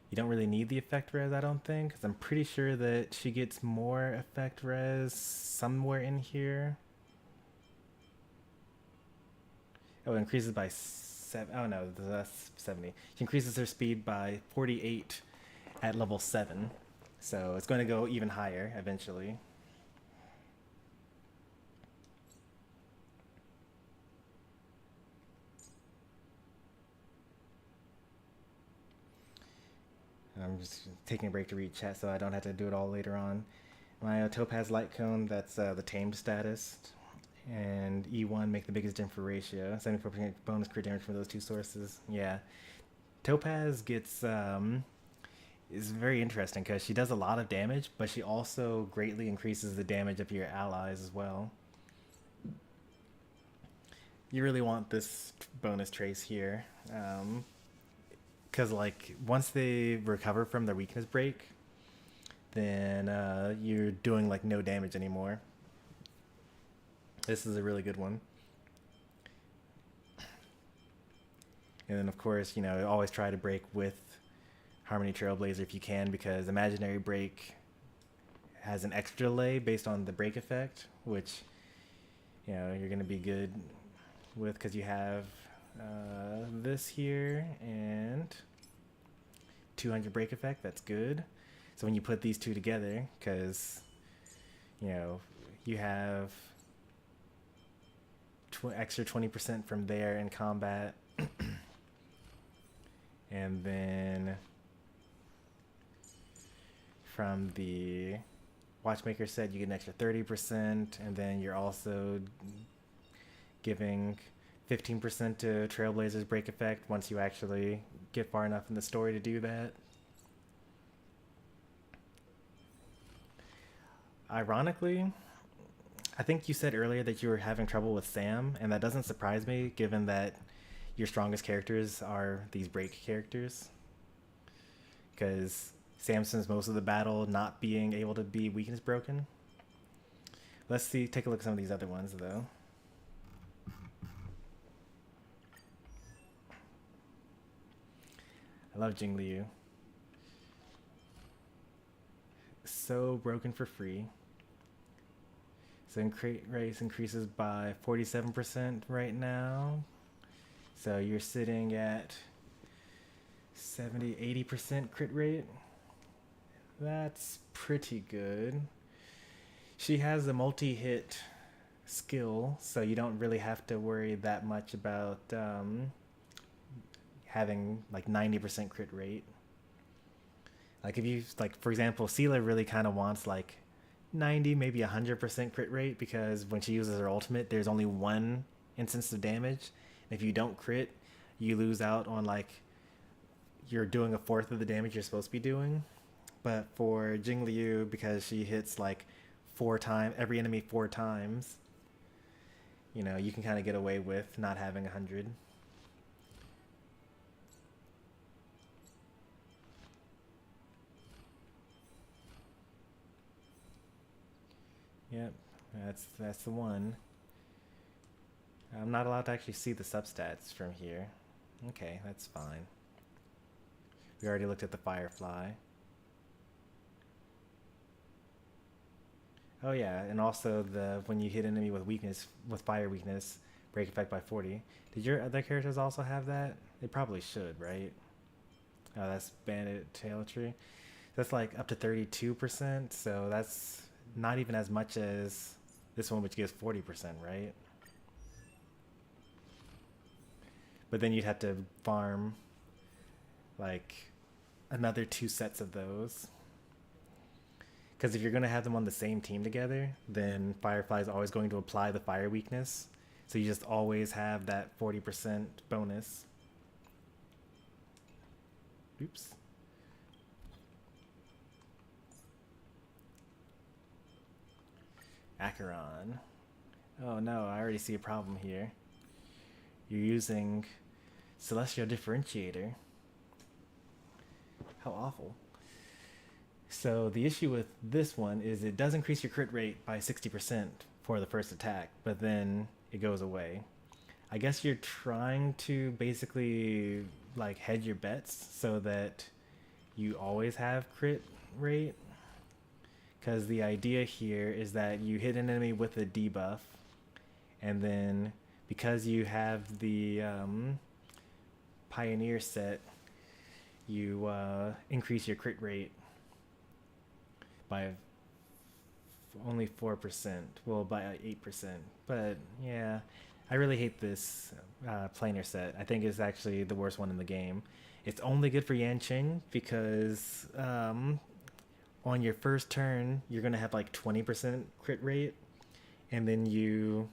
You don't really need the effect res, I don't think, because I'm pretty sure that she gets more effect res somewhere in here. Oh, it increases by 7. Oh no, that's 70. She increases her speed by 48 at level 7. So it's going to go even higher eventually. I'm just taking a break to read chat so I don't have to do it all later on. My Topaz Light Cone, that's the tamed status. And E1 make the biggest difference for ratio. 74% bonus crit damage from those 2 sources. Yeah. Topaz gets is very interesting because she does a lot of damage, but she also greatly increases the damage of your allies as well. You really want this bonus trace here. Because, like, once they recover from their weakness break, then you're doing, like, no damage anymore. This is a really good one. And then, of course, you know, always try to break with Harmony Trailblazer if you can, because Imaginary Break has an extra delay based on the break effect, which, you know, you're going to be good with because you have this here and 200 break effect. That's good. So when you put these two together, because, you know, you have extra 20% from there in combat, and then from the Watchmaker set you get an extra 30%, and then you're also giving 15% to Trailblazer's break effect once you actually get far enough in the story to do that. Ironically, I think you said earlier that you were having trouble with Sam, and that doesn't surprise me given that your strongest characters are these break characters. Because Sam spends most of the battle not being able to be weakness broken. Let's see, take a look at some of these other ones though. I love Jing Liu. So broken for free. So crit race increases by 47% right now. So you're sitting at 70-80% crit rate. That's pretty good. She has a multi-hit skill, so you don't really have to worry that much about having like 90% crit rate. Like if you, like for example, Sela really kind of wants like 90, maybe 100% crit rate, because when she uses her ultimate, there's only one instance of damage. And if you don't crit, you lose out on like, you're doing a fourth of the damage you're supposed to be doing. But for Jingliu, because she hits like every enemy 4 times, you know, you can kind of get away with not having 100. Yep, that's the one. I'm not allowed to actually see the substats from here. Okay, that's fine. We already looked at the Firefly. Oh yeah, and also when you hit enemy with fire weakness, break effect by 40. Did your other characters also have that? They probably should, right? Oh, that's Bandit Tail Tree. That's like up to 32%, so that's not even as much as this one, which gives 40%, right? But then you'd have to farm like another 2 sets of those. Because if you're going to have them on the same team together, then Firefly is always going to apply the fire weakness. So you just always have that 40% bonus. Oops. Acheron. Oh no, I already see a problem here. You're using Celestial Differentiator. How awful. So the issue with this one is it does increase your crit rate by 60% for the first attack, but then it goes away. I guess you're trying to basically like hedge your bets so that you always have crit rate. Because the idea here is that you hit an enemy with a debuff, and then because you have the Pioneer set, you increase your crit rate by only 4%. Well, by 8%. But yeah, I really hate this planar set. I think it's actually the worst one in the game. It's only good for Yanqing because on your first turn, you're going to have like 20% crit rate. And then you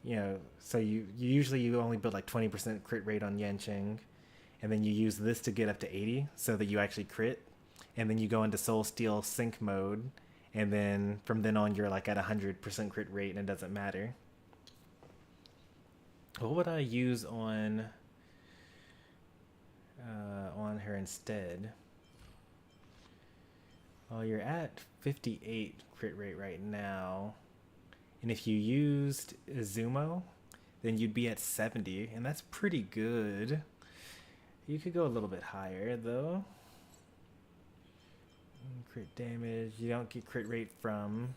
know, so you usually only build like 20% crit rate on Yanqing. And then you use this to get up to 80 so that you actually crit. And then you go into Soul Steel sync mode. And then from then on, you're like at 100% crit rate and it doesn't matter. What would I use on her instead? Well, you're at 58 crit rate right now. And if you used Izumo, then you'd be at 70. And that's pretty good. You could go a little bit higher, though. Crit damage. You don't get crit rate from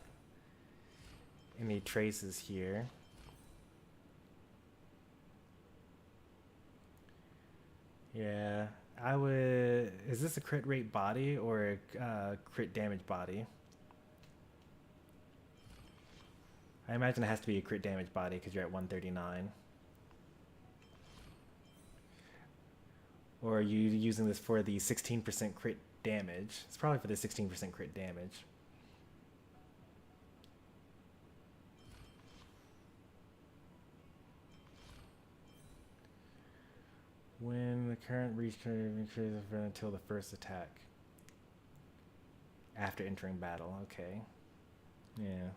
any traces here. Yeah, I would... Is this a crit rate body or a crit damage body? I imagine it has to be a crit damage body because you're at 139. Or are you using this for the 16% crit damage? It's probably for the 16% crit damage. When the current reach increases until the first attack. After entering battle, okay. Yeah.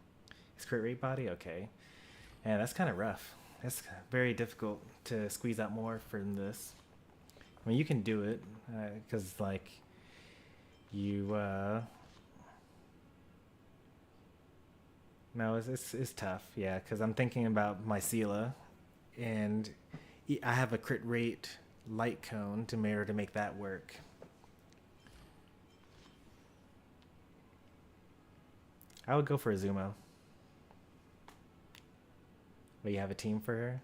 Is crit rate body? Okay. Yeah, that's kind of rough. That's very difficult to squeeze out more from this. I mean, you can do it, because, like, you, No, it's tough, yeah, because I'm thinking about my Sela, and I have a crit rate light cone to mirror to make that work. I would go for Izumo. But you have a team for her?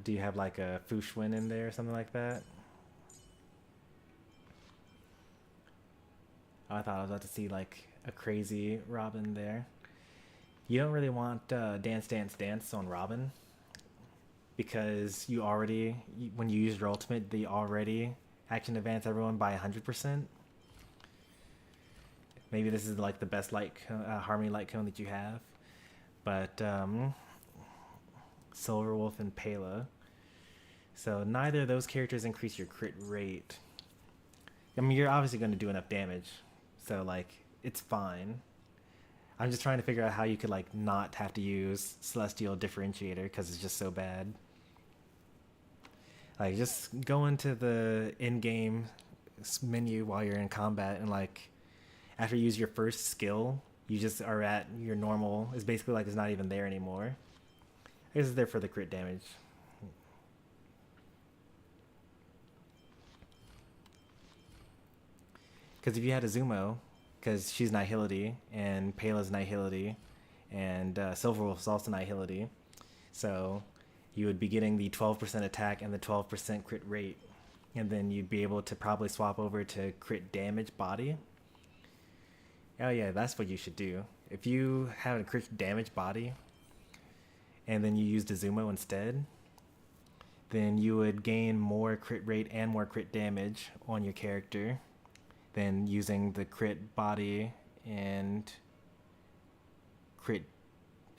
Do you have like a Fushwin in there or something like that? I thought I was about to see like a crazy Robin there. You don't really want Dance Dance Dance on Robin because you already, when you use your ultimate, they already action advance everyone by 100%. Maybe this is like the best light harmony light cone that you have, but Silver Wolf and Pela. So neither of those characters increase your crit rate. I mean, you're obviously going to do enough damage, so like it's fine. I'm just trying to figure out how you could like not have to use Celestial Differentiator because it's just so bad. Like just go into the in-game menu while you're in combat and like after you use your first skill, you just are at your normal. It's basically like it's not even there anymore. I guess it's there for the crit damage. Because if you had a Zumo, because she's Nihility, and Pela's Nihility, and Silver Wolf's also Nihility, so you would be getting the 12% attack and the 12% crit rate, and then you'd be able to probably swap over to crit damage body. Oh yeah, that's what you should do. If you have a crit damage body, and then you used a Zumo instead, then you would gain more crit rate and more crit damage on your character than using the crit body and crit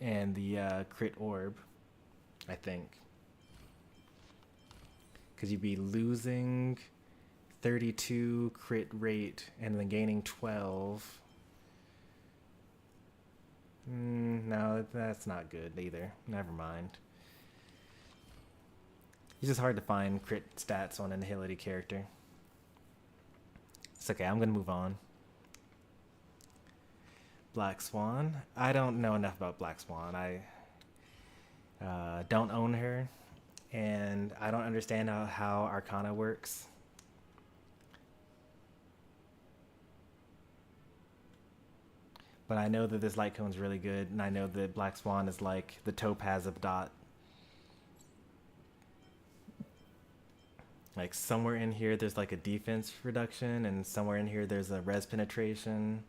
and the crit orb, I think. Because you'd be losing 32 crit rate and then gaining 12. No, that's not good either. Never mind. It's just hard to find crit stats on a Nihility character. It's okay, I'm gonna move on. Black Swan. I don't know enough about Black Swan. I don't own her, and I don't understand how Arcana works. But I know that this light cone's really good, and I know that Black Swan is like the Topaz of Dot. Like somewhere in here there's like a defense reduction, and somewhere in here there's a res penetration.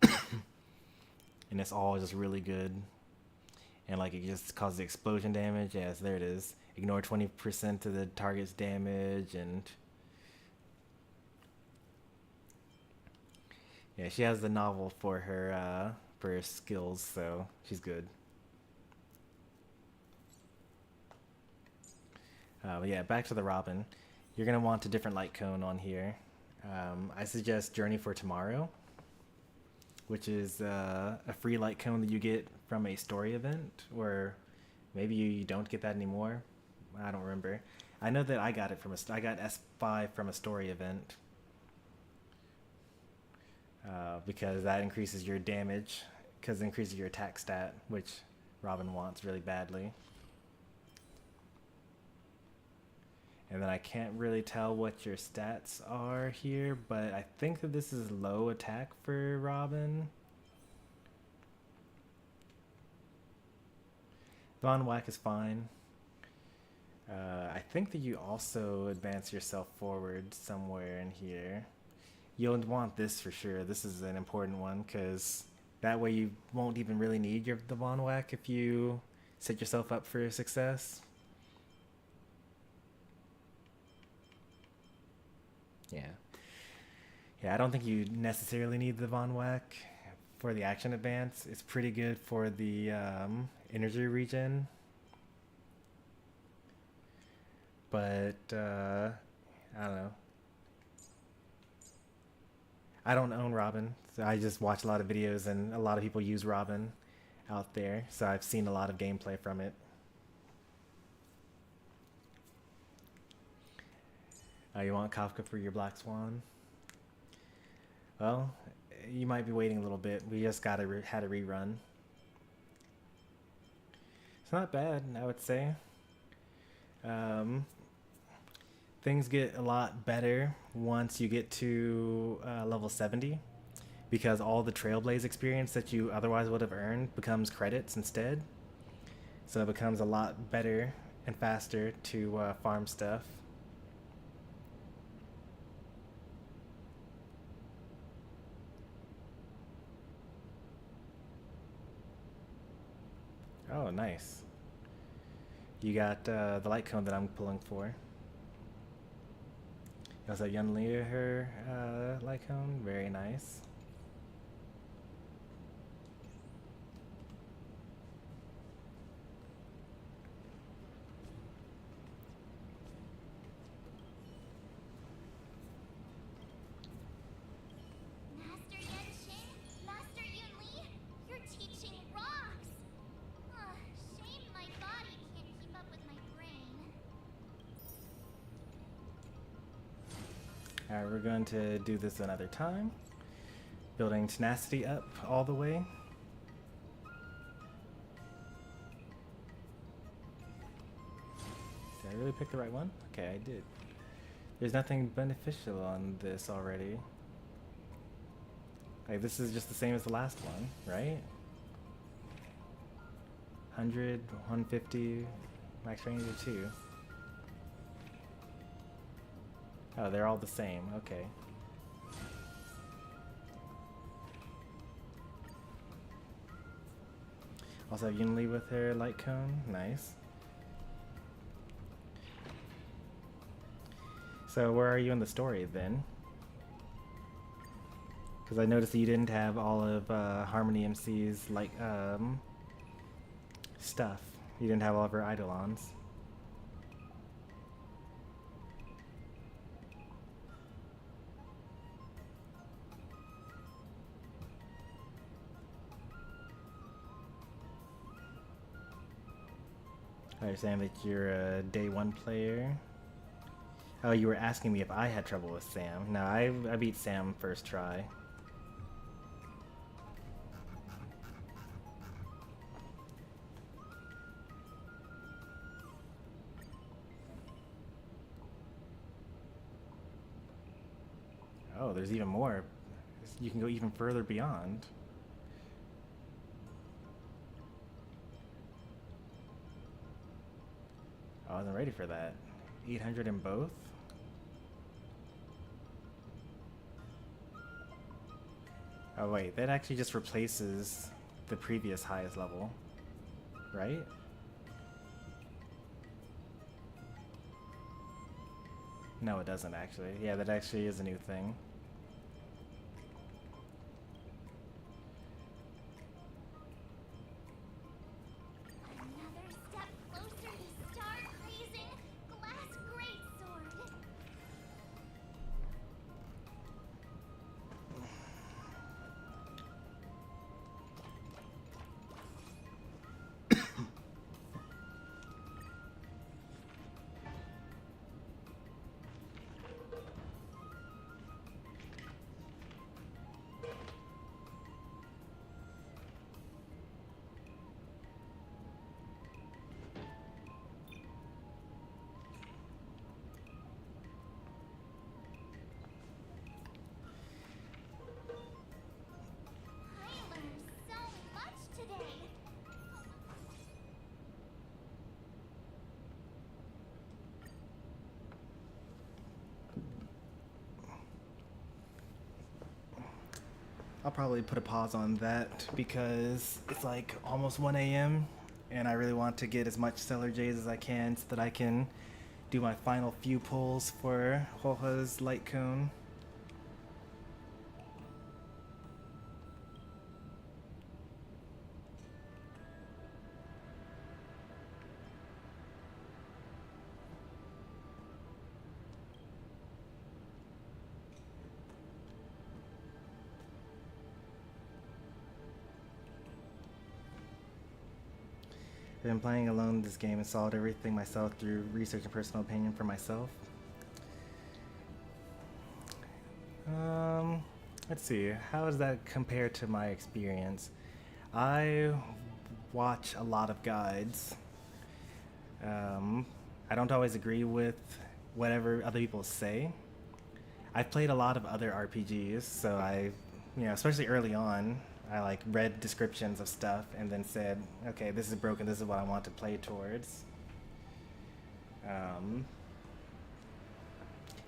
And it's all just really good. And like it just causes explosion damage. Yes, there it is. Ignore 20% of the target's damage, and yeah, she has the novel for her skills, so she's good. But yeah, back to the Robin. You're going to want a different light cone on here. I suggest Journey for Tomorrow, which is a free light cone that you get from a story event, or maybe you don't get that anymore. I don't remember. I know that I got it from I got S5 from a story event, because that increases your damage, because it increases your attack stat, which Robin wants really badly. And then I can't really tell what your stats are here, but I think that this is low attack for Robin. Von Whack is fine. I think that you also advance yourself forward somewhere in here. You'll want this for sure. This is an important one, because that way you won't even really need the Von Whack if you set yourself up for success. Yeah, I don't think you necessarily need the Von Whack for the action advance. It's pretty good for the energy regen. But, I don't know. I don't own Robin, so I just watch a lot of videos, and a lot of people use Robin out there, so I've seen a lot of gameplay from it. You want Kafka for your Black Swan? Well, you might be waiting a little bit. We just had a rerun. It's not bad, I would say. Things get a lot better once you get to level 70, because all the Trailblaze experience that you otherwise would have earned becomes credits instead. So it becomes a lot better and faster to farm stuff. Oh, nice. You got the light cone that I'm pulling for. You also have Yunli her light cone. Very nice. Master Yenching, Master Yunli, your teaching rocks! Shame my body can't keep up with my brain. Alright, we're going to do this another time. Building tenacity up all the way. Did I really pick the right one? Okay, I did. There's nothing beneficial on this already. Like, this is just the same as the last one, right? 100, 150, max range of 2. Oh, they're all the same. Okay. Also have Yunli with her light cone. Nice. So where are you in the story then? Because I noticed that you didn't have all of Harmony MC's like stuff. You didn't have all of her Eidolons. I understand that you're a day 1 player. Oh, you were asking me if I had trouble with Sam. No, I beat Sam first try. Oh, there's even more. You can go even further beyond. I wasn't ready for that. 800 in both? Oh wait, that actually just replaces the previous highest level, right? No, it doesn't actually. Yeah, that actually is a new thing. Another step closer to star-crazing glass greatsword. I learned so much today. I'll probably put a pause on that because it's like almost 1 a.m. and I really want to get as much Stellar J's as I can so that I can do my final few pulls for Hoha's light cone. I've been playing alone this game and solved everything myself through research and personal opinion for myself. Let's see, how does that compare to my experience? I watch a lot of guides. I don't always agree with whatever other people say. I've played a lot of other RPGs, so especially early on, I like read descriptions of stuff and then said, okay, this is broken, this is what I want to play towards. And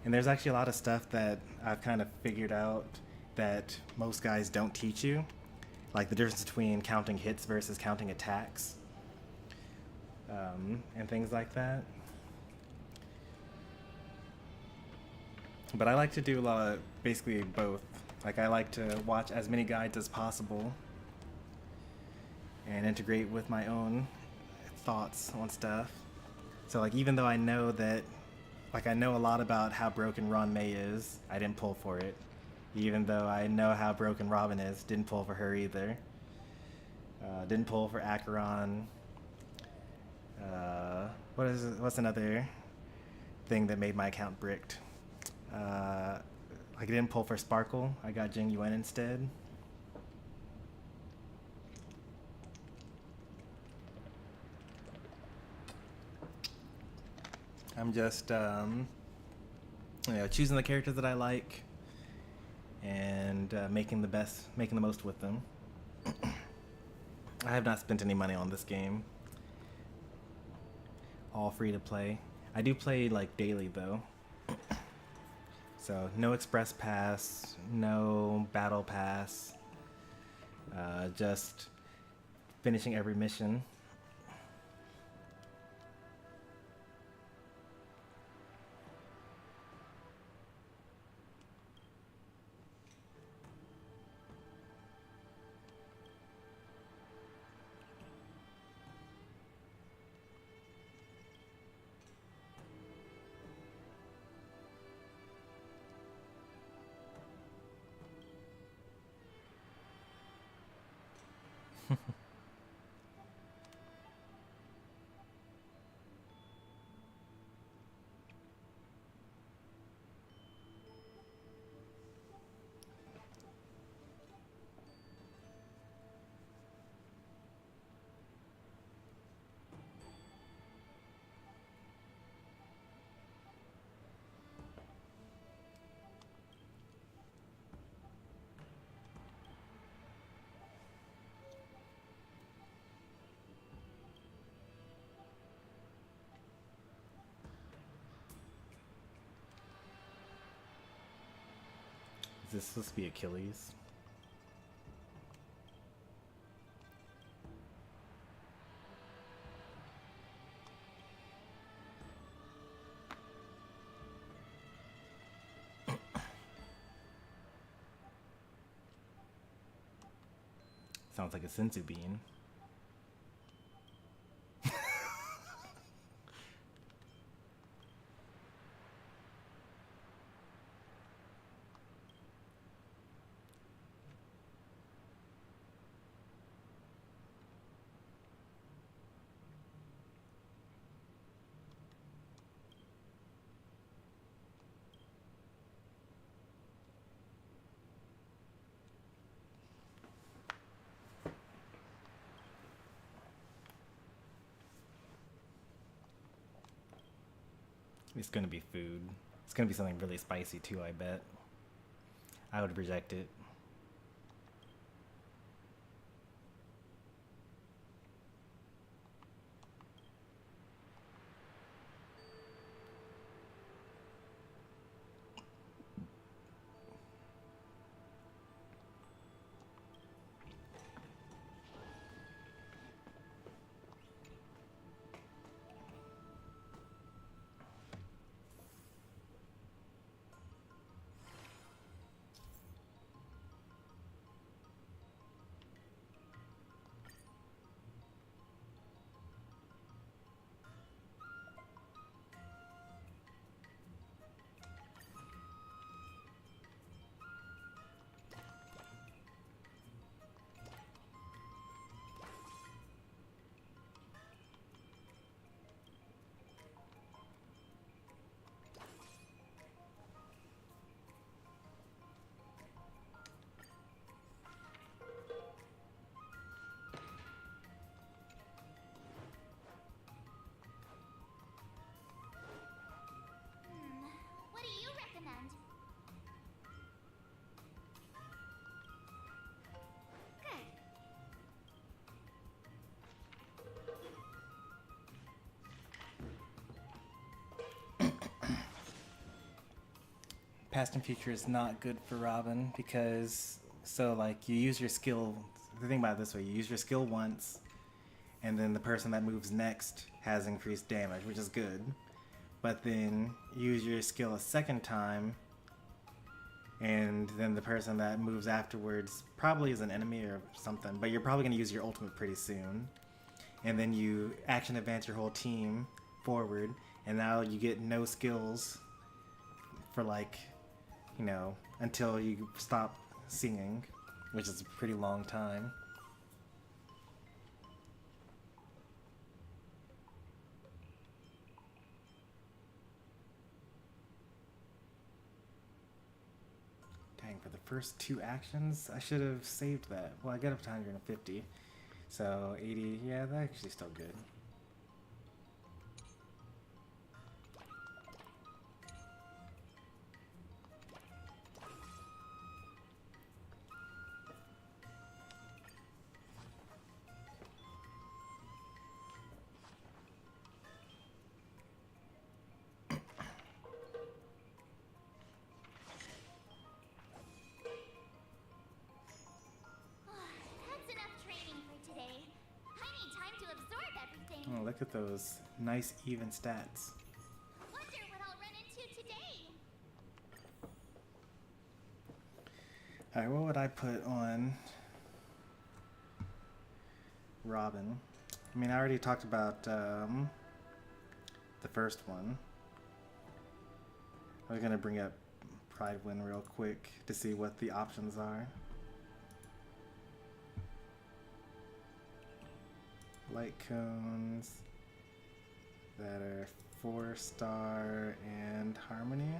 there's actually a lot of stuff that I've kind of figured out that most guys don't teach you. Like the difference between counting hits versus counting attacks. and things like that. But I like to do a lot of basically both. Like I like to watch as many guides as possible and integrate with my own thoughts on stuff. So like even though I know that, like I know a lot about how broken Ron May is, I didn't pull for it. Even though I know how broken Robin is, didn't pull for her either. Didn't pull for Acheron. What's another thing that made my account bricked? Like I didn't pull for Sparkle. I got Jing Yuan instead. I'm just choosing the characters that I like and making the most with them. I have not spent any money on this game. All free to play. I do play like daily though. So no express pass, no battle pass, just finishing every mission. Is this supposed to be Achilles? Sounds like a senzu bean. It's gonna be food. It's gonna be something really spicy too, I bet. I would reject it. What do you recommend? Good. Past and future is not good for Robin because, so like you use your skill, the thing about it this way, you use your skill once and then the person that moves next has increased damage, which is good. But then use your skill a second time, and then the person that moves afterwards probably is an enemy or something, but you're probably going to use your ultimate pretty soon. And then you action advance your whole team forward, and now you get no skills for like, you know, until you stop singing, which is a pretty long time. Dang, for the first 2 actions, I should have saved that. Well, I got up to 150, so 80, yeah, that's actually still good. That's enough training for today. I need time to absorb everything. Oh, look at those nice even stats. Wonder what I'll run into today. Alright, what would I put on Robin? I mean, I already talked about the first one. I was going to bring up Pride Win real quick to see what the options are. Light cones that are 4-star and harmony.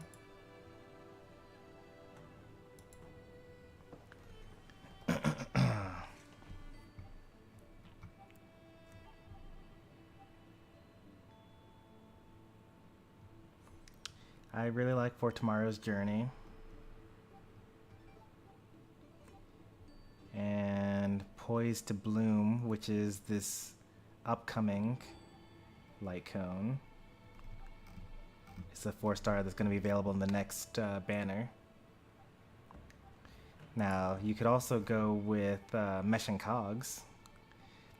I really like For Tomorrow's Journey. And Poised to Bloom, which is this upcoming light cone. It's a 4-star that's going to be available in the next banner. Now, you could also go with Mesh and Cogs.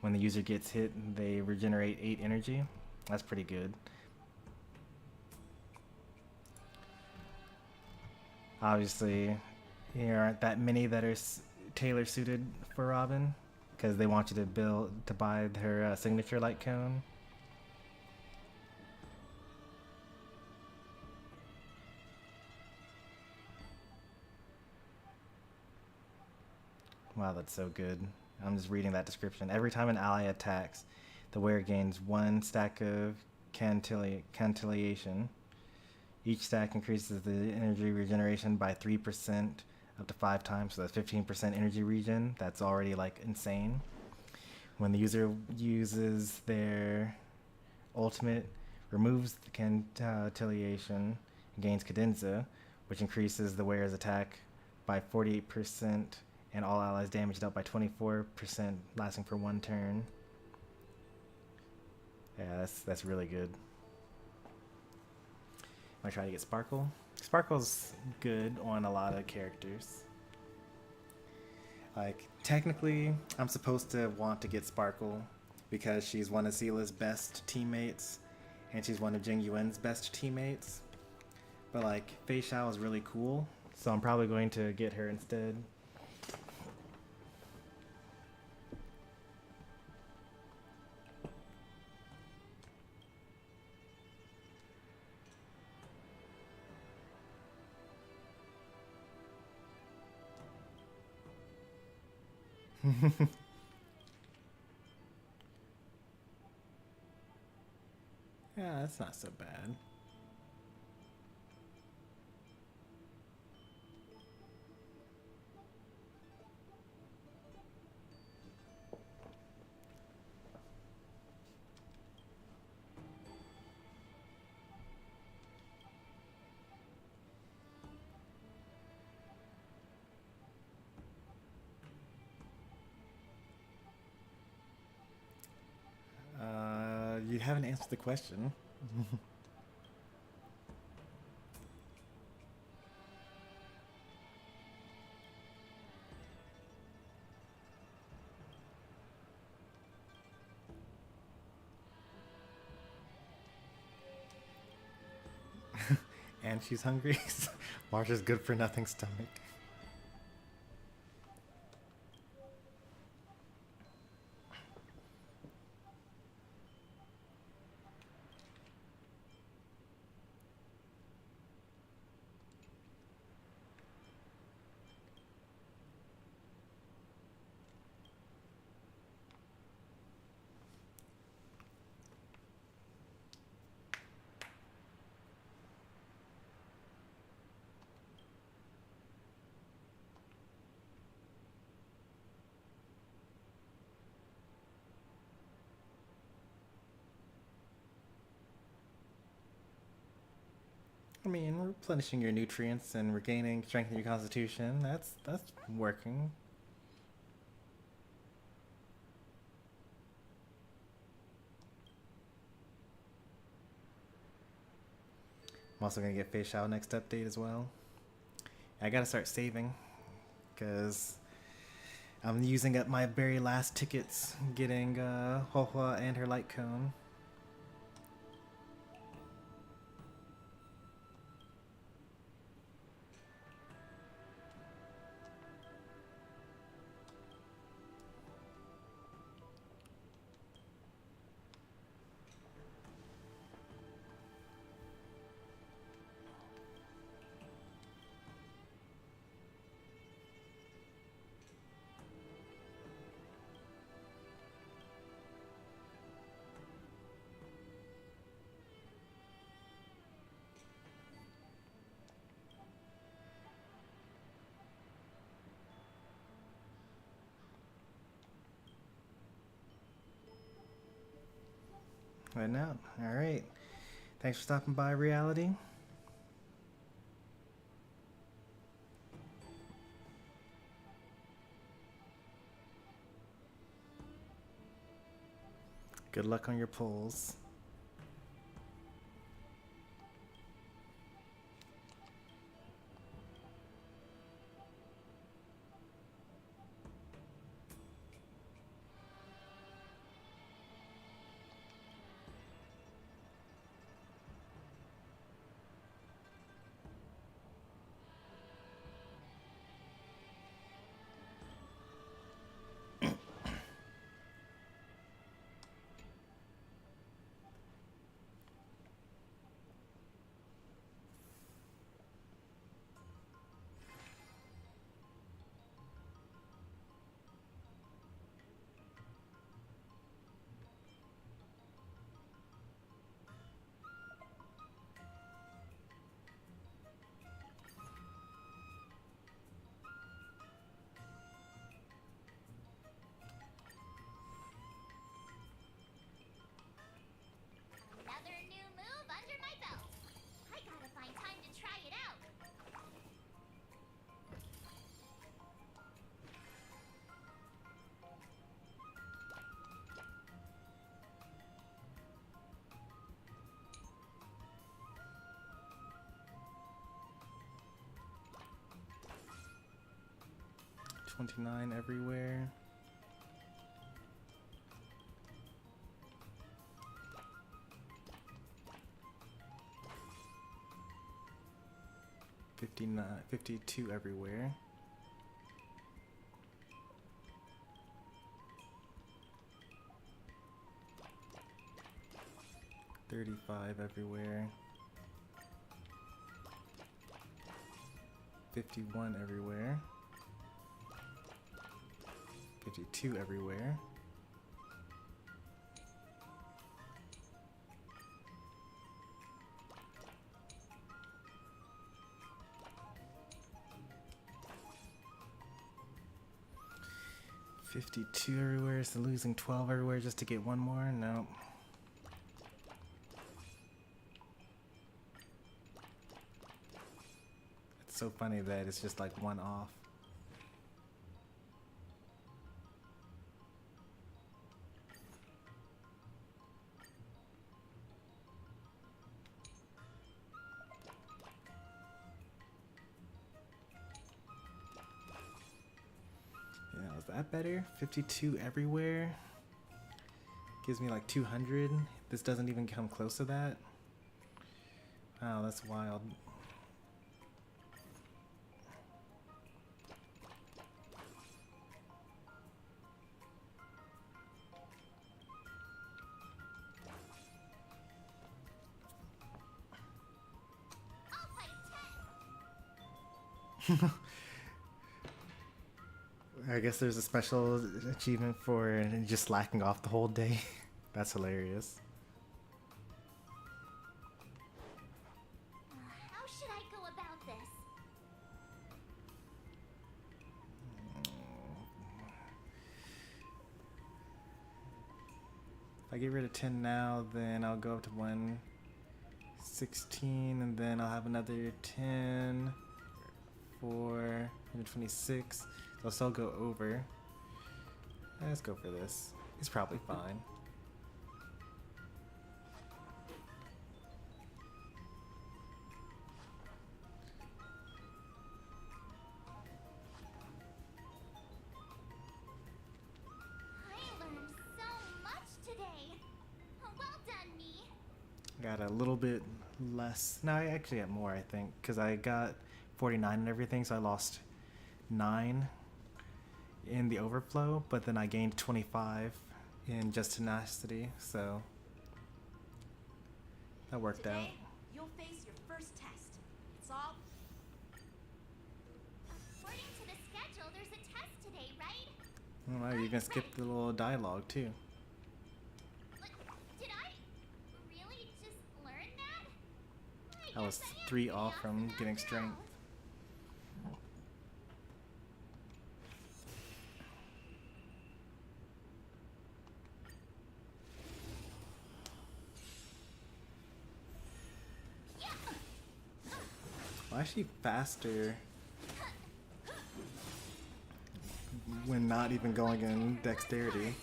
When the user gets hit, they regenerate 8 energy. That's pretty good. Obviously, there aren't that many that are tailor suited for Robin, because they want you to buy her signature light cone. Wow, that's so good. I'm just reading that description. Every time an ally attacks, the wearer gains 1 stack of cantillation. Each stack increases the energy regeneration by 3% up to 5 times, so that's 15% energy regen. That's already like insane. When the user uses their ultimate, removes the cantillation, gains cadenza, which increases the wearer's attack by 48% and all allies damage dealt by 24%, lasting for 1 turn. Yeah, that's really good. I try to get Sparkle. Sparkle's good on a lot of characters. Like, technically, I'm supposed to want to get Sparkle because she's one of Seela's best teammates and she's one of Jing Yuan's best teammates. But like, Fei Xiao is really cool, so I'm probably going to get her instead. Yeah, that's not so bad. You haven't answered the question. And she's hungry. Marsha's good for nothing stomach. I mean, replenishing your nutrients and regaining strength in your constitution, that's working. I'm also gonna get Fish Out next update as well. I gotta start saving, because I'm using up my very last tickets getting Huohua and her light cone. Right now. All right. Thanks for stopping by, Reality. Good luck on your polls. Another new move under my belt. I gotta find time to try it out. $29 everywhere. $52 everywhere. $35 everywhere. $51 everywhere. $52 everywhere. $52 everywhere, so losing 12 everywhere just to get one more? No. It's so funny that it's just like one off. Yeah, is that better? 52 everywhere? Gives me like 200. This doesn't even come close to that. Wow, that's wild. I guess there's a special achievement for just slacking off the whole day. That's hilarious. How should I go about this? If I get rid of 10 now, then I'll go up to 116, and then I'll have another 10 for 126. So I'll still go over. Let's go for this. It's probably fine. I learned so much today. Well done, me. Got a little bit less. No, I actually got more, I think, because I got 49 and everything, so I lost 9 in the overflow, but then I gained 25 in just tenacity, so that worked out. Today, you'll face your first test. It's all. According to the schedule, there's a test today, right? Oh, wow, you even skipped the little dialogue too. Did I really just learn that? I was 3 off from getting strength. Well, actually faster when not even going in dexterity.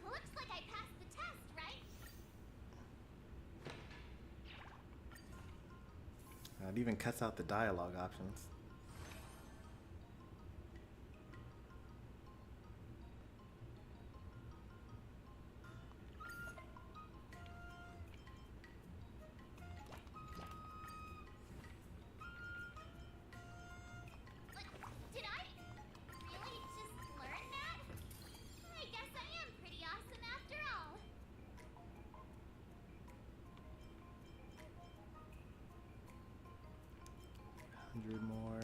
Looks like I passed the test, right? It even cuts out the dialogue options. Did I really just learn that? I guess I am pretty awesome after all. 100 more.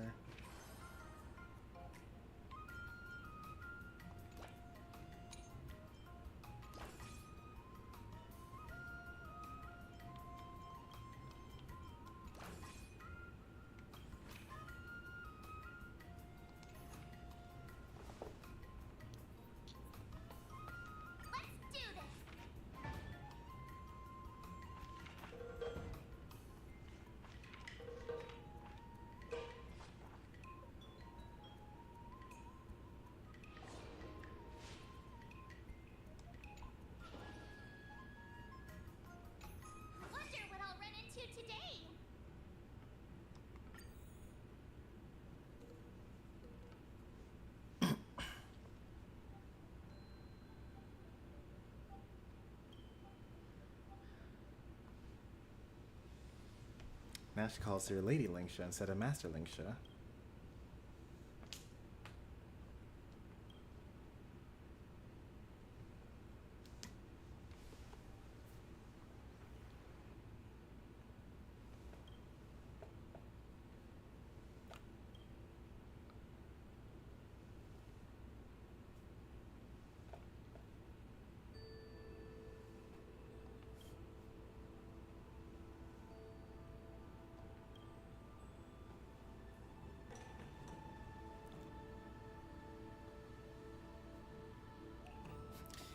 Let's do this. Wonder what I'll run into today. Now she calls her Lady Lingsha instead of Master Lingsha.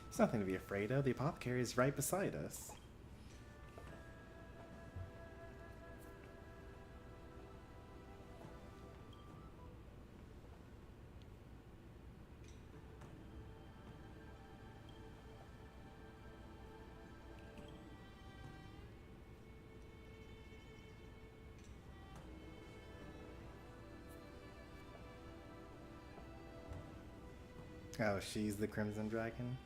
It's nothing to be afraid of. The apothecary is right beside us. Oh, she's the Crimson Dragon?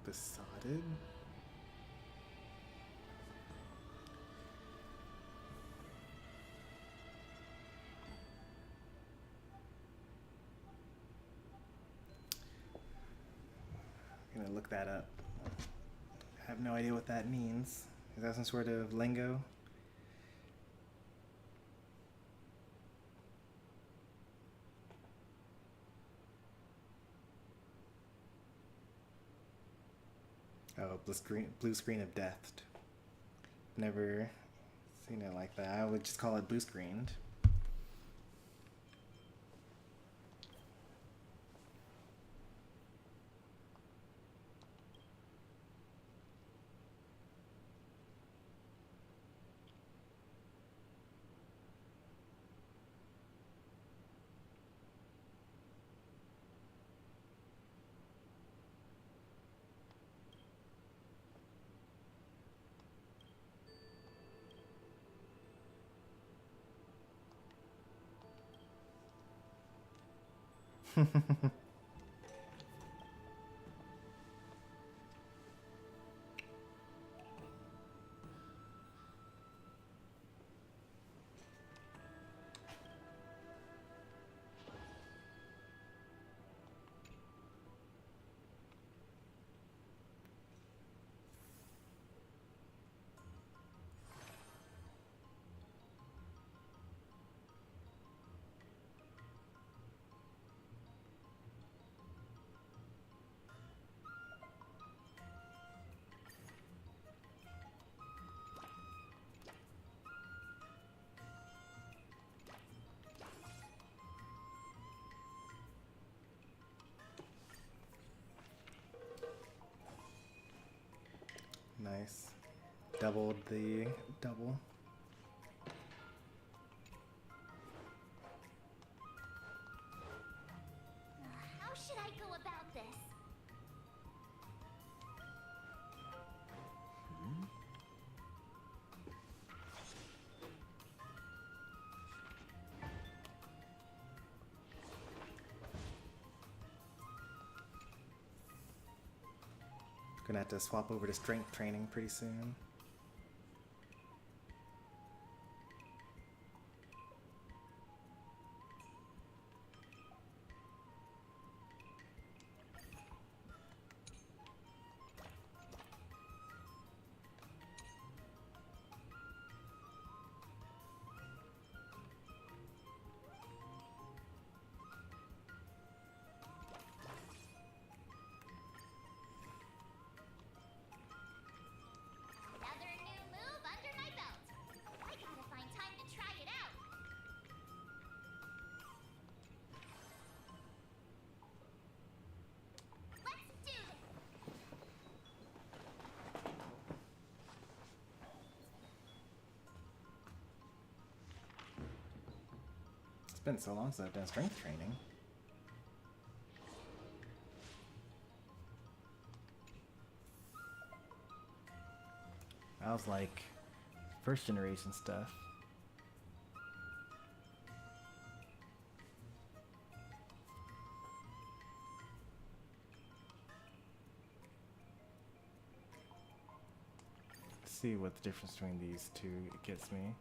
Besotted? I'm gonna look that up. I have no idea what that means. Is that some sort of lingo? Oh, blue screen of death. Never seen it like that. I would just call it blue screened. Nice. Doubled the double. How should I go about this? Gonna have to swap over to strength training pretty soon. Another new move under my belt. I gotta find time to try it out. Let's do this. It's been so long since I've done strength training. I was like first generation stuff. Let's see what the difference between these two gets me.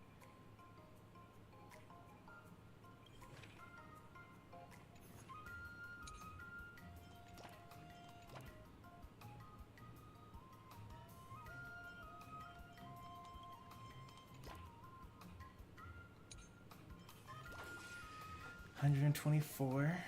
124.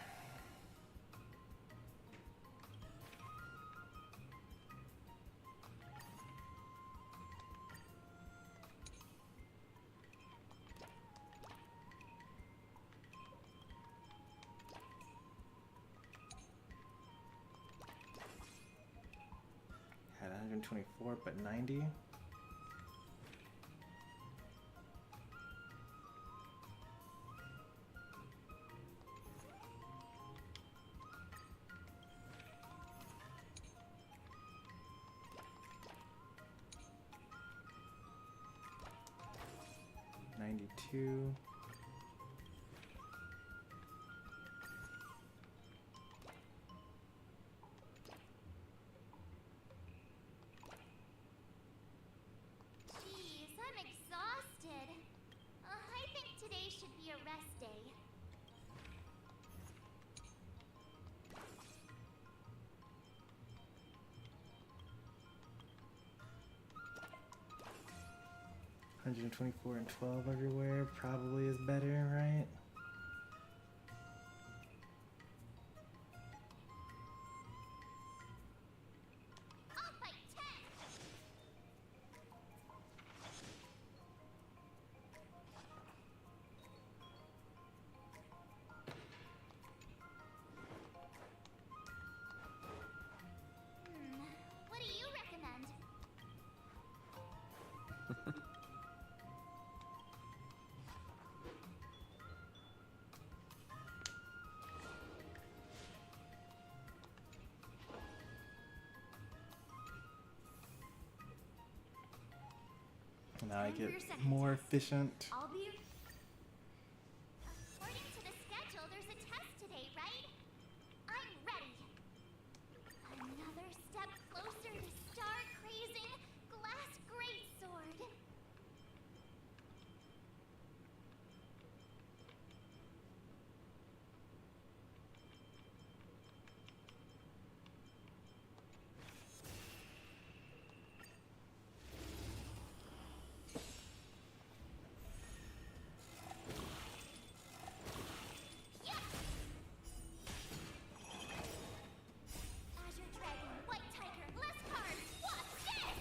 Had 124, but 90. Two. Jeez, I'm exhausted. I think today should be a rest day. $124 and 12 everywhere probably is better, right? Off by 10. What do you recommend? Now I Time for get your second more test. efficient. I'll be According to the schedule, there's a test today, right? I'm ready. Another step closer to star-crazing glass greatsword. Azure Dragon, White Tiger, less cards. Watch this!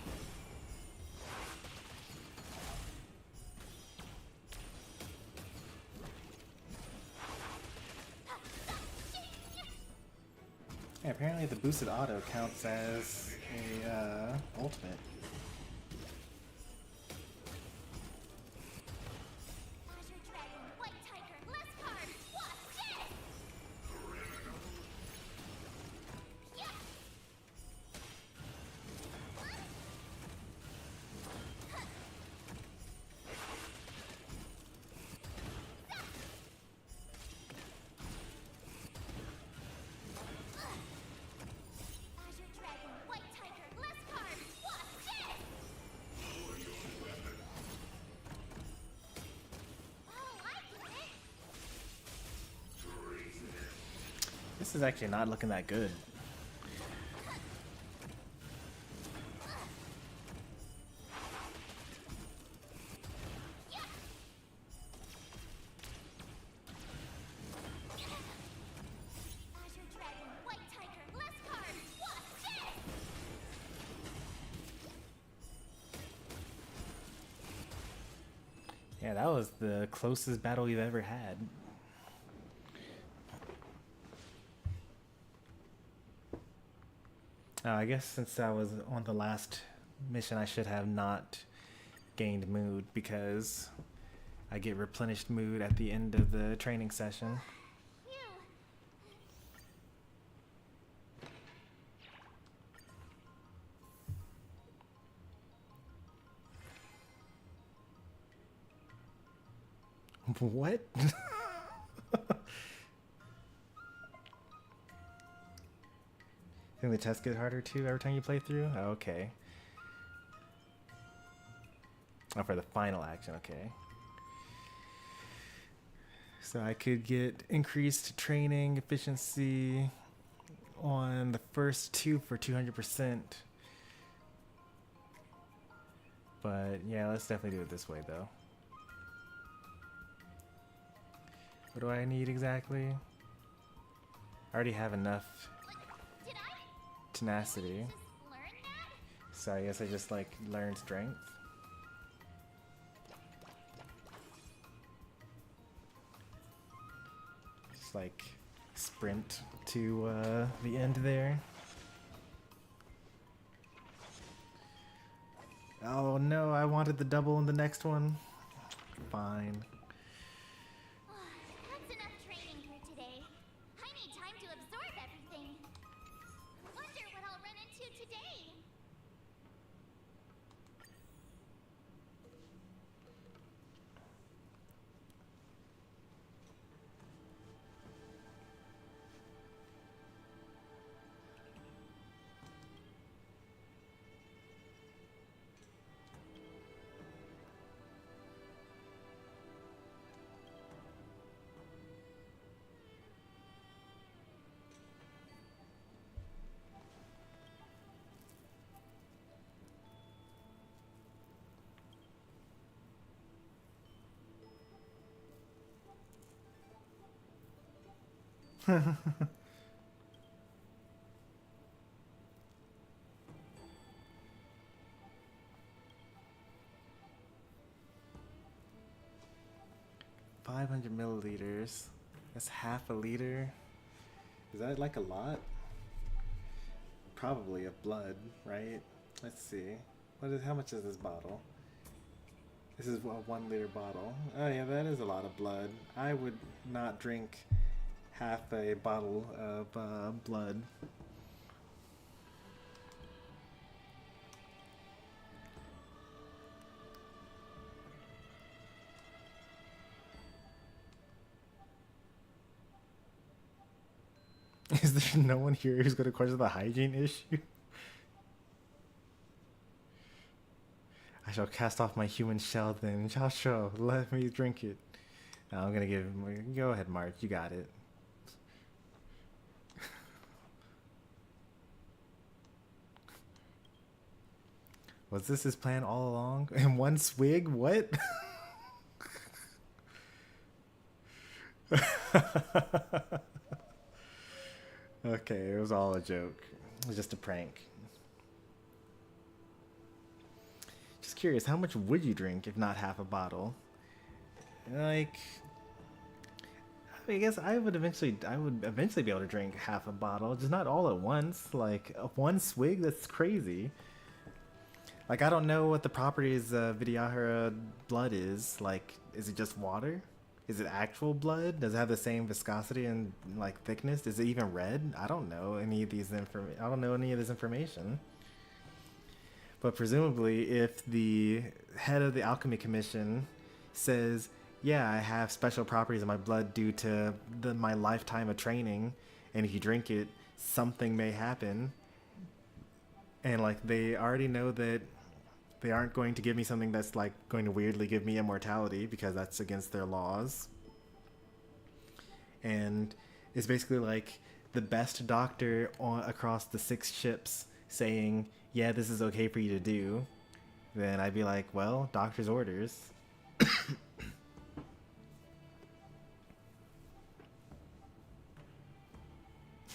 Yeah, apparently the boosted auto counts as a ultimate. Azure Dragon, White Tiger, less cards. Watch this! Yeah! Azure Dragon, White Tiger, less cards. Watch this! Oh, I get it. This is actually not looking that good. Azure Dragon, White Tiger, less cards. Watch this! Yeah, that was the closest battle we've ever had. I guess since I was on the last mission, I should have not gained mood because I get replenished mood at the end of the training session. Phew. What? Think the tests get harder too every time you play through? Oh, okay. Oh, for the final action, okay. So I could get increased training efficiency on the first two for 200%. But yeah, let's definitely do it this way though. What do I need exactly? I already have enough Did I tenacity. just learn that? So I guess I just like learned strength. Just like sprint to the end there. Oh no, I wanted the double in the next one. Fine. That's enough training for today. I need time to absorb everything. Wonder what I'll run into today. $500 milliliters. That's half a liter. Is that like a lot? Probably of blood, right? Let's see. How much is this bottle? This is a 1 liter bottle. Oh yeah, that is a lot of blood. I would not drink half a bottle of blood. Is there no one here who's going to question the hygiene issue? I shall cast off my human shell then. Joshua, let me drink it. Now I'm going to give him... Go ahead, Mark. You got it. Was this his plan all along? In one swig? What? Okay, it was all a joke. It was just a prank. Just curious, how much would you drink if not half a bottle? Like, I guess I would eventually be able to drink half a bottle, just not all at once. Like one swig, that's crazy. Like I don't know what the properties of Vidyahara blood is. Like, is it just water? Is it actual blood? Does it have the same viscosity and like thickness? Is it even red? I don't know any of these I don't know any of this information. But presumably, if the head of the Alchemy Commission says, "Yeah, I have special properties in my blood due to my lifetime of training, and if you drink it, something may happen," and like they already know that they aren't going to give me something that's like going to weirdly give me immortality because that's against their laws. And it's basically like the best doctor across the 6 ships saying, "Yeah, this is okay for you to do." Then I'd be like, well, doctor's orders.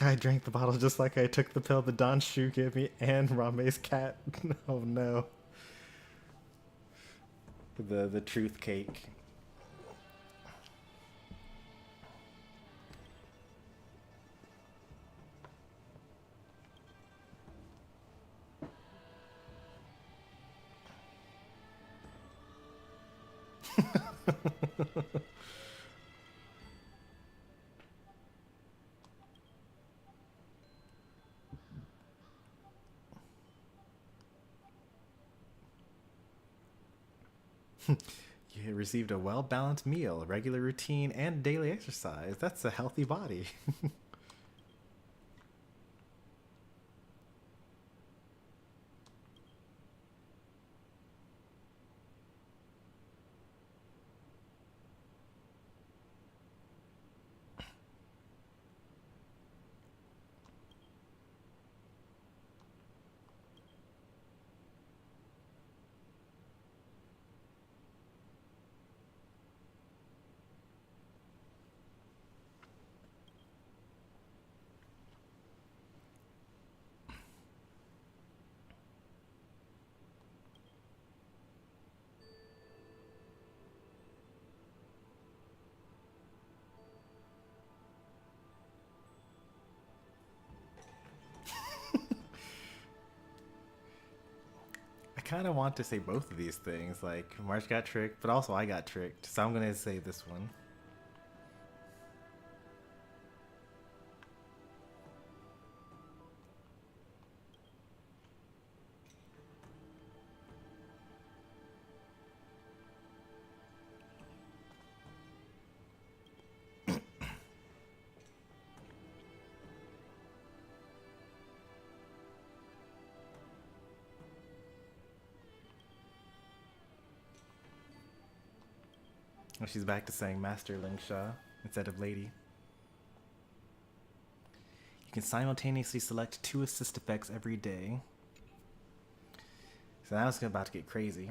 I drank the bottle just like I took the pill the Danshu gave me and Rame's cat. Oh no. The truth cake. You received a well-balanced meal, regular routine, and daily exercise. That's a healthy body. kind of want to say both of these things. Like, March got tricked, but also I got tricked. So I'm going to say this one. Oh, she's back to saying Master Lingsha instead of Lady. You can simultaneously select 2 assist effects every day. So now it's about to get crazy.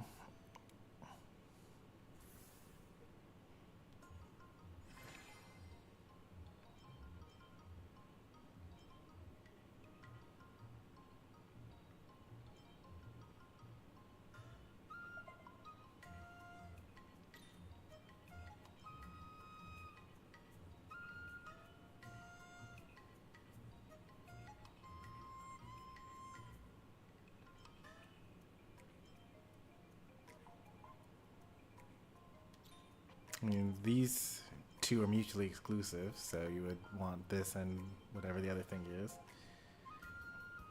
I mean, these 2 are mutually exclusive, so you would want this and whatever the other thing is.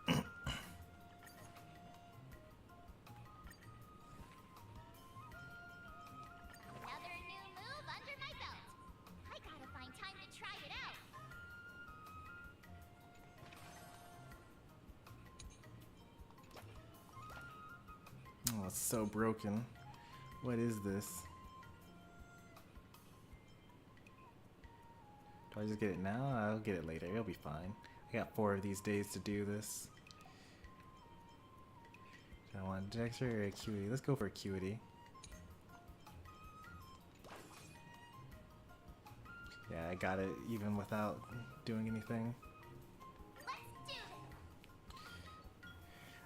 Another new move under my belt. I gotta find time to try it out. Oh, it's so broken. What is this? Do I just get it now? I'll get it later. It'll be fine. I got 4 of these days to do this. Do I want Dexter or Acuity? Let's go for Acuity. Yeah, I got it even without doing anything. Let's do this.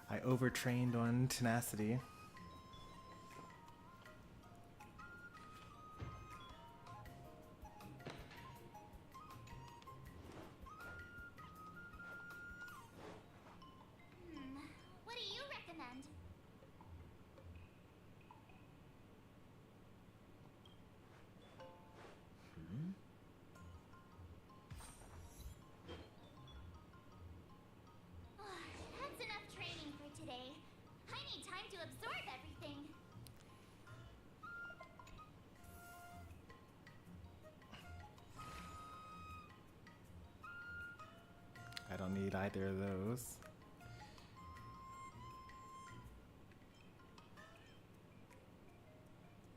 I overtrained on Tenacity. What do you recommend? That's enough training for today. I need time to absorb everything. I don't need either of those.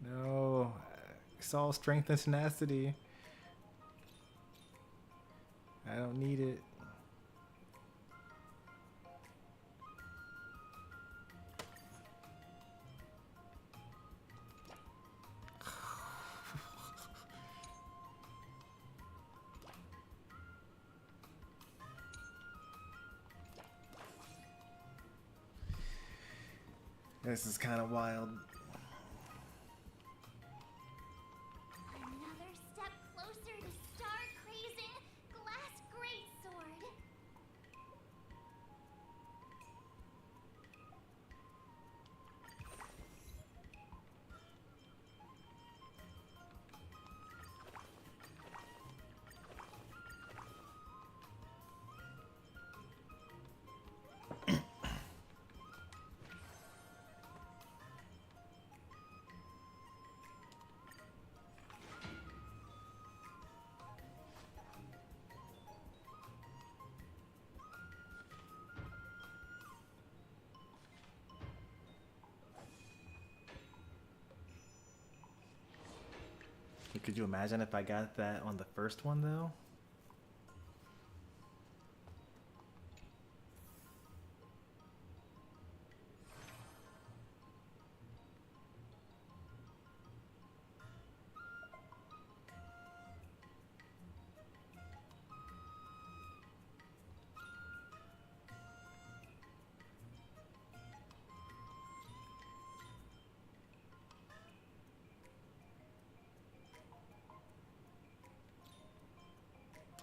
No, it's all strength and tenacity. I don't need it. This is kind of wild. Another step closer to star-crazing glass greatsword. Could you imagine if I got that on the first one though?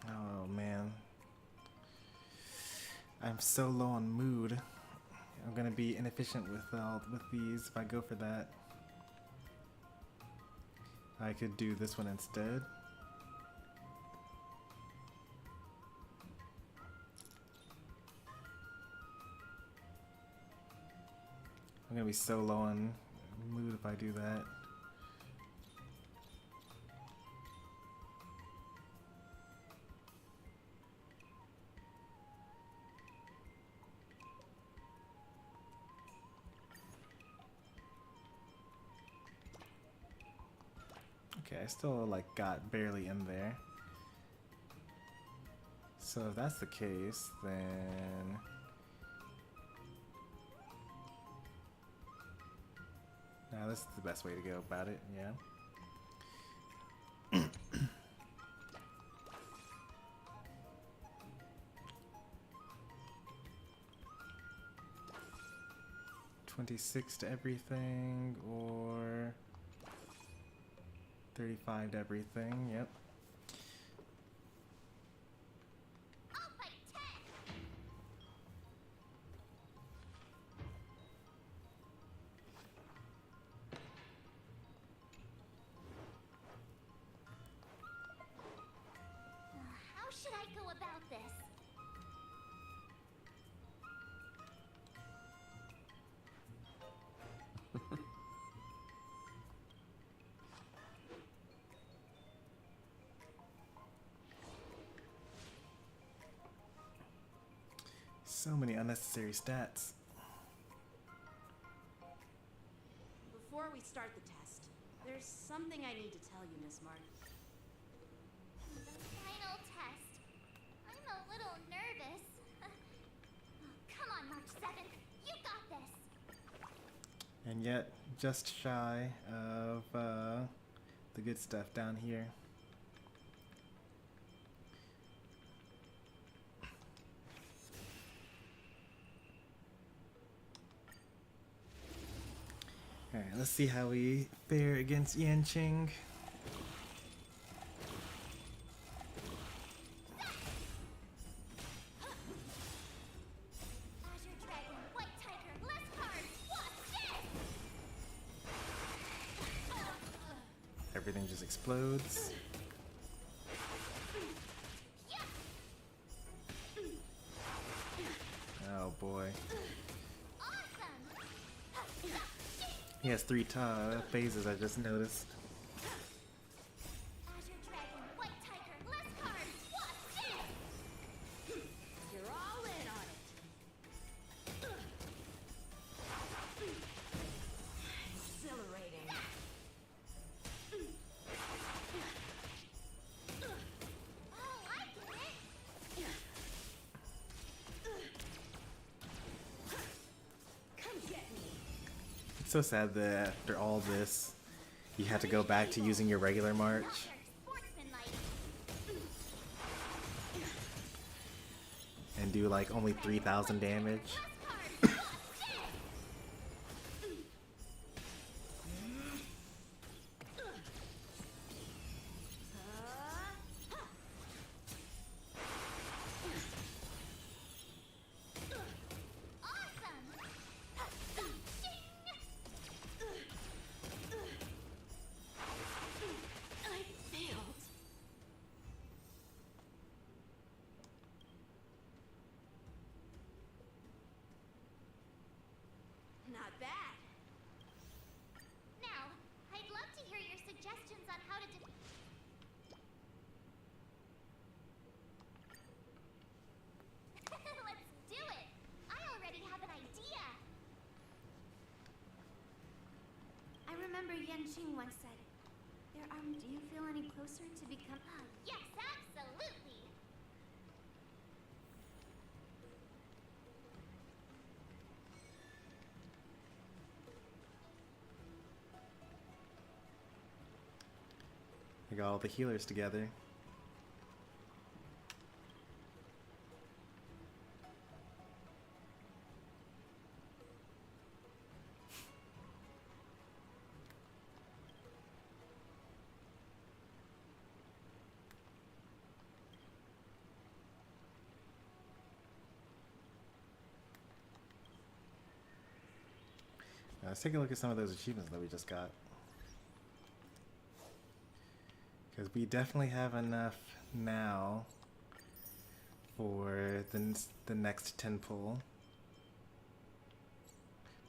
Oh man, I'm so low on mood. I'm gonna be inefficient with these if I go for that. I could do this one instead. I'm gonna be so low on mood if I do that. Okay, I still like got barely in there. So if that's the case, then now this is the best way to go about it, yeah. $26 to everything, or 35 to everything, yep. How should I go about this? So many unnecessary stats. Before we start the test, there's something I need to tell you, Miss Mark. The final test. I'm a little nervous. Come on, March 7th. You got this. And yet, just shy of the good stuff down here. Alright, let's see how we fare against Yanqing. Azure Dragon, White Tiger, less cards. What's this? Everything just explodes. Oh boy. He has 3 phases, I just noticed. Azure Dragon, White Tiger, less cards. What's this? You're all in on it. Exhilarating. Oh, I get it. Come get me. It's so sad that after all this, you had to go back to using your regular march. Sportsmanlike. And do like only 3,000 damage. Less cards. What's this? I failed. Not bad. Now, I'd love to hear your suggestions on how to Let's do it! I already have an idea! I remember Yanqing once said, do you feel any closer to become... Yes, absolutely! I got all the healers together. Let's take a look at some of those achievements that we just got. Because we definitely have enough now for the next 10 pull.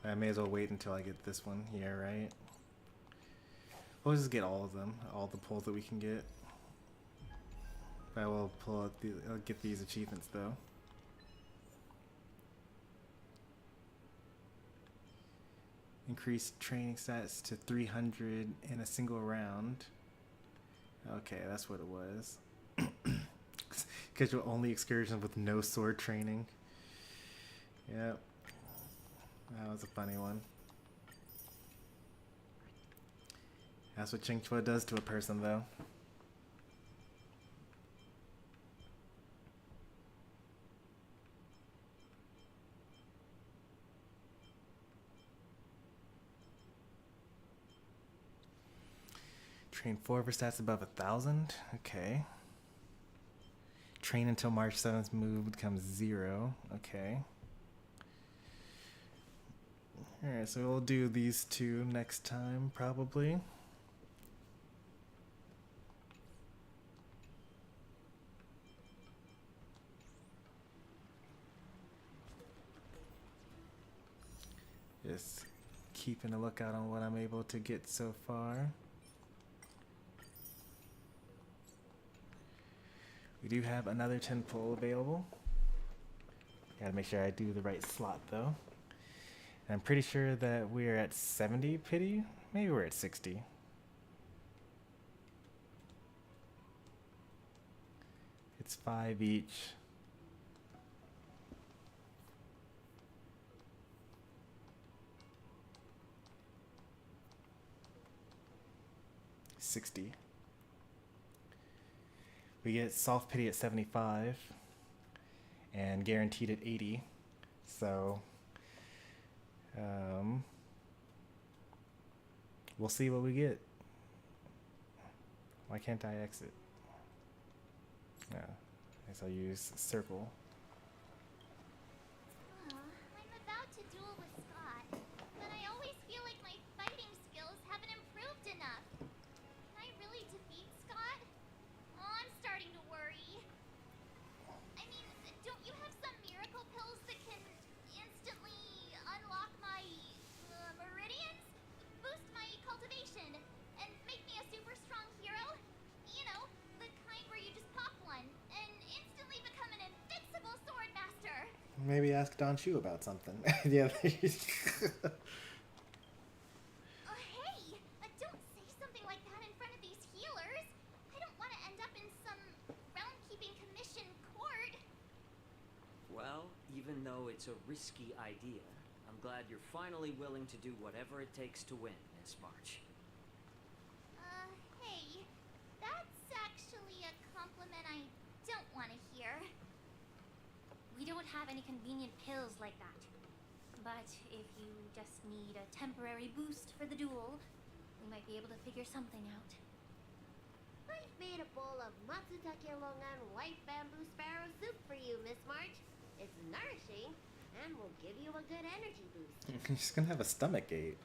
But I may as well wait until I get this one here, right? We'll just get all of them, all the pulls that we can get. But I will pull out I'll get these achievements though. Increase training stats to 300 in a single round. Okay, that's what it was. Schedule only excursions with no sword training. Yep. That was a funny one. That's what Ching Chua does to a person, though. Train 4 for stats above 1,000. Okay. Train until March 7th move becomes 0. Okay. Alright, so we'll do these two next time, probably. Just keeping a lookout on what I'm able to get so far. We do have another 10 pull available. Gotta make sure I do the right slot though. And I'm pretty sure that we're at 70 pity. Maybe we're at 60. It's 5 each. $60. We get soft pity at 75 and guaranteed at 80. So we'll see what we get. Why can't I exit? No, I guess I'll use circle. I'm about to duel with Scott, but I always feel like my fighting skills haven't improved enough. Can I really defeat Scott? Oh, I'm starting to worry. I mean, don't you have some miracle pills that can instantly unlock my meridians? Boost my cultivation and make me a super strong hero? You know, the kind where you just pop one and instantly become an invincible sword master. Maybe ask Don Chu about something. Yeah. Hey, don't say something like that in front of these healers. I don't want to end up in some realm-keeping commission court. Well, even though it's a risky idea, I'm glad you're finally willing to do whatever it takes to win, Miss March. Hey, that's actually a compliment I don't want to hear. We don't have any convenient pills like that. But if you just need a temporary boost for the duel, we might be able to figure something out. I've made a bowl of Matsutake Longan white bamboo sparrow soup for you, Miss March. It's nourishing and will give you a good energy boost. You're just gonna have a stomach ache.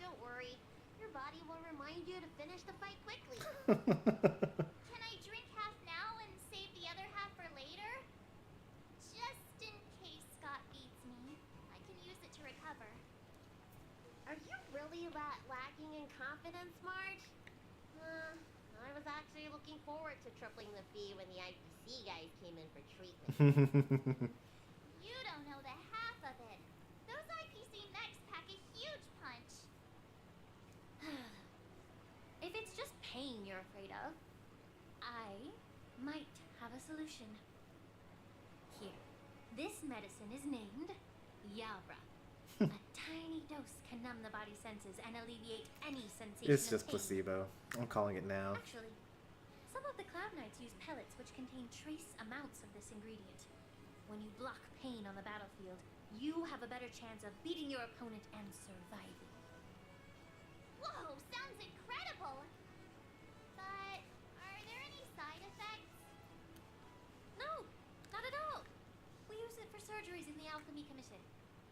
Don't worry. Your body will remind you to finish the fight quickly. Can I drink half now and save the other half for later? Just in case Scott beats me, I can use it to recover. Are you really that lacking in confidence, Marge? I was actually looking forward to tripling the fee when the IPC guys came in for treatment. You don't know the half of it. Those IPC mechs pack a huge punch. If it's just pain you're afraid of, I might have a solution. Here, this medicine is named Yabra. A tiny dose can numb the body's senses and alleviate any sensation It's of just pain. placebo. I'm calling it now. Actually, some of the Cloud Knights use pellets which contain trace amounts of this ingredient. When you block pain on the battlefield, you have a better chance of beating your opponent and surviving. Whoa, sounds incredible! But are there any side effects? No, members in the Alchemy Commission.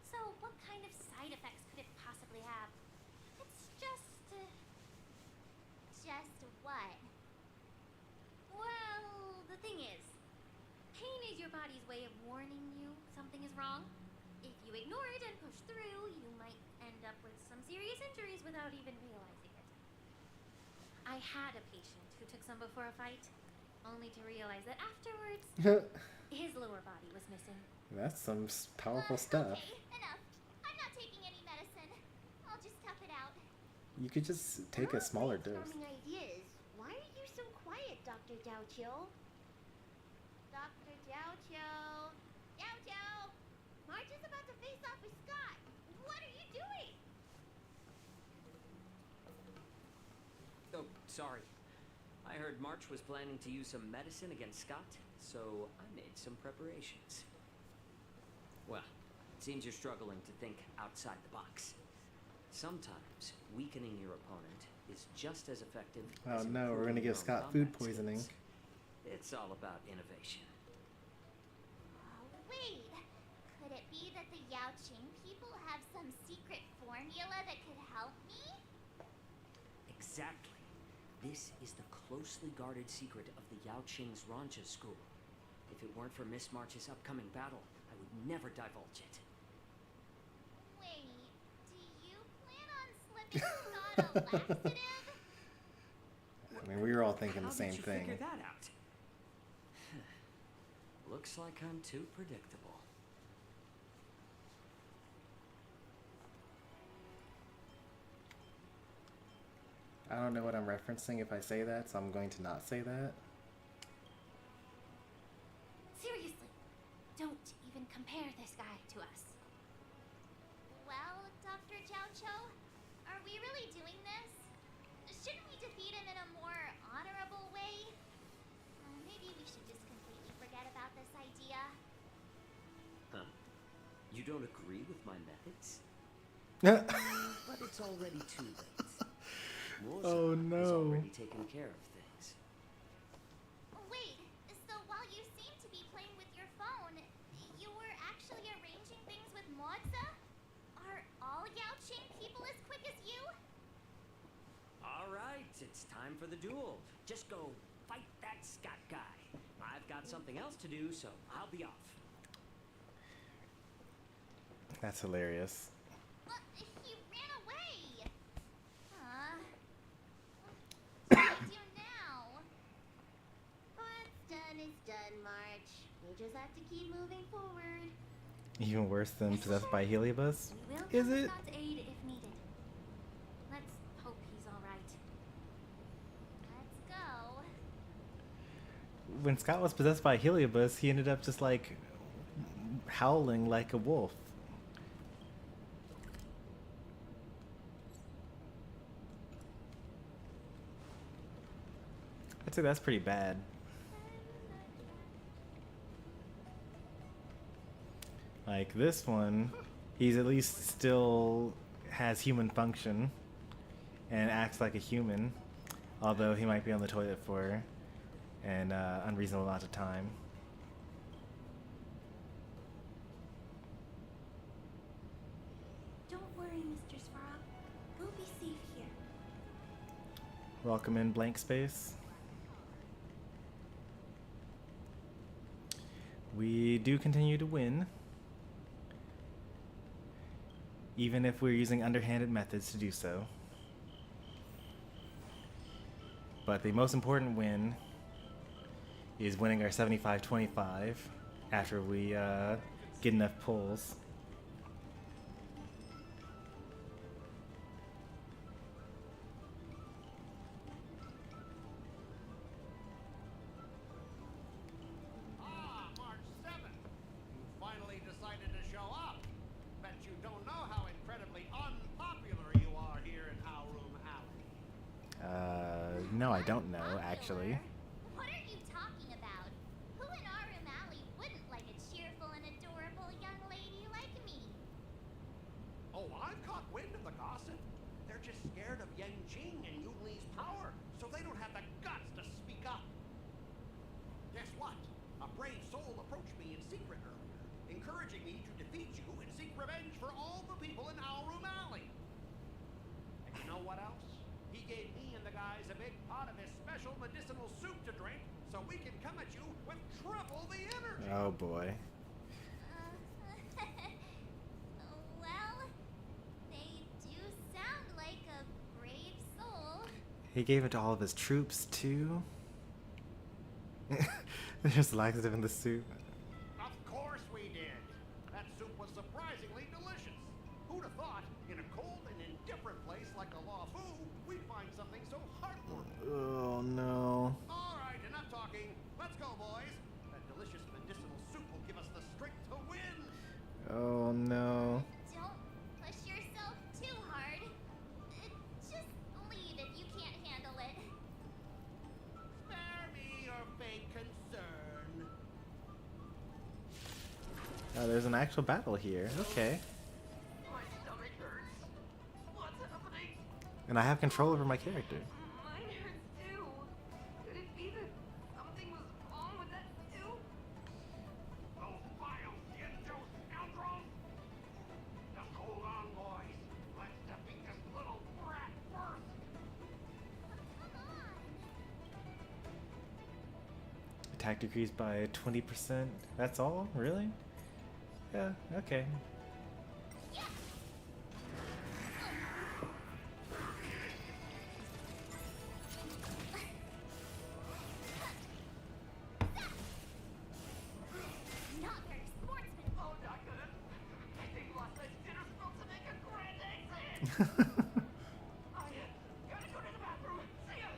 So what kind of side effects could it possibly have? It's just what? Well, the thing is, pain is your body's way of warning you something is wrong. If you ignore it and push through, you might end up with some serious injuries without even realizing it. I had a patient who took some before a fight, only to realize that afterwards, his lower body was missing. That's some powerful stuff. Okay, enough. I'm not taking any medicine. I'll just tough it out. You could just take a smaller dose. Brainstorming ideas. Why are you so quiet, Dr. Gaucho? Dr. Gaucho. Gaucho! Marge is about to face off with Scott. What are you doing? Oh, sorry. I heard March was planning to use some medicine against Scott, so I made some preparations. Well, it seems you're struggling to think outside the box. Sometimes weakening your opponent is just as effective Oh as no, we're gonna improving your give own Scott food combat poisoning. skills. It's all about innovation. Wait, could it be that the Yao Qing people have some secret formula that could help me? Exactly. This is the closely guarded secret of the Yao Qing's Rancha school. If it weren't for Miss March's upcoming battle, I would never divulge it. Wait, do you plan on slipping Scott a laxative? I mean, we were all thinking the How same did you thing. figure that out? Looks like I'm too predictable. I don't know what I'm referencing if I say that, so I'm going to not say that. Seriously, don't even compare this guy to us. Well, Dr. Gaucho, are we really doing this? Shouldn't we defeat him in a more honorable way? Maybe we should just completely forget about this idea. Huh. You don't agree with my methods? But it's already too late. Oh, Has no. already taken care of things. Wait, so while you seem to be playing with your phone, you were actually arranging things with Moza? Are all Yao Qing people as quick as you? All right, it's time for the duel. Just go fight that Scott guy. I've got something else to do, so I'll be off. That's hilarious. But he ran away. What do I do now? What's done is done, March. We just have to keep moving forward. Even worse than possessed by Heliobus? We will Is come to it? Scott's aid if needed. Let's hope he's all right. Let's go. When Scott was possessed by Heliobus, he ended up just like howling like a wolf. I'd say that's pretty bad. Like this one, he's at least still has human function and acts like a human, although he might be on the toilet for an unreasonable amount of time. Don't worry, Mr. Svarog. We'll be safe here. Welcome in blank space. We do continue to win, even if we're using underhanded methods to do so. But the most important win is winning our 75-25 after we get enough pulls. March 7th. You finally decided to show up. Bet you don't know how incredibly unpopular you are here in Howroom Alley. No, I don't know, actually. What are you talking about? Who in our room alley wouldn't like a cheerful and adorable young lady like me? Oh, I've caught wind of the gossip. They're just scared of Yang Jing and Yu Li's power, so they don't have the guts to speak up. Guess what? A brave soul approached me in secret earlier, encouraging me revenge for all the people in Owlroom Alley. And you know what else? He gave me and the guys a big pot of his special medicinal soup to drink, so we can come at you with triple the energy. Oh boy. Well, they do sound like a brave soul. He gave it to all of his troops too. There's laxative in the soup. Of course we did. That soup was surprisingly delicious. Who'd have thought, in a cold and indifferent place like the Law Fu, we'd find something so heartwarming. Oh no. All right, enough talking. Let's go, boys. That delicious medicinal soup will give us the strength to win. Oh no. Don't push yourself too hard. Just leave if you can't handle it. Spare me your fake concern. Oh, there's an actual battle here. Okay. My stomach hurts. What's happening? And I have control over my character. Mine hurts too. Could it be that something was wrong with that soup? Those vile skin-toed scoundrels! Just hold on, boys. Let's defeat this little brat first. Attack decreased by 20%. That's all? Really? Yeah, okay. Not very sportsman. Oh, not good. I think last night's dinner's supposed to make a grand exit. I gotta go to the bathroom. See ya.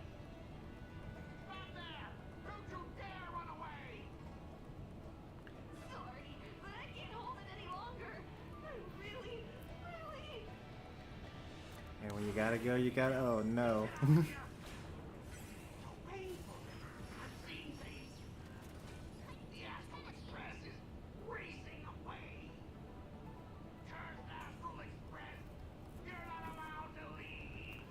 Not there! Don't you dare run away! Sorry, but I can't hold it any longer. I really. And when you gotta go, you gotta. Oh no. So painful. I'm seeing things. The astral express is racing away. Turn astral express. You're not allowed to leave.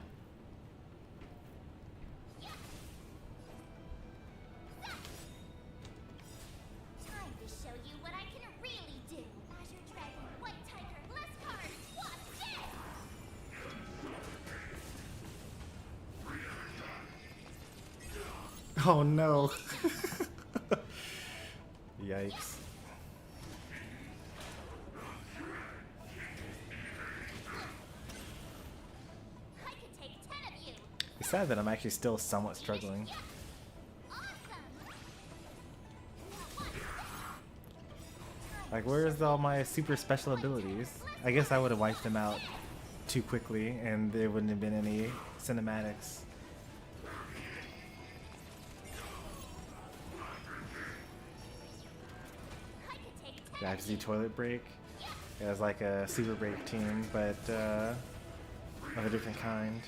Time to show you what I can really do. Azure Dragon, White Tiger, less card. Watch this! Oh no. Yikes. I can take 10 of you. It's sad that I'm actually still somewhat struggling. Like, where's all my super special abilities? I guess I would have wiped them out too quickly and there wouldn't have been any cinematics. The actually toilet break. It was like a super break team, but of a different kind.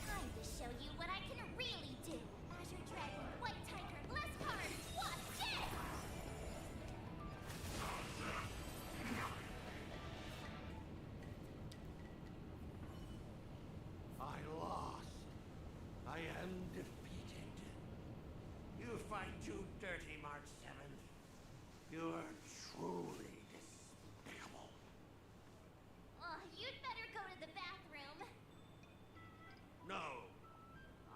Time to show you what I can really do. Azure Dragon, White Tiger, less card. Watch this! I lost. I am defeated. You fight too dirty, March 7th. You are truly despicable. You'd better go to the bathroom. No,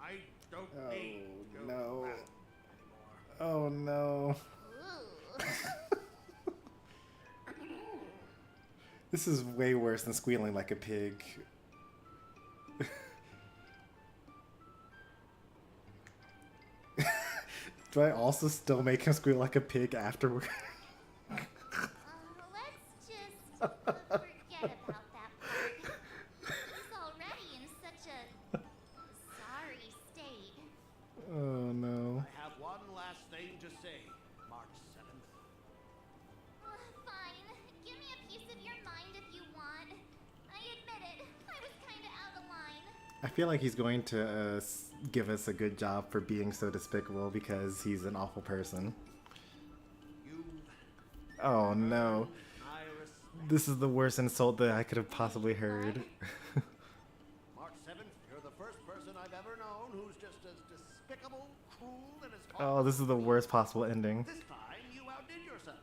I don't Oh, need to go no. back anymore. Oh no. This is way worse than squealing like a pig. Do I also still make him squeal like a pig afterward? Let's just forget about that part. He's already in such a sorry state. Oh no. I have one last thing to say, March 7th. Fine. Give me a piece of your mind if you want. I admit it. I was kinda out of line. I feel like he's going to give us a good job for being so despicable because he's an awful person. Oh no. This is the worst insult that I could have possibly heard. incredible, cruel, and as Oh, this is the worst possible ending. This time you outdid yourself,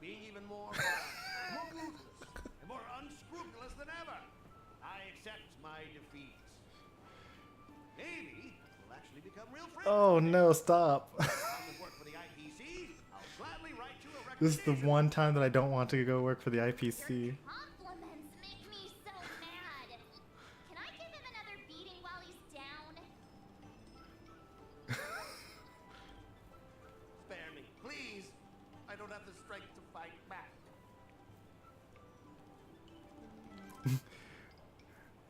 being even more ruthless and more unscrupulous than ever. I accept my defeat. Maybe we'll actually become real friends. Oh no, stop. Come and work for the IPC. I'll gladly write you a This is the recommendation. one time that I don't want to go work for the IPC. Compliments make me so mad. Can I give him another beating while he's down? Spare me, please. I don't have the strength to fight back.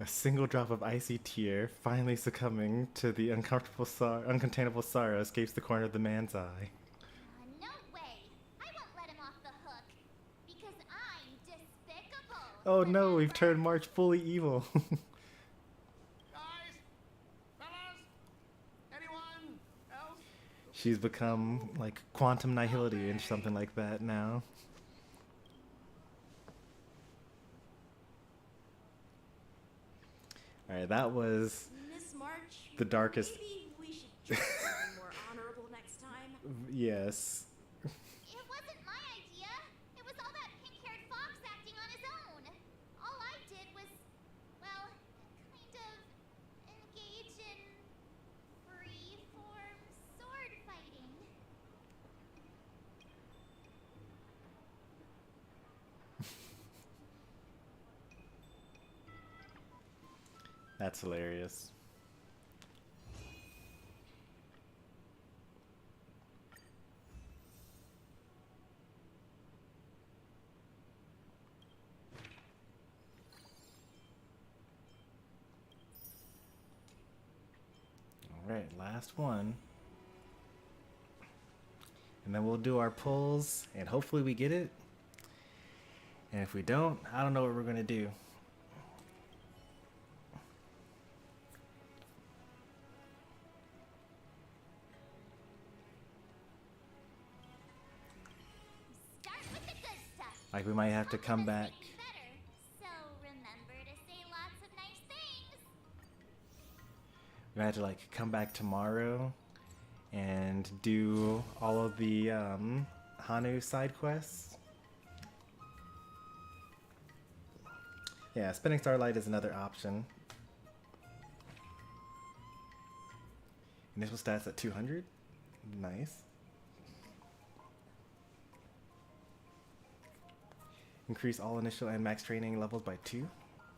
A single drop of icy tear, finally succumbing to the uncontainable sorrow, escapes the corner of the man's eye. No way. I won't let him off the hook. Because I'm despicable. Oh no, we've turned March fully evil. Guys, fellas, anyone else? She's become like quantum nihility and something like that now. Alright, that was Miss March, the darkest. maybe we should try something more honorable next time. Yes. It wasn't my idea. It was all that pink-haired fox acting on his own. All I did was, well, kind of engage in free-form sword fighting. That's hilarious. Alright, last one. And then we'll do our pulls, and hopefully we get it. And if we don't, I don't know what we're going to do. Start with the good stuff. Like we might have to come back. Better. So remember to say lots of nice things. We might have to like come back tomorrow and do all of the Hanu side quests. Yeah, spinning starlight is another option. Initial stats at 200. Nice. Increase all initial and max training levels by 2. Did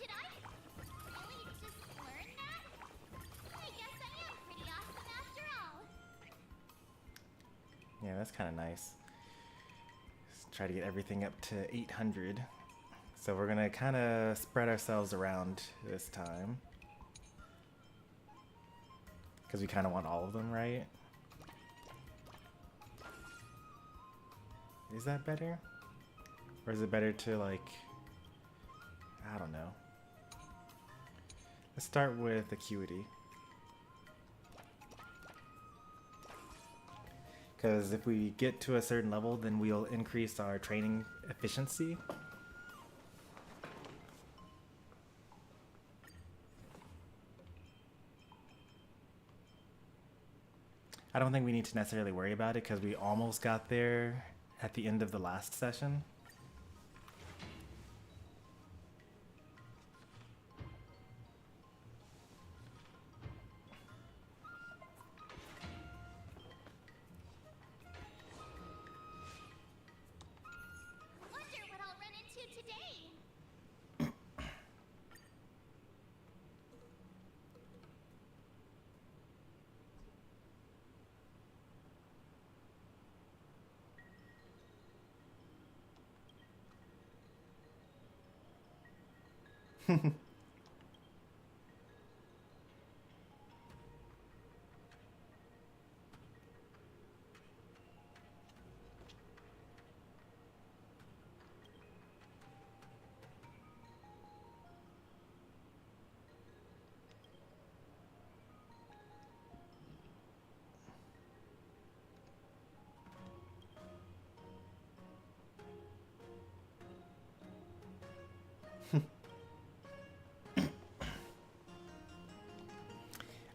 I really just learn that? I guess I am pretty awesome after all. Yeah, that's kind of nice. Let's try to get everything up to 800. So we're gonna kind of spread ourselves around this time. Because we kind of want all of them, right? Is that better? Or is it better to like, I don't know. Let's start with acuity. Because if we get to a certain level, then we'll increase our training efficiency. I don't think we need to necessarily worry about it because we almost got there at the end of the last session. Wonder what I'll run into today.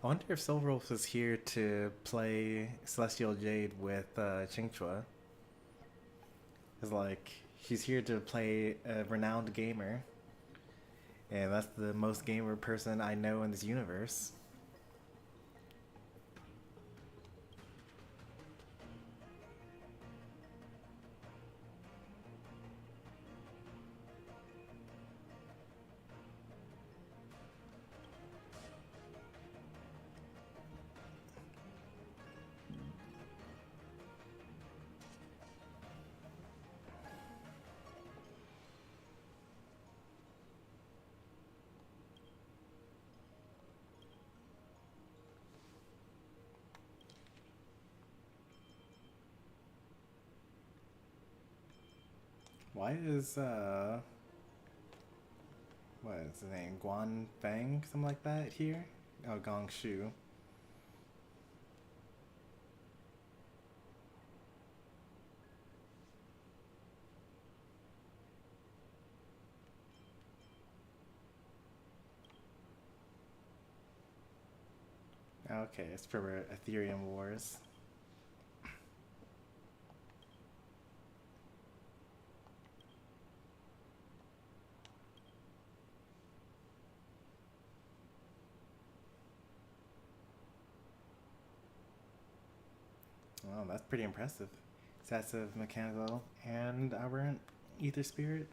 I wonder if Silverwolf is here to play Celestial Jade with Qingchua. It's like, she's here to play a renowned gamer. And that's the most gamer person I know in this universe. Why is, what is his name? Guan Feng? Something like that here? Oh, Gong Shu. Okay, it's for Ethereum Wars. Oh, that's pretty impressive. Stats of Mechanical and Aberrant Ether Spirit.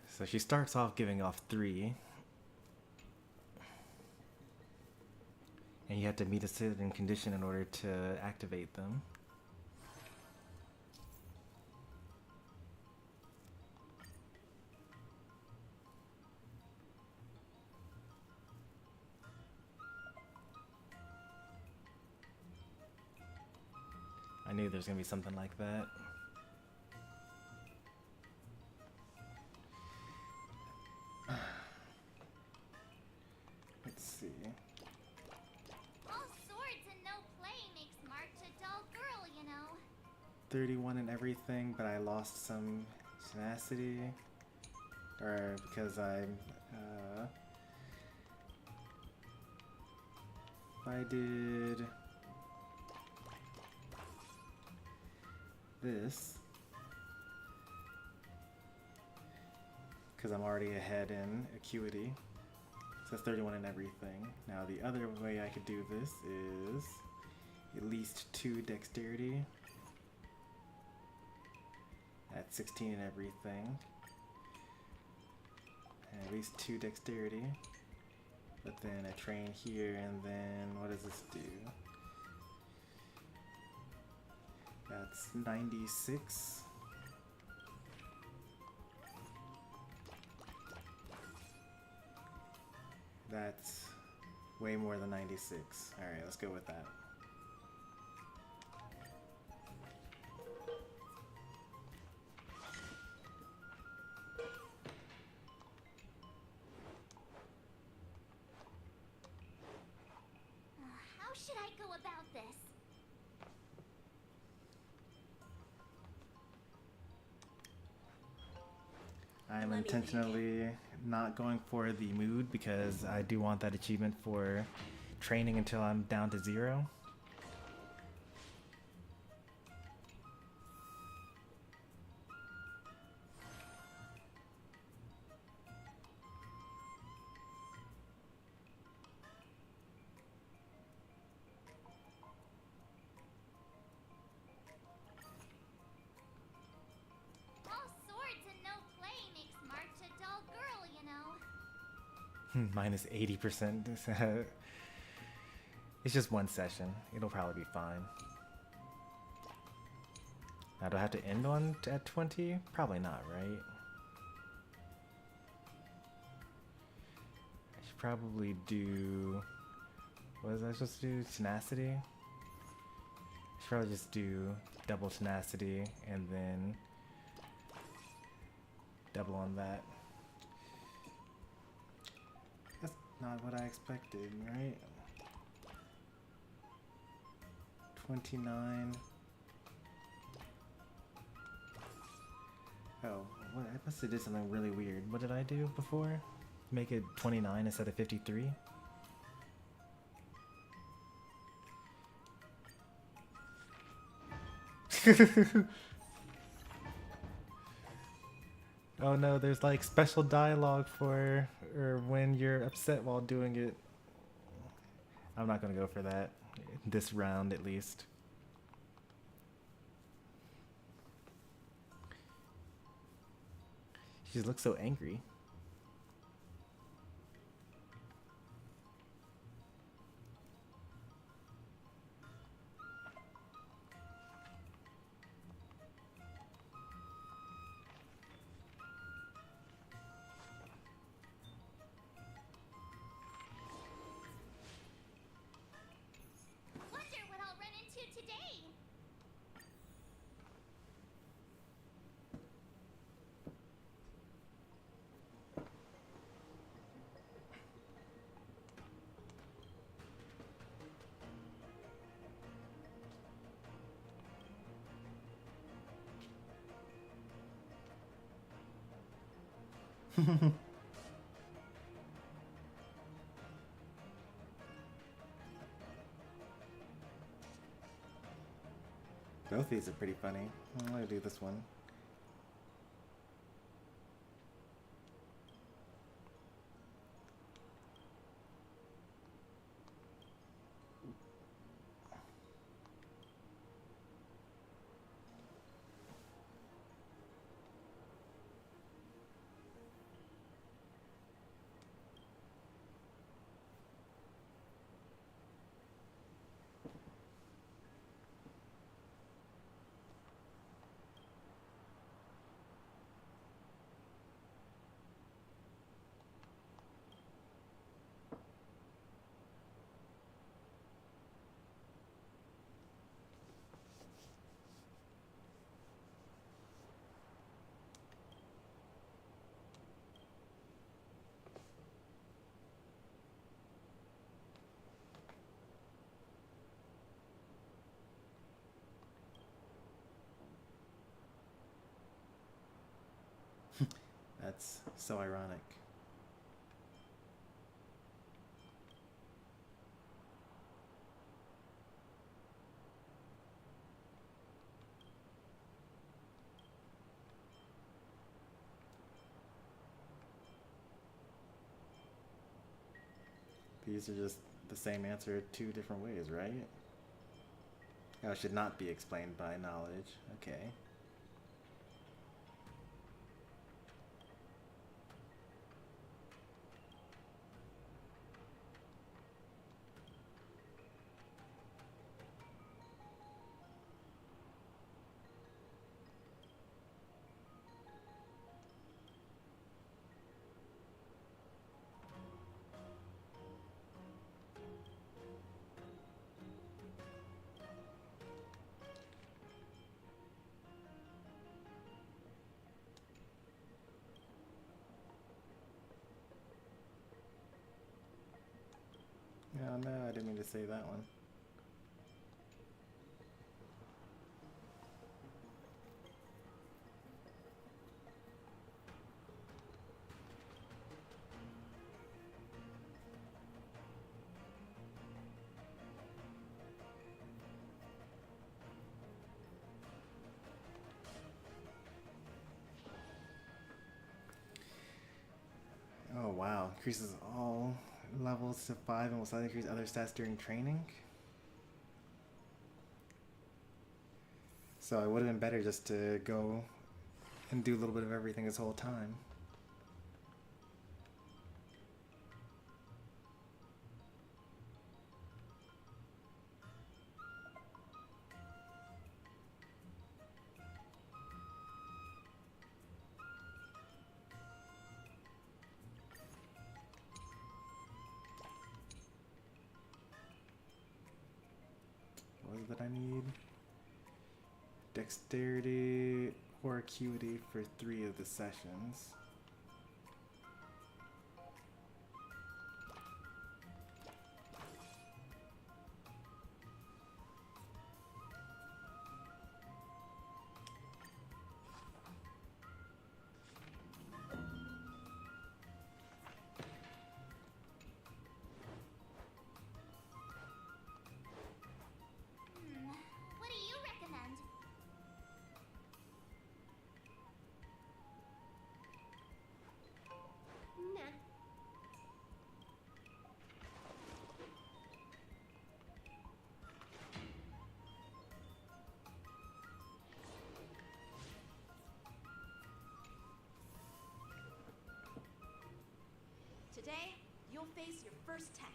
So she starts off giving off 3. And you have to meet a certain condition in order to activate them. I knew there was going to be something like that. Let's see. All swords and no play makes March a dull girl, you know. 31 and everything, but I lost some tenacity. Or because I'm, if I did this, because I'm already ahead in acuity, so that's 31 and everything. Now the other way I could do this is at least 2 dexterity at 16 and everything, and at least 2 dexterity, but then I train here, and then what does this do? That's 96. That's way more than 96. Alright, let's go with that. How should I go about this? I'm Let me intentionally not going for the mood because I do want that achievement for training until I'm down to 0. Minus 80%. It's just one session. It'll probably be fine. Now, do I have to end on at 20? Probably not, right? I should probably do... What was I supposed to do? Tenacity? I should probably just do double tenacity and then double on that. That's not what I expected, right? 29. Oh, what? I must have did something really weird. What did I do before? Make it 29 instead of 53? Oh no, there's like special dialogue for or when you're upset while doing it. I'm not gonna go for that. This round at least. She just looks so angry. Wonder what I'll run into today. Both of these are pretty funny. I'm gonna do this one. That's so ironic. These are just the same answer two different ways, right? Oh, should not be explained by knowledge. Okay. Oh no, I didn't mean to say that one. Oh wow, increases all levels to 5 and will slightly increase other stats during training. So it would have been better just to go and do a little bit of everything this whole time. dexterity or acuity for 3 of the sessions. What do you recommend? Nah. Today, you'll face your first test.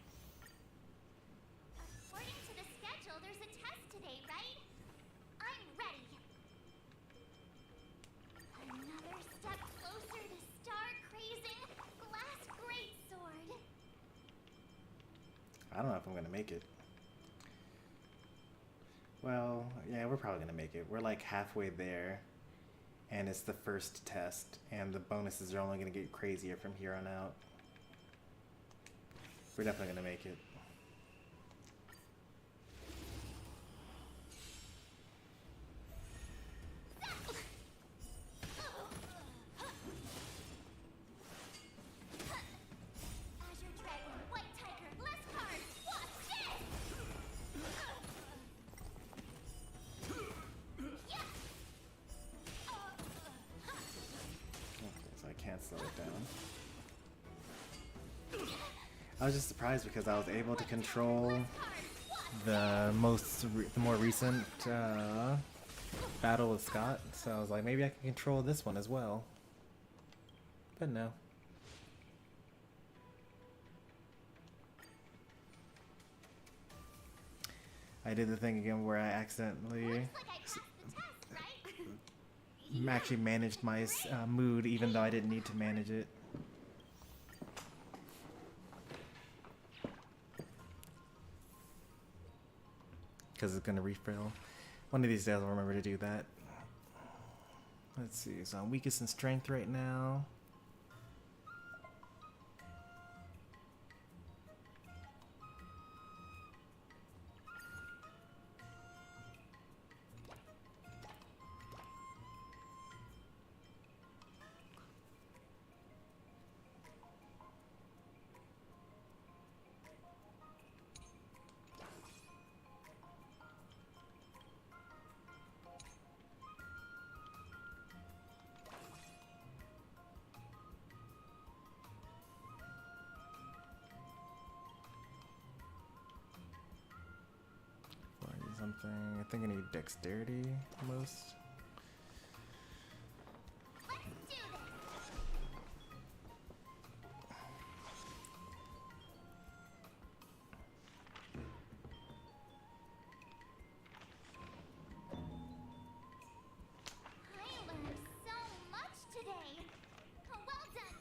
According to the schedule, there's a test today, right? I'm ready. Another step closer to star-crazing glass greatsword. I don't know if I'm gonna make it. Well, yeah, we're probably gonna make it. We're like halfway there, and it's the first test, and the bonuses are only gonna get crazier from here on out. We're definitely gonna make it. Azure Dragon, White Tiger, less cards. Watch this! Yeah! Okay, so I can't slow it down. I was just surprised because I was able to control the more recent battle with Scott, so I was like, maybe I can control this one as well. But no. I did the thing again where I accidentally actually managed my mood even though I didn't need to manage it. Because it's going to refill. One of these days I'll remember to do that. Let's see, so I'm weakest in strength right now. Something. I think I need dexterity most. I learned so much today. Well done.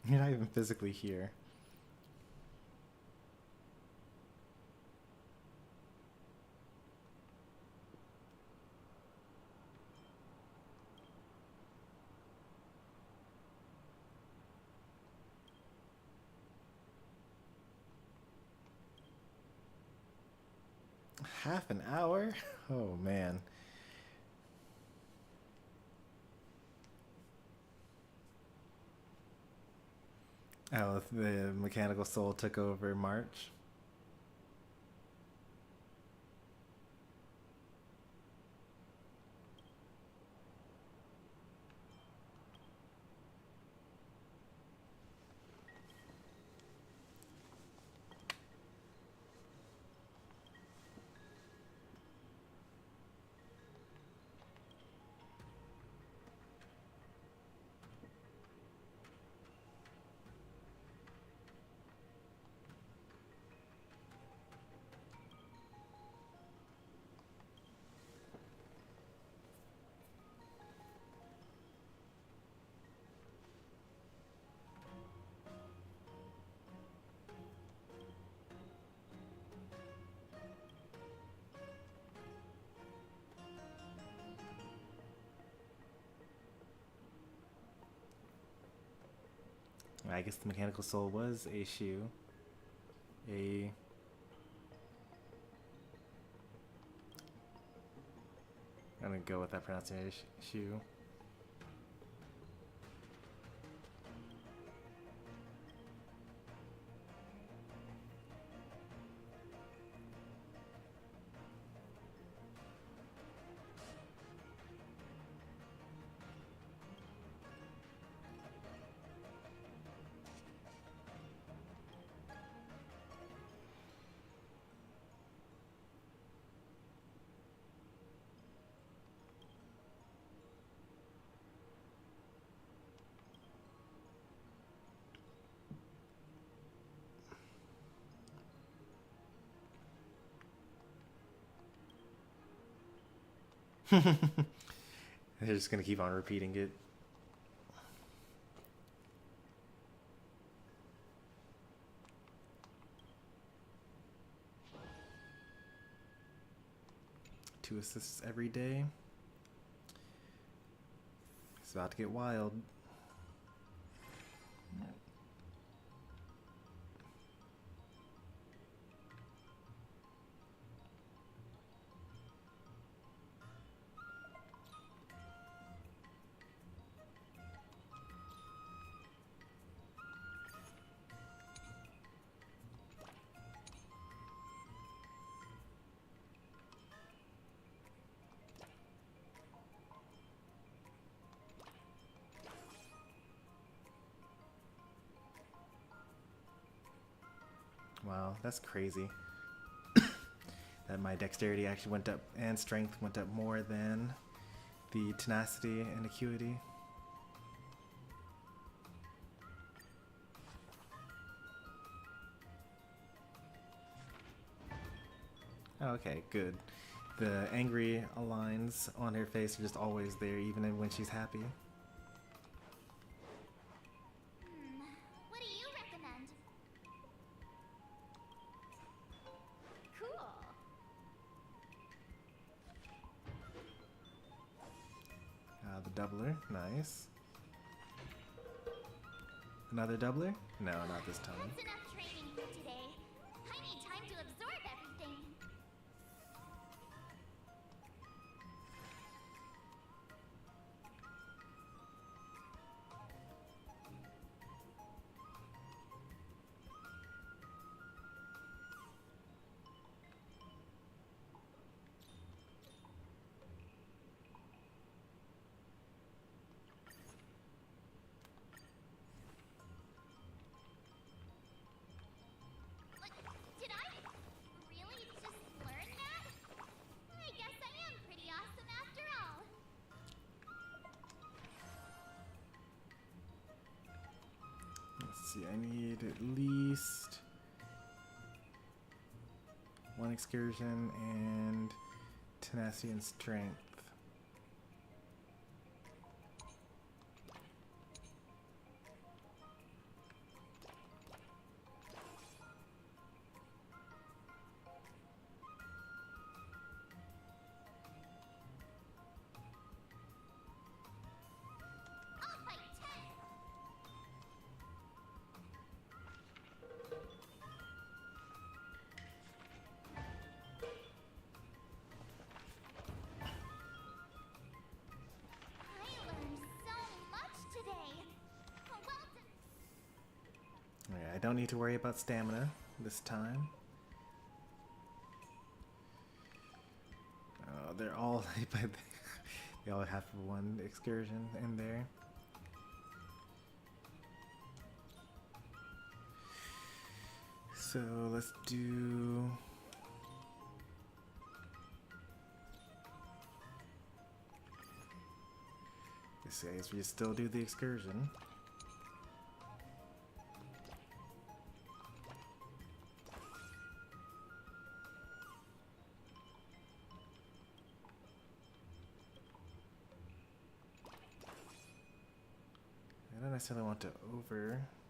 You're not even physically here. Half an hour? Oh man. Oh, the mechanical soul took over March. I guess the mechanical soul was a shoe. I'm gonna go with that pronunciation, shoe. They're just gonna keep on repeating it. Two assists every day. It's about to get wild. Wow, that's crazy. That my dexterity actually went up and strength went up more than the tenacity and acuity. Oh, okay, good. The angry lines on her face are just always there, even when she's happy. What do you recommend? Cool. The doubler, nice. Another doubler? No, not this time. That's enough training for today. I need time to absorb everything. Did I really just learn that? I guess I am pretty awesome after all. Let's see, I need at least one excursion and tenacity and strength. Off by 10. I learned so much today. Well done. Okay, I don't need to worry about stamina this time. They're all they all have one excursion in there. So let's do. It says we still do the excursion. I don't necessarily want to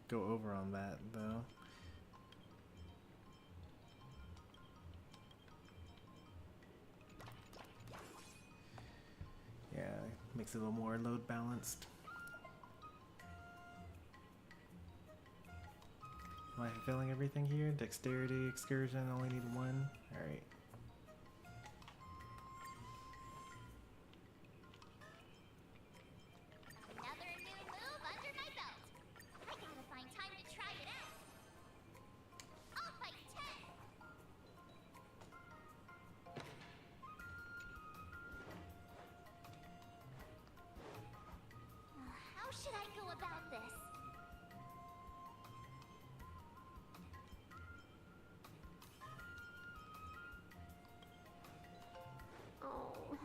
go over on that though. Yeah, makes it a little more load balanced. I failing everything here? Dexterity, excursion, only need one. Alright. Another new move under my belt. I gotta find time to try it out. I'll fight 10. How should I go about this? Oh.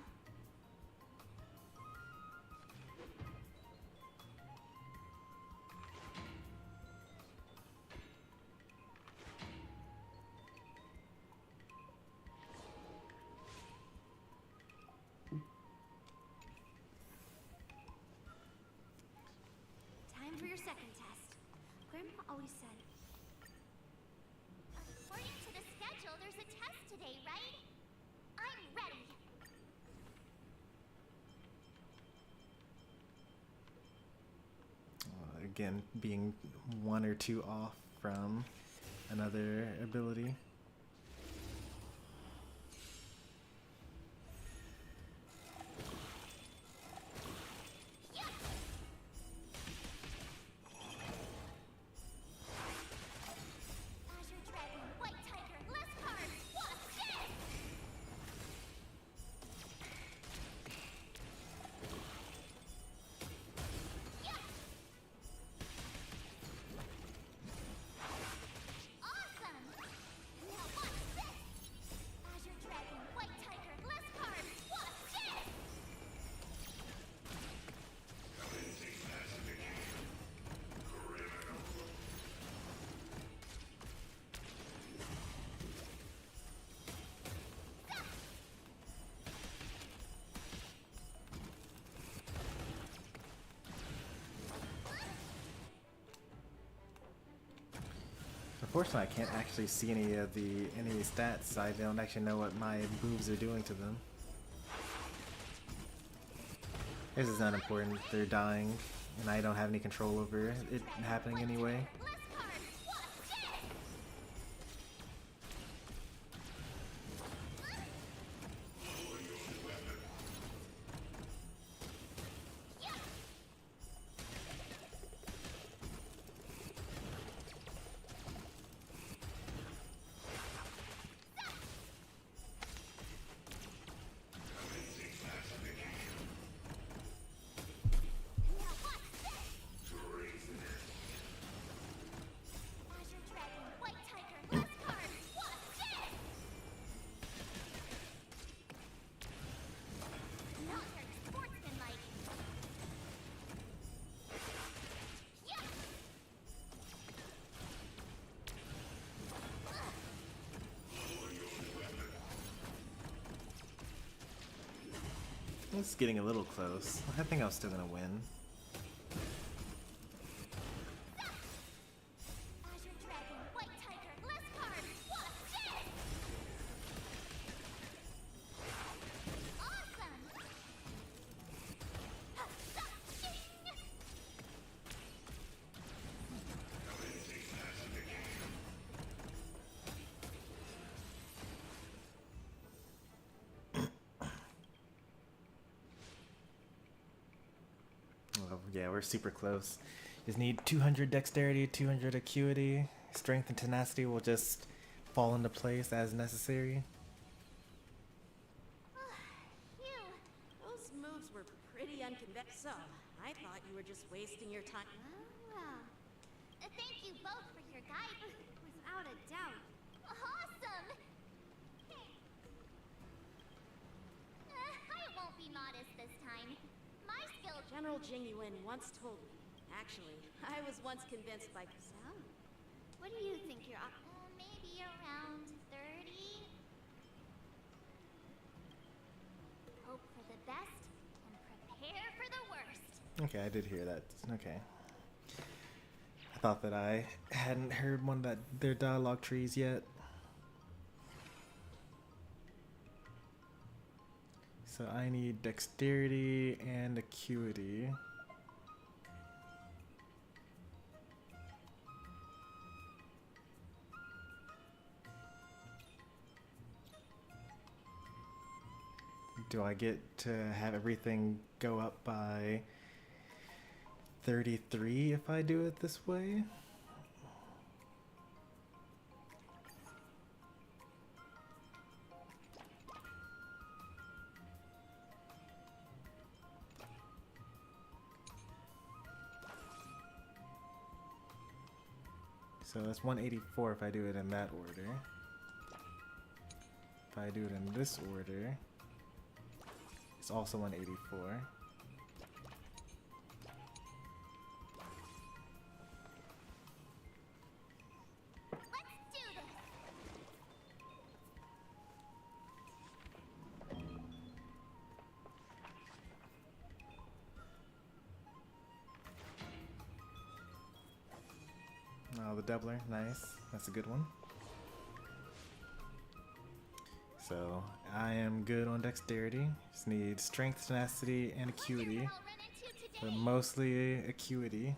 Time for your second test. Grandma always said, According to the schedule, there's a test today, right? I'm ready. Again, being 1 or 2 off from another ability. Azure Dragon, White Tiger, less cards. What's this? Awesome! Now what's this? Azure Dragon, White Tiger, less cards. What's this? Unfortunately, I can't actually see any stats. I don't actually know what my moves are doing to them. This is not important. They're dying, and I don't have any control over it happening anyway. Less cards. What's this? Now what's this? Azure Dragon, White Tiger, less cards. What's this? Not very sportsmanlike. Yeah. It's getting a little close. I think I'm still gonna win. Azure Dragon, White Tiger, less cards. What's this? Awesome! Oh, yeah, we're super close. Just need 200 dexterity, 200 acuity. Strength and tenacity will just fall into place as necessary. Phew. Those moves were pretty unconventional. So, I thought you were just wasting your time. Wow. Thank you both for your guidance. without a doubt. Awesome! I won't be modest this time. My skill... General Jingyuan once told me. Actually, I was once convinced by... So, what do you think you're up? maybe around 30? Hope for the best and prepare for the worst. Okay, I did hear that. Okay. I thought that I hadn't heard one of their dialogue trees yet. So I need dexterity and acuity. do I get to have everything go up by 33 if I do it this way? So that's 184 if I do it in that order. If I do it in this order, it's also 184. Let's do this. Oh, the doubler, nice. That's a good one. So I am good on dexterity. Just need strength, tenacity, and acuity, but mostly acuity.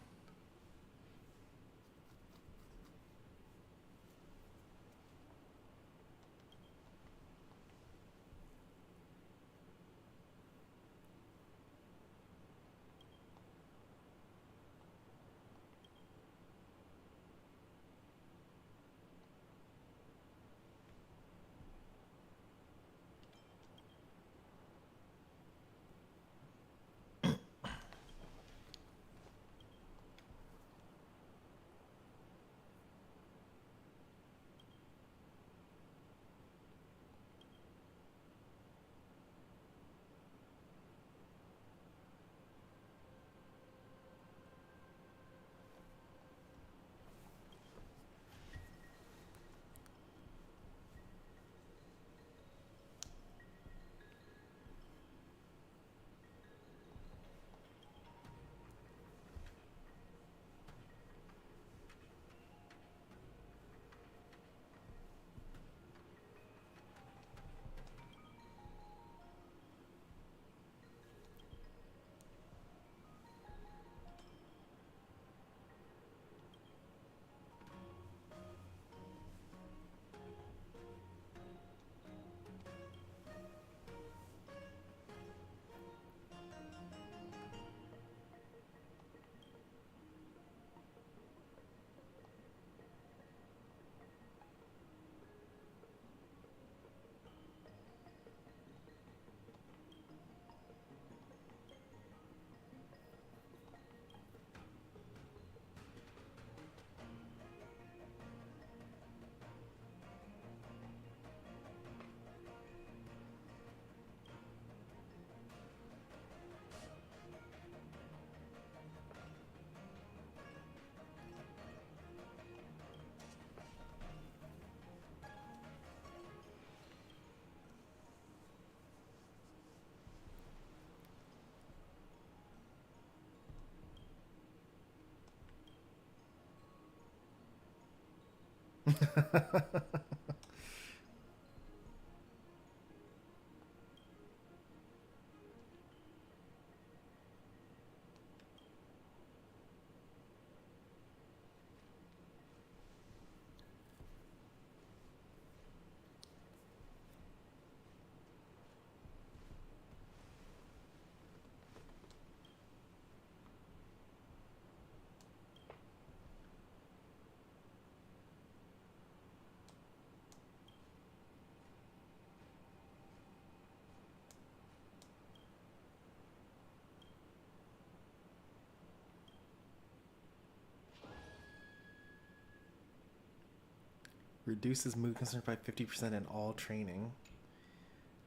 Reduces mood concerns by 50% in all training.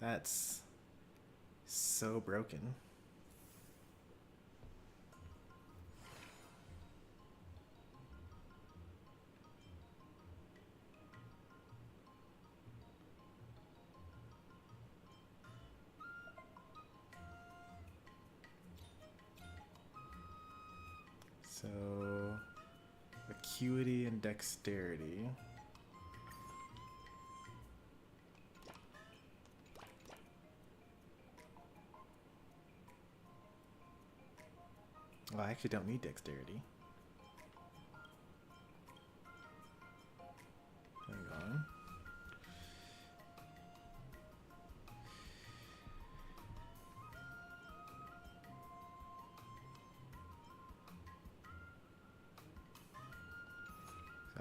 That's so broken. So, acuity and dexterity. Well, I actually don't need dexterity. Hang on.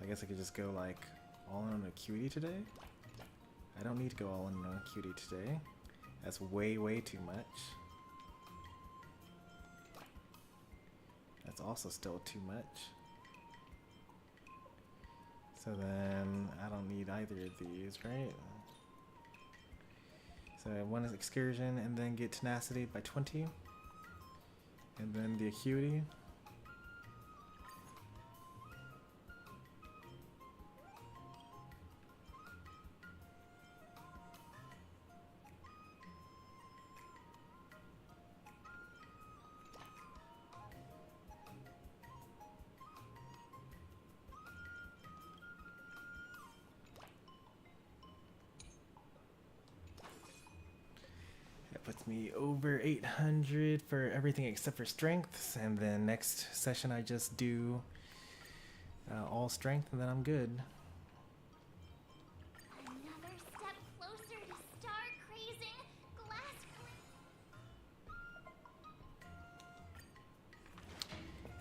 I guess I could just go like all in on acuity today. I don't need to go all in on acuity today. That's way too much. That's also still too much. So then I don't need either of these, right? So one is excursion and then get tenacity by 20. And then the acuity. Puts me over 800 for everything except for strengths, and then next session I just do all strength, and then I'm good. Another step closer to star crazing glass.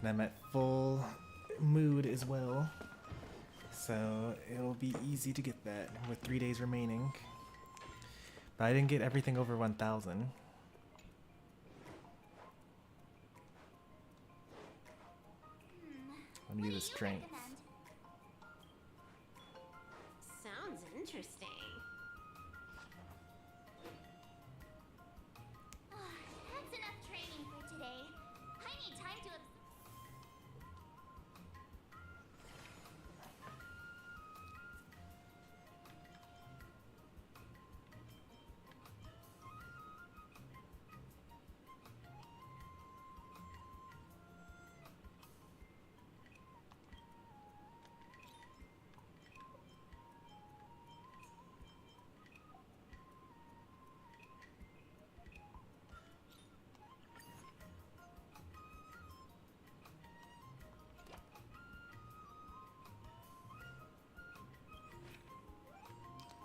And I'm at full mood as well, so it'll be easy to get that with 3 days remaining. But I didn't get everything over 1,000. Let me do the strength. Sounds interesting. That's enough training for today. I need time to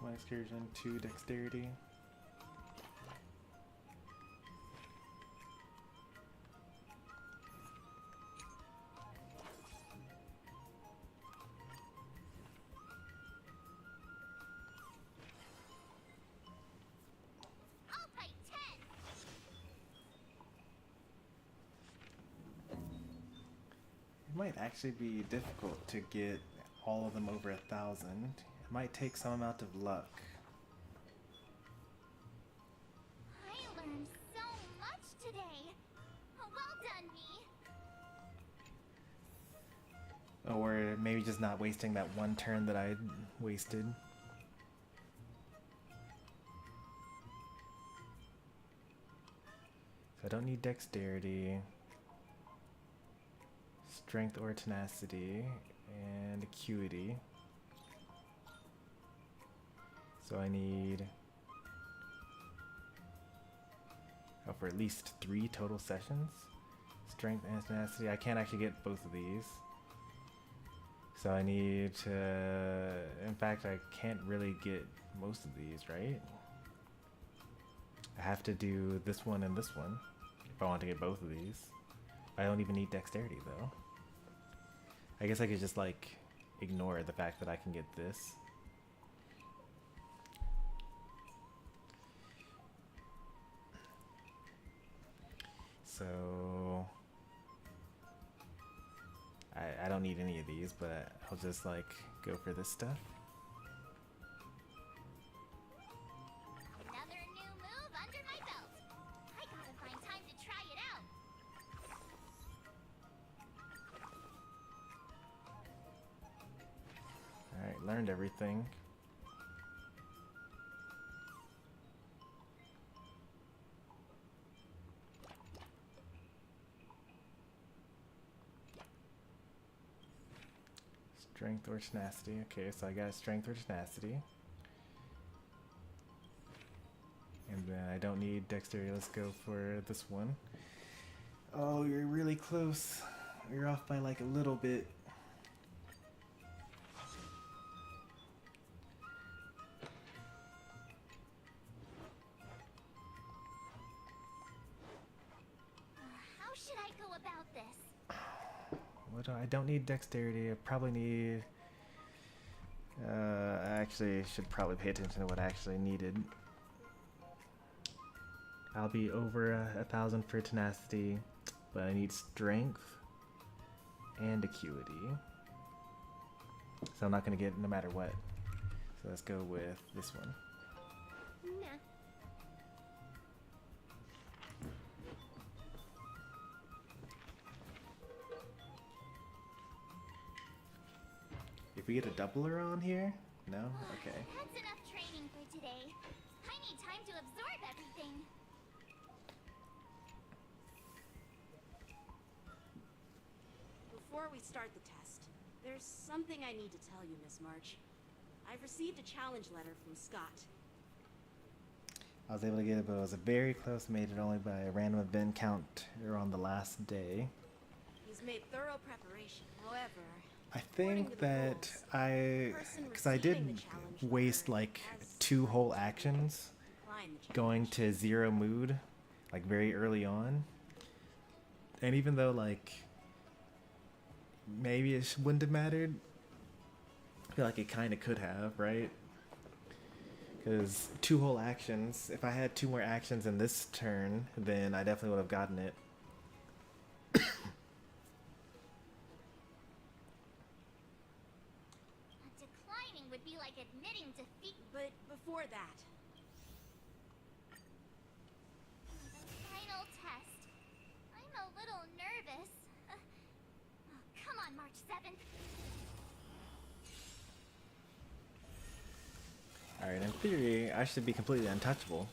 One excursion, 2 dexterity. It might actually be difficult to get all of them over 1,000. It might take some amount of luck. I learned so much today. Well done, me. Or maybe just not wasting that one turn that I wasted. So I don't need dexterity, strength or tenacity, and acuity. So I need for at least 3 total sessions. Strength and tenacity. I can't actually get both of these. So I need to, in fact, I can't really get most of these, right? I have to do this one and this one if I want to get both of these. I don't even need dexterity though. I guess I could just like ignore the fact that I can get this. So I don't need any of these, but I'll just like go for this stuff. Another new move under my belt. I gotta find time to try it out. Alright, learned everything. Strength or tenacity. Okay, so I got strength or tenacity. And then I don't need dexterity. Let's go for this one. Oh, you're really close. You're off by like a little bit. How should I go about this? What do I don't need dexterity. I probably need I actually should probably pay attention to what I actually needed. I'll be over 1,000 for tenacity, but I need strength and acuity. So I'm not going to get it no matter what. So let's go with this one. Nah. If we get a doubler on here? No? Okay. That's enough training for today. I need time to absorb everything. Before we start the test, there's something I need to tell you, Miss March. I've received a challenge letter from Scott. I was able to get it, but it was a very close. Made it only by a random event count on the last day. He's made thorough preparation. However, I think that because I did waste like 2 whole actions going to 0 mood, like very early on. And even though like maybe it wouldn't have mattered, I feel like it kind of could have, right? Because 2 whole actions, if I had 2 more actions in this turn, then I definitely would have gotten it. Declining would be like admitting defeat. But before that, The final test. I'm a little nervous. Oh, come on, March 7th. Alright, in theory, I should be completely untouchable.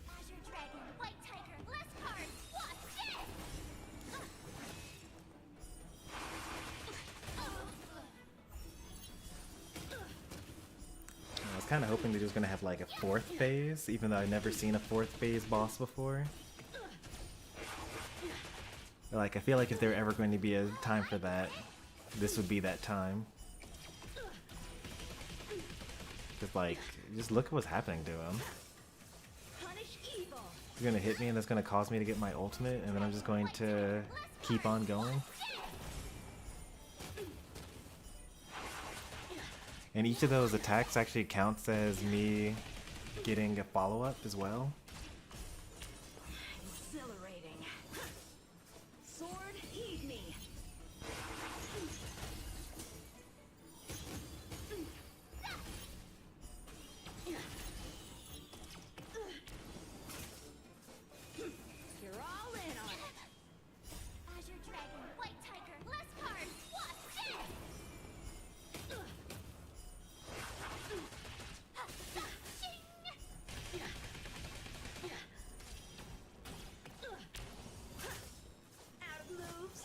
Azure Dragon, White Tiger, less cards. Watch this! I was kind of hoping that he was going to have like a 4th phase, even though I've never seen a 4th phase boss before. Like, I feel like if there were ever going to be a time for that, this would be that time. Just like, just look at what's happening to him. He's gonna hit me and that's gonna cause me to get my ultimate, and then I'm just going to keep on going. And each of those attacks actually counts as me getting a follow-up as well. exhilarating. Sword, heed me. You're all in on it. Azure Dragon, White Tiger, less cards. Watch this! Out of moves.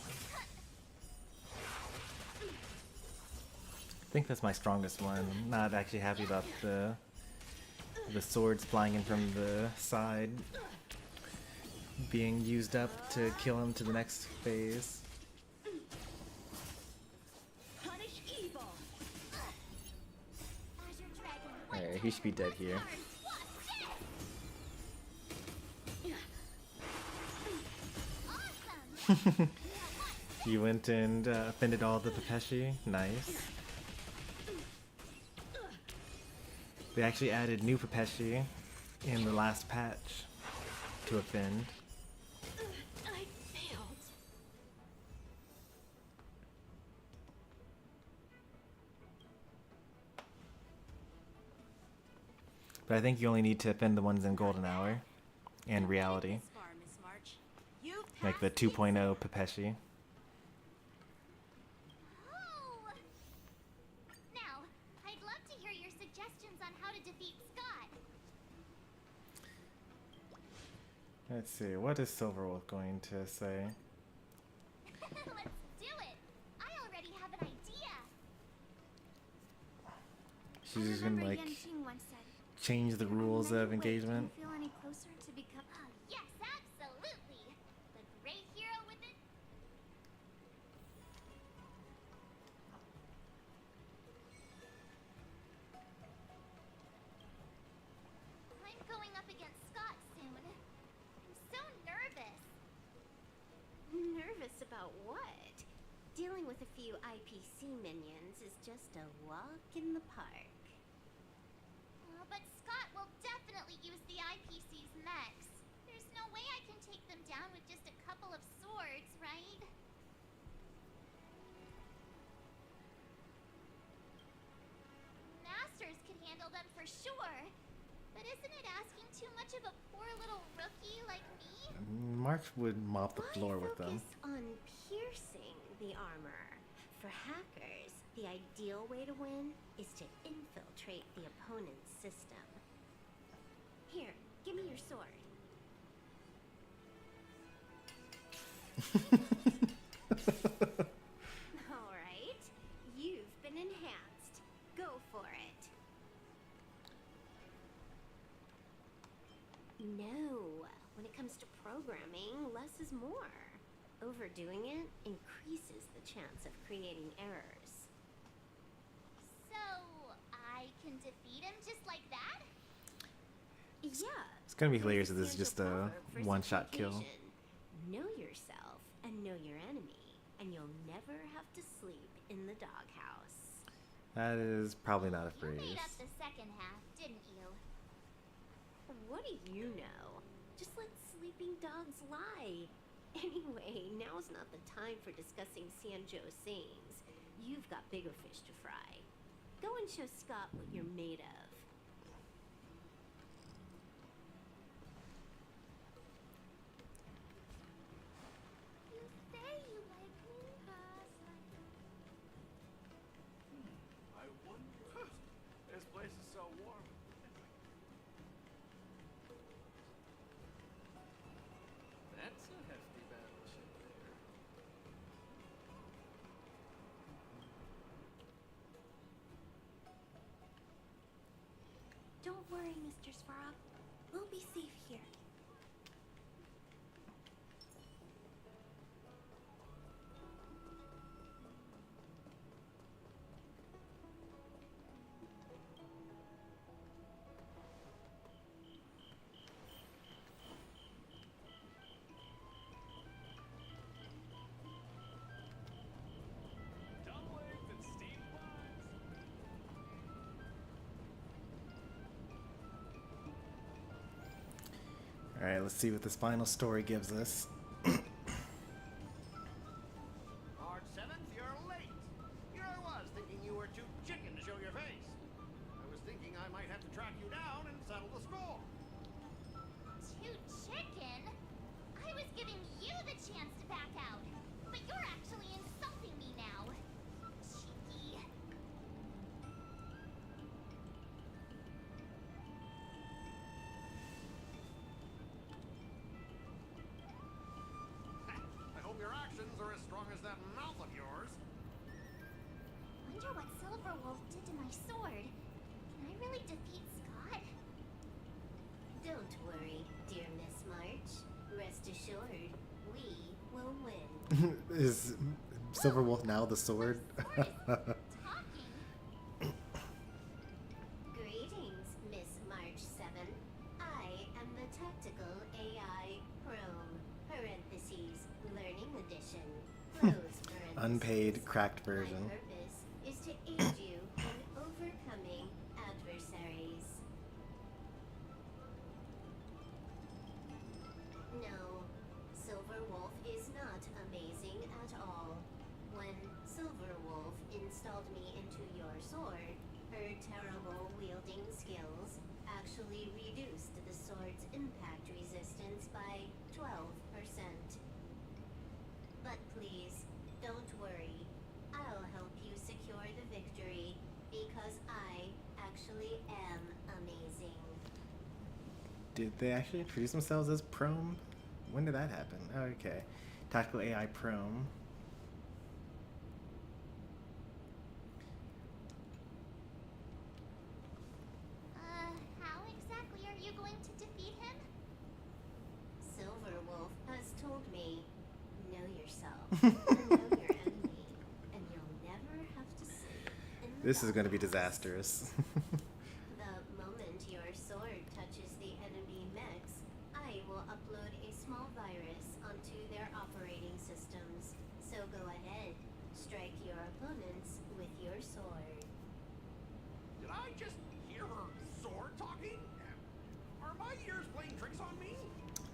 I think that's my strongest one. I'm not actually happy about the swords flying in from the side being used up to kill him to the next phase. Punish evil. Azure Dragon, White Alright, he should be dead here. Awesome! You went and offended all the Pepeshi. Nice. They actually added new Pepeshi in the last patch to offend. I failed. But I think you only need to offend the ones in Golden Hour and Reality. This far, Miss March. You've Like the passed 2.0 Pepeshi. Oh! Now, I'd love to hear your suggestions on how to defeat Scott. Let's see, what is Silverwolf going to say? Let's do it! I already have an idea! She's just gonna like Yenching once said, change the rules of engagement. do you feel any closer to become... Oh, yes, absolutely! The great hero with it. I'm going up against Scott soon. I'm so nervous. about what? Dealing with a few IPC minions is just a walk in the park. But Scott will definitely use the IPC's mechs. There's no way I can take them down with just a couple of swords, right? Masters could handle them for sure. But isn't it asking too much of a poor little rookie like me? March would mop the floor with them. Focus on piercing the armor. For hackers, the ideal way to win is to infiltrate the opponent's system. Here, give me your sword. Alright, you've been enhanced. Go for it. No, when it comes to programming, less is more. Overdoing it increases the chance of creating errors. So, I can defeat him just like that? Yeah. It's gonna be hilarious if this is just a one-shot kill. Know yourself and know your enemy, and you'll never have to sleep in the doghouse. That is probably not a You phrase. made up the second half, didn't you? What do you know? Just let sleeping dogs lie. Anyway, now's not the time for discussing Sanjo's sayings. You've got bigger fish to fry. Go and show Scott what you're made of. You say you like me, I wonder. This place is so warm. That's a hefty battleship there. Don't worry, Mr. Svarog. We'll be safe here. Dumplings and steamed limes. Alright, let's see what this final story gives us. March 7th, you're late. Here I was, thinking you were too chicken to show your face. I was thinking I might have to track you down and settle the score. Too chicken? I was giving you the chance to back out, but you're actually insulting me now. Cheeky. I hope your actions are as strong as that mouth of yours. Wonder what Silverwolf did to my sword. Can I really defeat Scott? Don't worry, dear Miss March. Rest assured, we will win. Is Silverwolf now the sword? Greetings, Miss March 7. I am the Tactical AI Chrome, parentheses, Learning Edition, close parentheses. Unpaid, cracked version. My purpose is to aid you in overcoming adversaries. No, Silverwolf is not amazing at all. When Silverwolf installed me into your sword, her terrible wielding skills actually reduced the sword's impact resistance by 12%. But please, don't worry. I'll help you secure the victory because I actually am amazing. Did they actually introduce themselves as Prome? When did that happen? Oh, okay. Tactical AI Prome. How exactly are you going to defeat him? Silverwolf has told me, know yourself, and know your enemy, and you'll never have to sleep in the This is going to be doghouse. disastrous. The moment your sword touches the enemy mechs, I will upload a small virus onto their operating systems. strike your opponents with your sword. Did I just hear her sword talking? Are my ears playing tricks on me?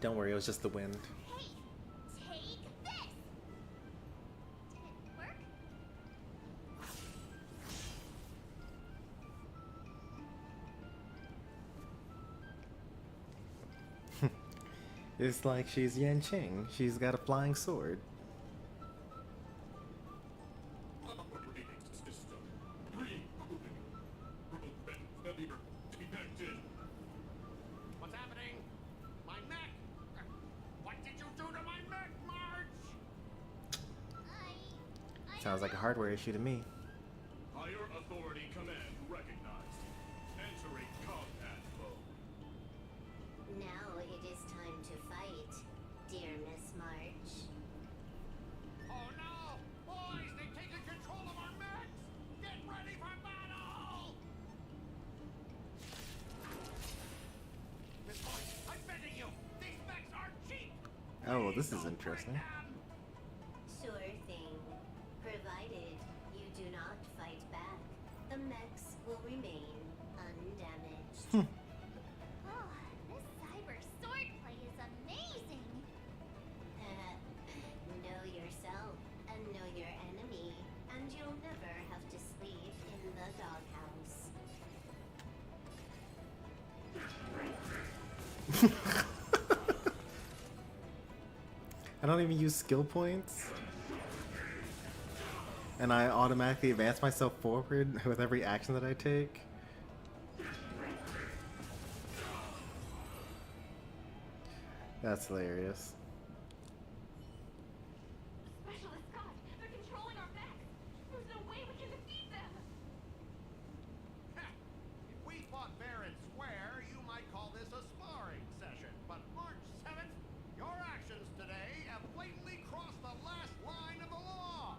Don't worry, it was just the wind. Hey, take this! Did it work? It's like she's Yan Qing. She's got a flying sword. What's happening? My neck! What did you do to my neck, March? Sounds like a hardware issue to me. Higher authority command recognized. Entering combat mode. Now it is time to fight, dear Miss March. Oh no! Boys, they've taken control of our mechs! Get ready for battle! Miss March, I'm begging you! These mechs are cheap! Oh, this is interesting. Sure thing. Provided you do not fight back, the mechs will remain undamaged. Oh, this cyber swordplay is amazing! Know yourself and know your enemy, and you'll never have to sleep in the doghouse. I don't even use skill points. And I automatically advance myself forward with every action that I take. That's hilarious. Specialist Scott, they're controlling our backs. There's no way we can defeat them. If we fought fair and square, you might call this a sparring session. But March 7th, your actions today have blatantly crossed the last line of the law.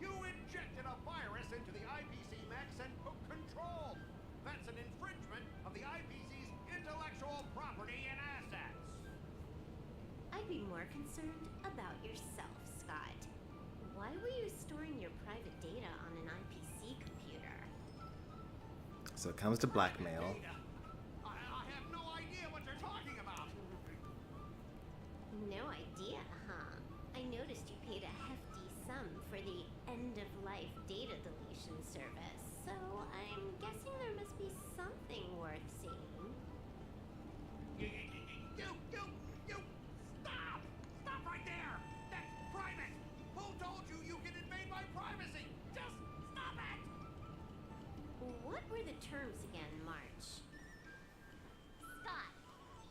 You injected a virus into the IPC mechs and took control. That's an infringement of the IPC's intellectual property and assets. I'd be more concerned about yourself, Scott. Why were you storing your private data on an IPC computer? So it comes to blackmail. I have no idea what you're talking about. No idea, huh? I noticed you paid a hefty sum for the end-of-life data deletion service, so I'm guessing there must be something worth seeing. You, stop! Stop right there! That's private! Who told you you can invade my privacy? Just stop it! What were the terms again, March? Scott,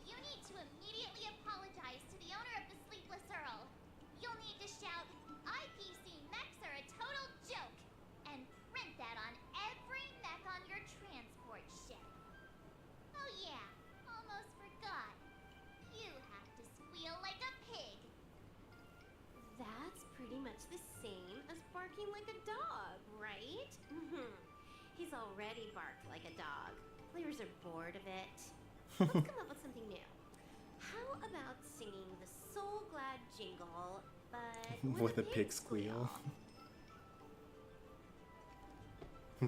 you need to immediately apologize to the owner of the Sleepless Earl. You'll need to shout, IPC mechs are a total joke, and print that on every mech on your transport ship. Oh yeah, almost forgot. You have to squeal like a pig. That's pretty much the same as barking like a dog, right? He's already barked like a dog. Players are bored of it. Let's come up with something new. How about singing the Soul Glad jingle, but With a pig squeal.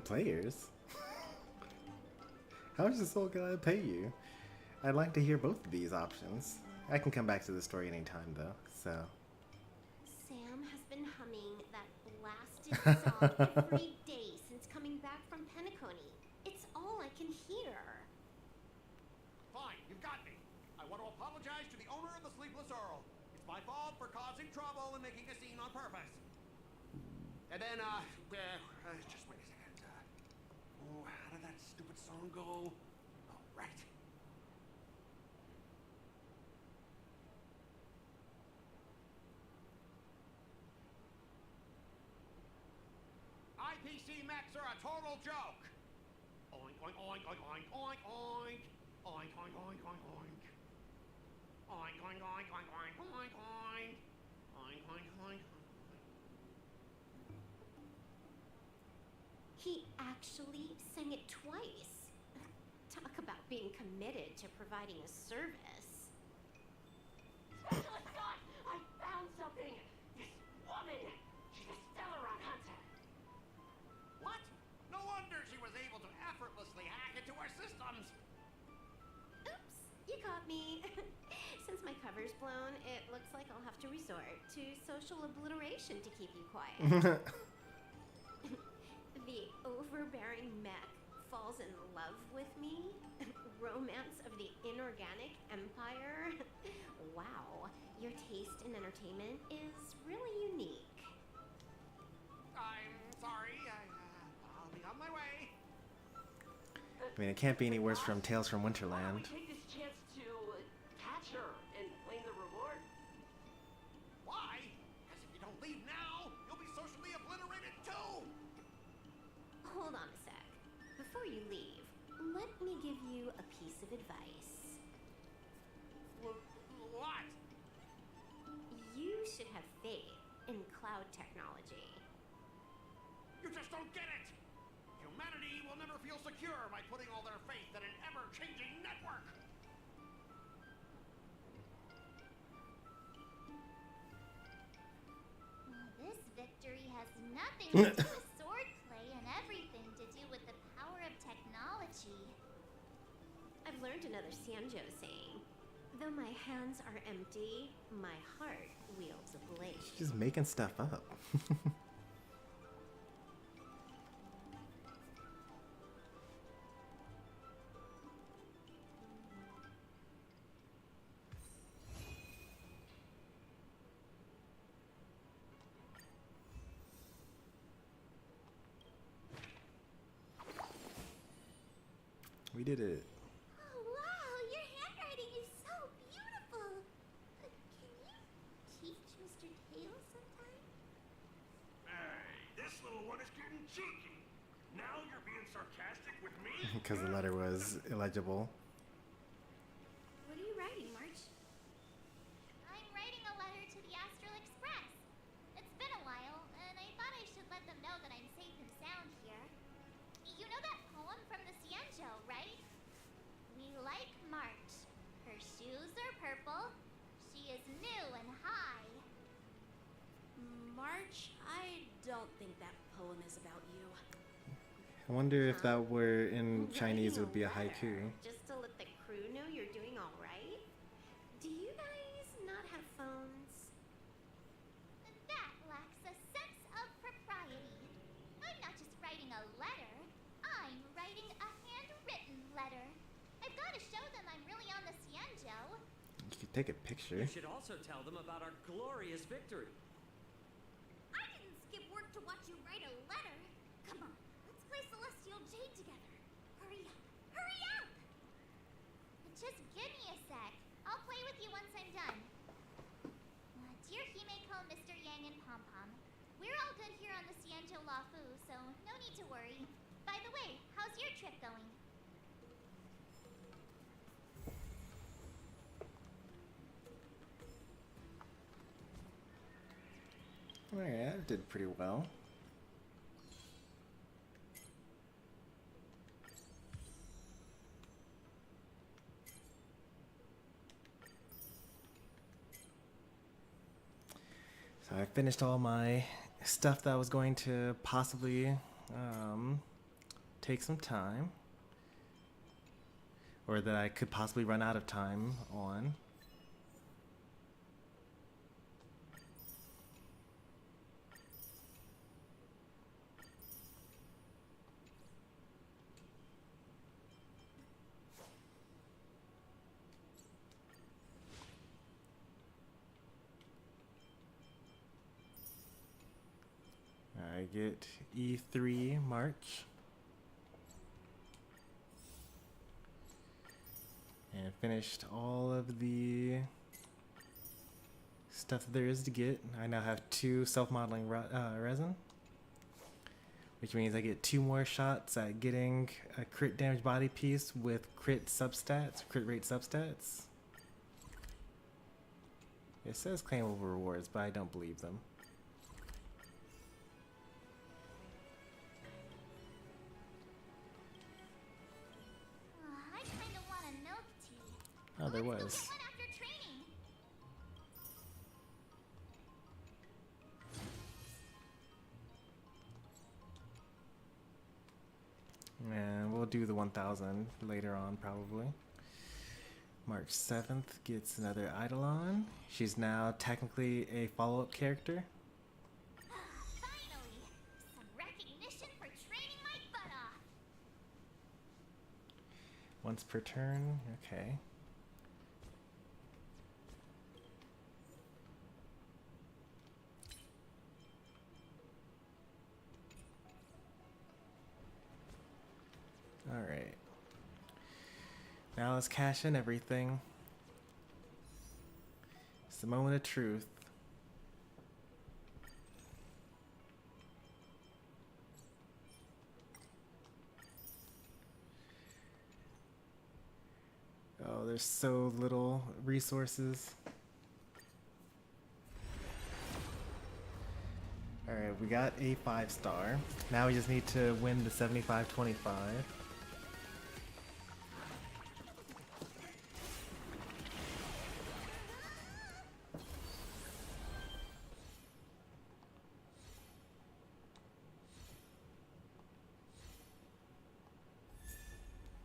Players? How much does Soul Glad pay you? I'd like to hear both of these options. I can come back to the story anytime though, so. Sam has been humming that blasted song every day since coming back from Penacony. It's all I can hear. Fine, you've got me. I want to apologize to the owner of the Sleepless Earl. It's my fault for causing trouble and making a scene on purpose. And then, just wait a second. How did that stupid song go? Oh, right. IPC mechs are a total joke. Oink, oink, oink, oink, oink, oink, oink. Oink, oink, oink, oink, oink. Oink, oink, oink, oink, oink, oink, oink. Oink, oink, oink, oink. He actually sang it twice. Talk about being committed to providing a service. Specialist Scott, I found something. This woman, she's a bombs. Oops, you caught me. Since my cover's blown, it looks like I'll have to resort to social obliteration to keep you quiet. The overbearing mech falls in love with me. Romance of the inorganic empire. Wow, your taste in entertainment is really unique. I'm sorry. I'll be on my way. I mean, it can't be any worse from Tales from Why don't Winterland. we take this chance to catch her and claim the reward? Why? Because if you don't leave now, you'll be socially obliterated too. Hold on a sec. Before you leave, let me give you a piece of advice. What? You should have faith in cloud technology. You just don't get it. Humanity will never feel secure by putting all their faith in an ever-changing network. Well, this victory has nothing to do with swordplay and everything to do with the power of technology. I've learned another Sanjo saying. Though my hands are empty, my heart wields a blade. She's just making stuff up. We did it. Oh, wow, your handwriting is so beautiful. Can you teach Mr. Tails sometime? Hey, this little one is getting cheeky. Now you're being sarcastic with me? Because the letter was illegible. What are you writing, March? I'm writing a letter to the Astral Express. It's been a while, and I thought I should let them know that I'm safe and sound here. You know that poem from the Cienjo, right? We like March. Her shoes are purple. She is new and high. March, I don't think that poem is about you. I wonder if that were in Writing Chinese, it would be a letter, haiku. Just to let the crew know you're doing all right? Do you guys not have phones? That lacks a sense of propriety. I'm not just writing a letter. I'm writing a handwritten letter. I've got to show them I'm really on the Cienjo. You could take a picture. You should also tell them about our glorious victory. I didn't skip work to watch you write a letter. Come on, let's play Celestial Jade together. Hurry up! Hurry up! Just give me a sec. I'll play with you once I'm done. Dear Himeko, Mr. Yang, and Pom Pom, we're all good here on the Cienjo Lafu, so no need to worry. By the way, how's your trip going? Alright, I did pretty well. So I finished all my stuff that was going to possibly take some time, or that I could possibly run out of time on. I get E3 March. And finished all of the stuff that there is to get. I now have 2 self-modeling resin, which means I get 2 more shots at getting a crit damage body piece with crit substats, crit rate substats. It says claimable rewards, but I don't believe them. I kind of want a milk tea. Oh, there Let's go was. get one after training. And we'll do the 1000 later on probably. March 7th gets another Eidolon. She's now technically a follow-up character. Finally! Some recognition for training my butt off! Once per turn, okay. Alright. Now let's cash in everything. It's the moment of truth. Oh, there's so little resources. Alright, we got a 5-star. Now we just need to win the 75-25.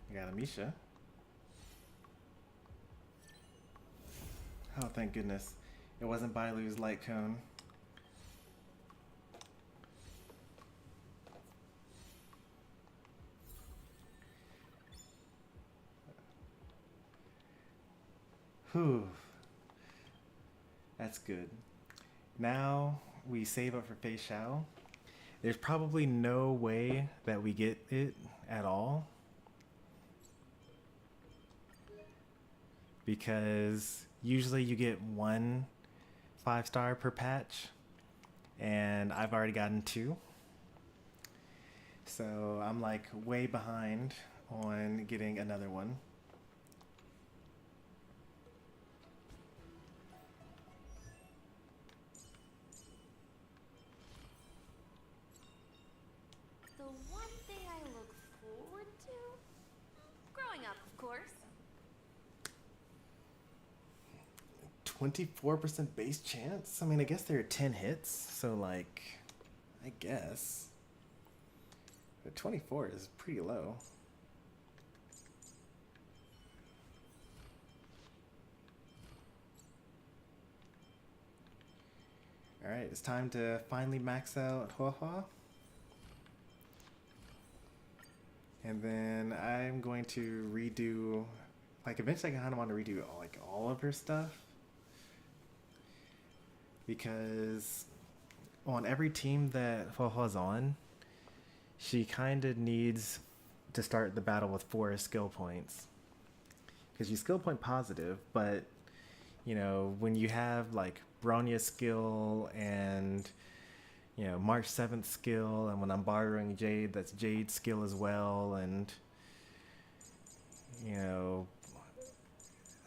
We got Amisha. Oh, thank goodness. It wasn't Bailu's light cone. Whew. That's good. Now we save up for Fei Shao. There's probably no way that we get it at all, because usually you get 1 5-star per patch, and I've already gotten 2. So I'm like way behind on getting another one. The one thing I look forward to? Growing up, of course. 24% base chance? I mean, I guess there are 10 hits, so like, I guess. But 24 is pretty low. Alright, it's time to finally max out Huohua. And then I'm going to redo, like eventually I kind of want to redo all of her stuff. Because on every team that Huohua's on, she kind of needs to start the battle with 4 skill points. Because she's skill point positive, but you know, when you have like Bronya's skill and you know, March 7th skill, and when I'm borrowing Jade, that's Jade's skill as well, and you know,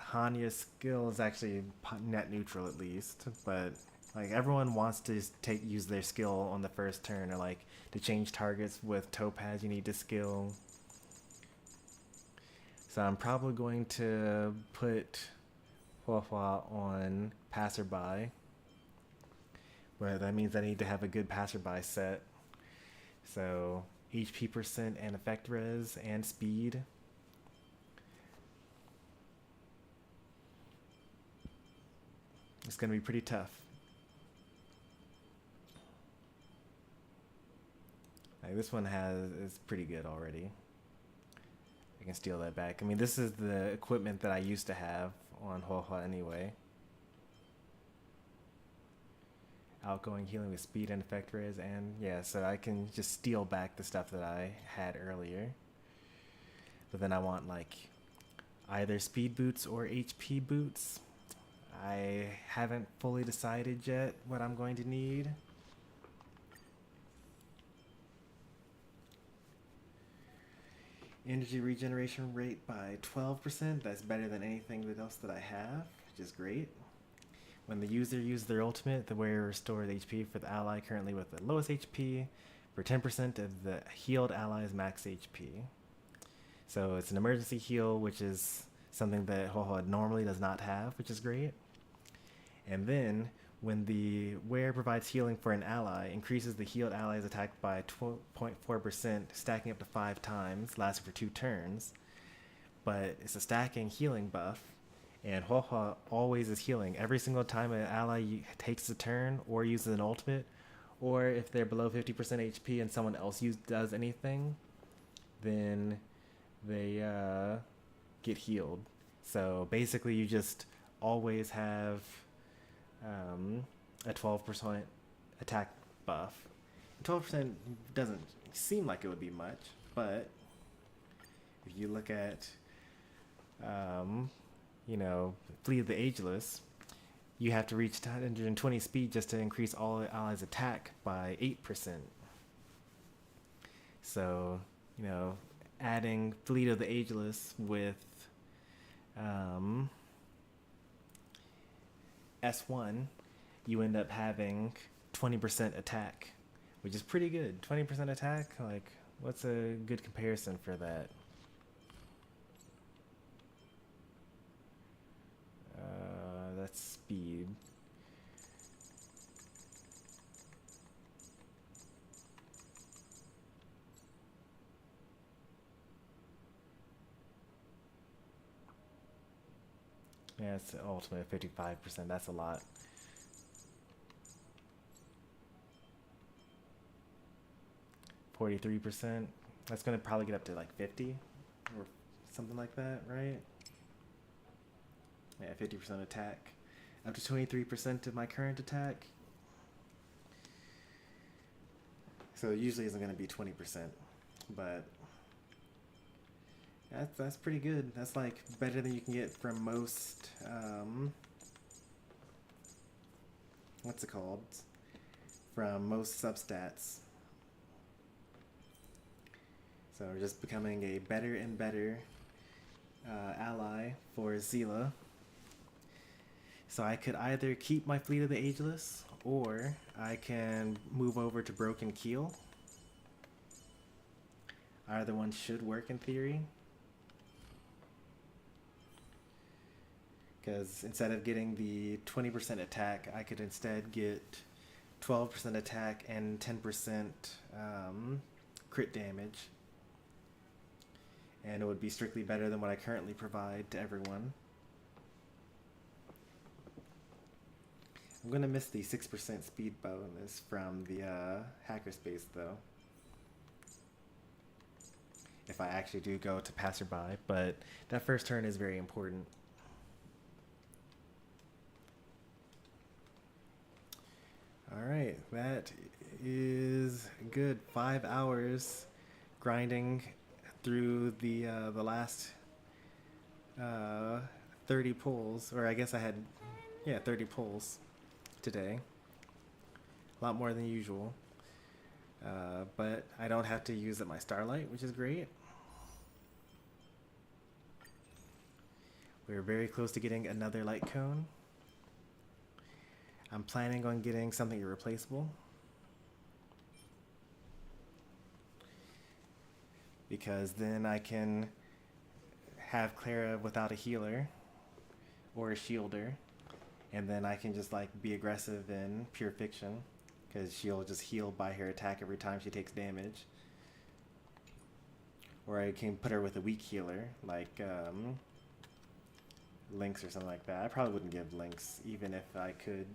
Hanya's skill is actually net neutral at least, but like everyone wants to use their skill on the first turn, or like to change targets with Topaz you need to skill. So I'm probably going to put Huohua on Passerby, but that means I need to have a good Passerby set. So HP percent and effect res and speed. It's going to be pretty tough. Like this one is pretty good already. I can steal that back. I mean, this is the equipment that I used to have on Huohua anyway. Outgoing healing with speed and effect res, and yeah, so I can just steal back the stuff that I had earlier. But then I want like either speed boots or HP boots. I haven't fully decided yet what I'm going to need. Energy regeneration rate by 12%. That's better than anything else that I have, which is great. When the user uses their ultimate, the wearer restores HP for the ally currently with the lowest HP for 10% of the healed ally's max HP. So it's an emergency heal, which is something that Huohua normally does not have, which is great. And then when the wearer provides healing for an ally, increases the healed ally's attack by 12.4%, stacking up to 5 times, lasting for 2 turns. But it's a stacking healing buff, and Huohua always is healing. Every single time an ally takes a turn or uses an ultimate, or if they're below 50% HP and someone else does anything, then they get healed. So basically you just always have a 12% attack buff. 12% doesn't seem like it would be much, but if you look at you know, Fleet of the Ageless, you have to reach 120 speed just to increase all allies' attack by 8%. So, you know, adding Fleet of the Ageless with S1, you end up having 20% attack, which is pretty good. 20% attack, like, what's a good comparison for that? That's speed. Yeah, it's ultimate 55%. That's a lot. %. That's gonna probably get up to like 50 or something like that, right? Yeah, 50% attack. Up to 23% of my current attack. So it usually isn't going to be 20%, but that's pretty good. That's like better than you can get from most, what's it called? From most substats. So we're just becoming a better and better ally for Zila. So I could either keep my Fleet of the Ageless, or I can move over to Broken Keel. Either one should work in theory. Because instead of getting the 20% attack, I could instead get 12% attack and 10% crit damage. And it would be strictly better than what I currently provide to everyone. I'm going to miss the 6% speed bonus from the hackerspace, though. If I actually do go to passerby, but that first turn is very important. Alright, that is good. 5 hours grinding through the last 30 pulls, or I guess I had, 30 pulls today. A lot more than usual. But I don't have to use up my starlight, which is great. We're very close to getting another light cone. I'm planning on getting something irreplaceable, because then I can have Clara without a healer or a shielder, and then I can just like be aggressive in pure fiction, because she'll just heal by her attack every time she takes damage. Or I can put her with a weak healer, like Lynx or something like that. I probably wouldn't give Lynx even if I could.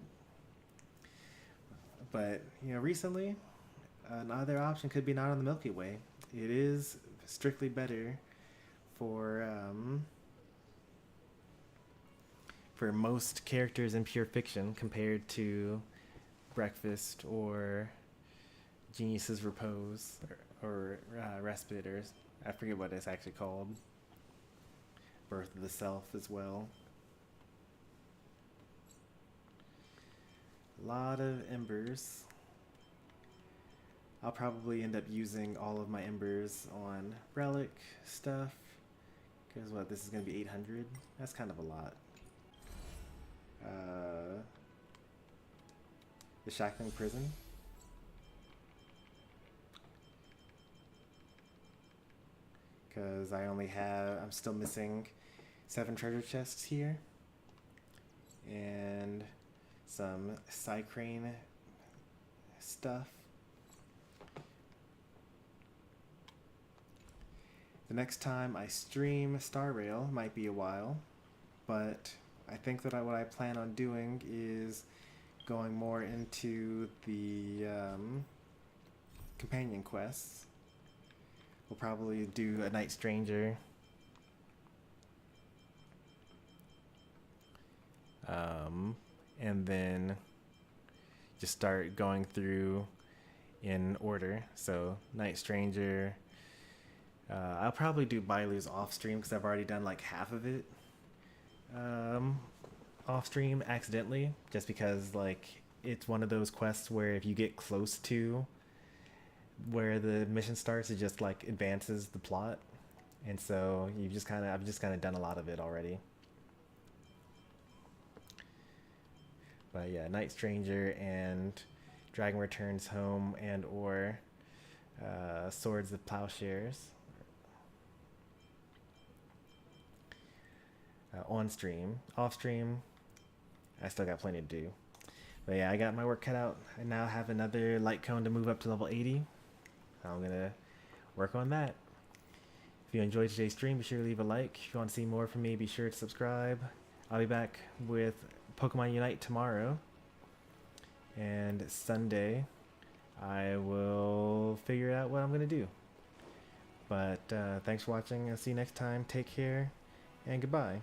But, you know, recently, another option could be Not on the Milky Way. It is strictly better for most characters in pure fiction compared to Breakfast or Genius's Repose or Respite, or I forget what it's actually called. Birth of the Self as well. A lot of embers. I'll probably end up using all of my embers on relic stuff, because what, this is going to be 800? That's kind of a lot. The Shackling Prison. Because I'm still missing 7 treasure chests here. And some Cycrane stuff. The next time I stream Star Rail might be a while, but I think that what I plan on doing is going more into the companion quests. We'll probably do a Night Stranger. And then just start going through in order. So Night Stranger. I'll probably do Bailu's off stream because I've already done like half of it off stream accidentally, just because like it's one of those quests where if you get close to where the mission starts, it just like advances the plot, and so I've just kind of done a lot of it already. But yeah, Night Stranger and Dragon Returns Home and or Swords of Plowshares on stream. Off stream, I still got plenty to do. But yeah, I got my work cut out. I now have another light cone to move up to level 80. I'm gonna work on that. If you enjoyed today's stream, be sure to leave a like. If you want to see more from me, be sure to subscribe. I'll be back with Pokemon Unite tomorrow, and Sunday I will figure out what I'm gonna do. But thanks for watching. I'll see you next time. Take care and goodbye.